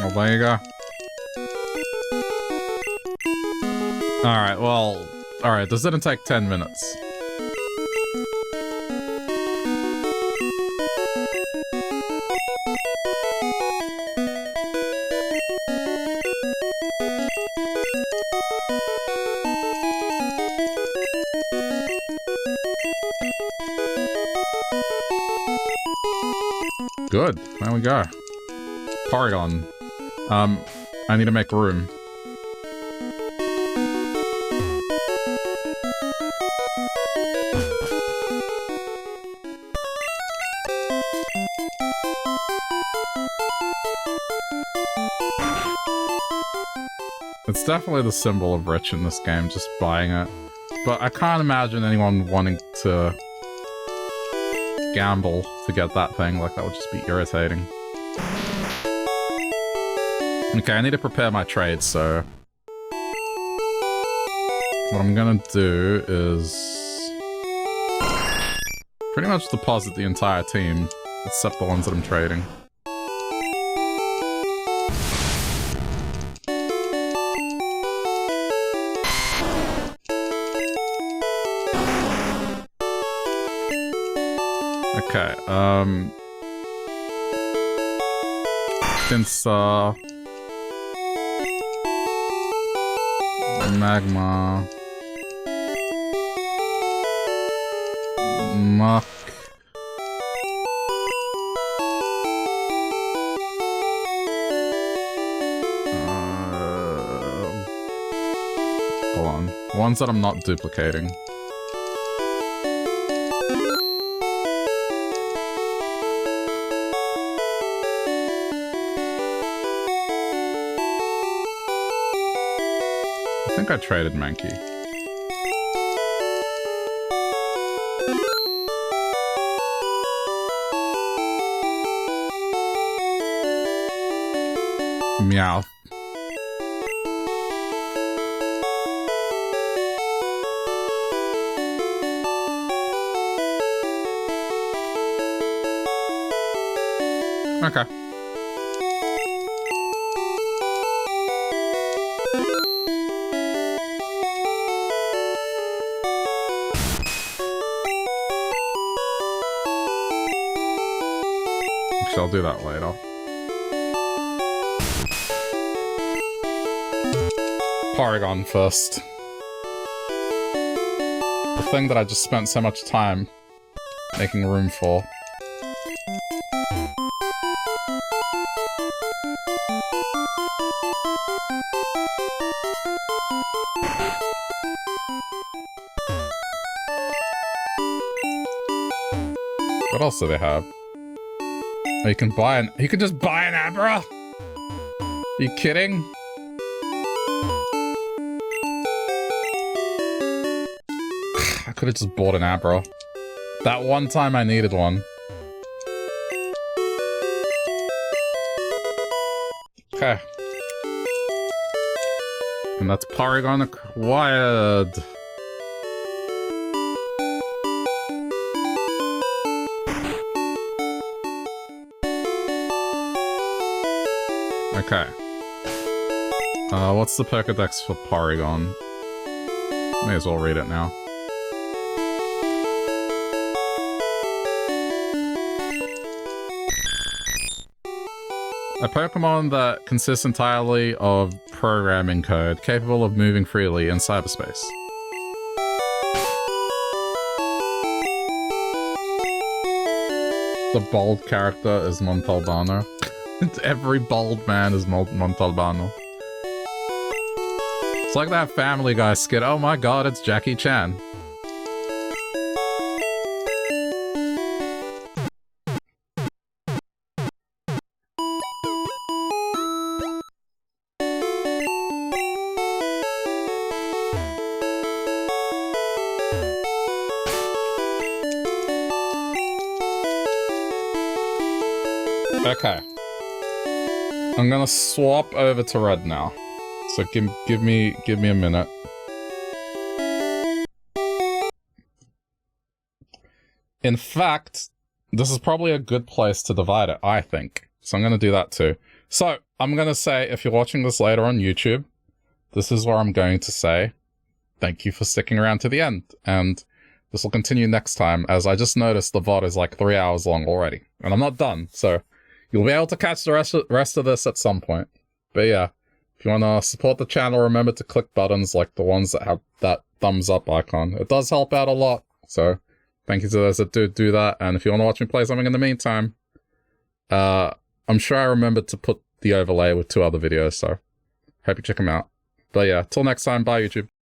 Well, there you go. Alright, well... Alright, this didn't take 10 minutes. Good, there we go. Porygon. I need to make room. It's definitely the symbol of rich in this game, just buying it. But I can't imagine anyone wanting to gamble to get that thing. Like, that would just be irritating. Okay, I need to prepare my trade, so... what I'm gonna do is... pretty much deposit the entire team, except the ones that I'm trading. Okay, Pinsa, Magma, Muck, hold on, ones that I'm not duplicating. I think I traded Mankey. Meow. Okay. I'll do that later. Porygon first. The thing that I just spent so much time making room for. What else do they have? Oh, you can buy an... you can just buy an Abra? Are you kidding? I could have just bought an Abra. That one time I needed one. Okay. And that's Porygon acquired. Okay. What's the Pokedex for Porygon? May as well read it now. A Pokemon that consists entirely of programming code, capable of moving freely in cyberspace. The bald character is Montalbano. Every bald man is Montalbano. It's like that Family Guy skit. Oh my god, it's Jackie Chan. Okay. I'm gonna swap over to red now. So give me a minute. In fact, this is probably a good place to divide it, I think. So I'm gonna do that too. So I'm gonna say, if you're watching this later on YouTube, this is where I'm going to say thank you for sticking around to the end. And this will continue next time, as I just noticed the VOD is like 3 hours long already. And I'm not done, so you'll be able to catch the rest of this at some point. But yeah, if you want to support the channel, remember to click buttons like the ones that have that thumbs up icon. It does help out a lot, so thank you to those that do that. And if you want to watch me play something in the meantime, I'm sure I remembered to put the overlay with 2 other videos, so hope you check them out. But yeah, till next time, bye YouTube.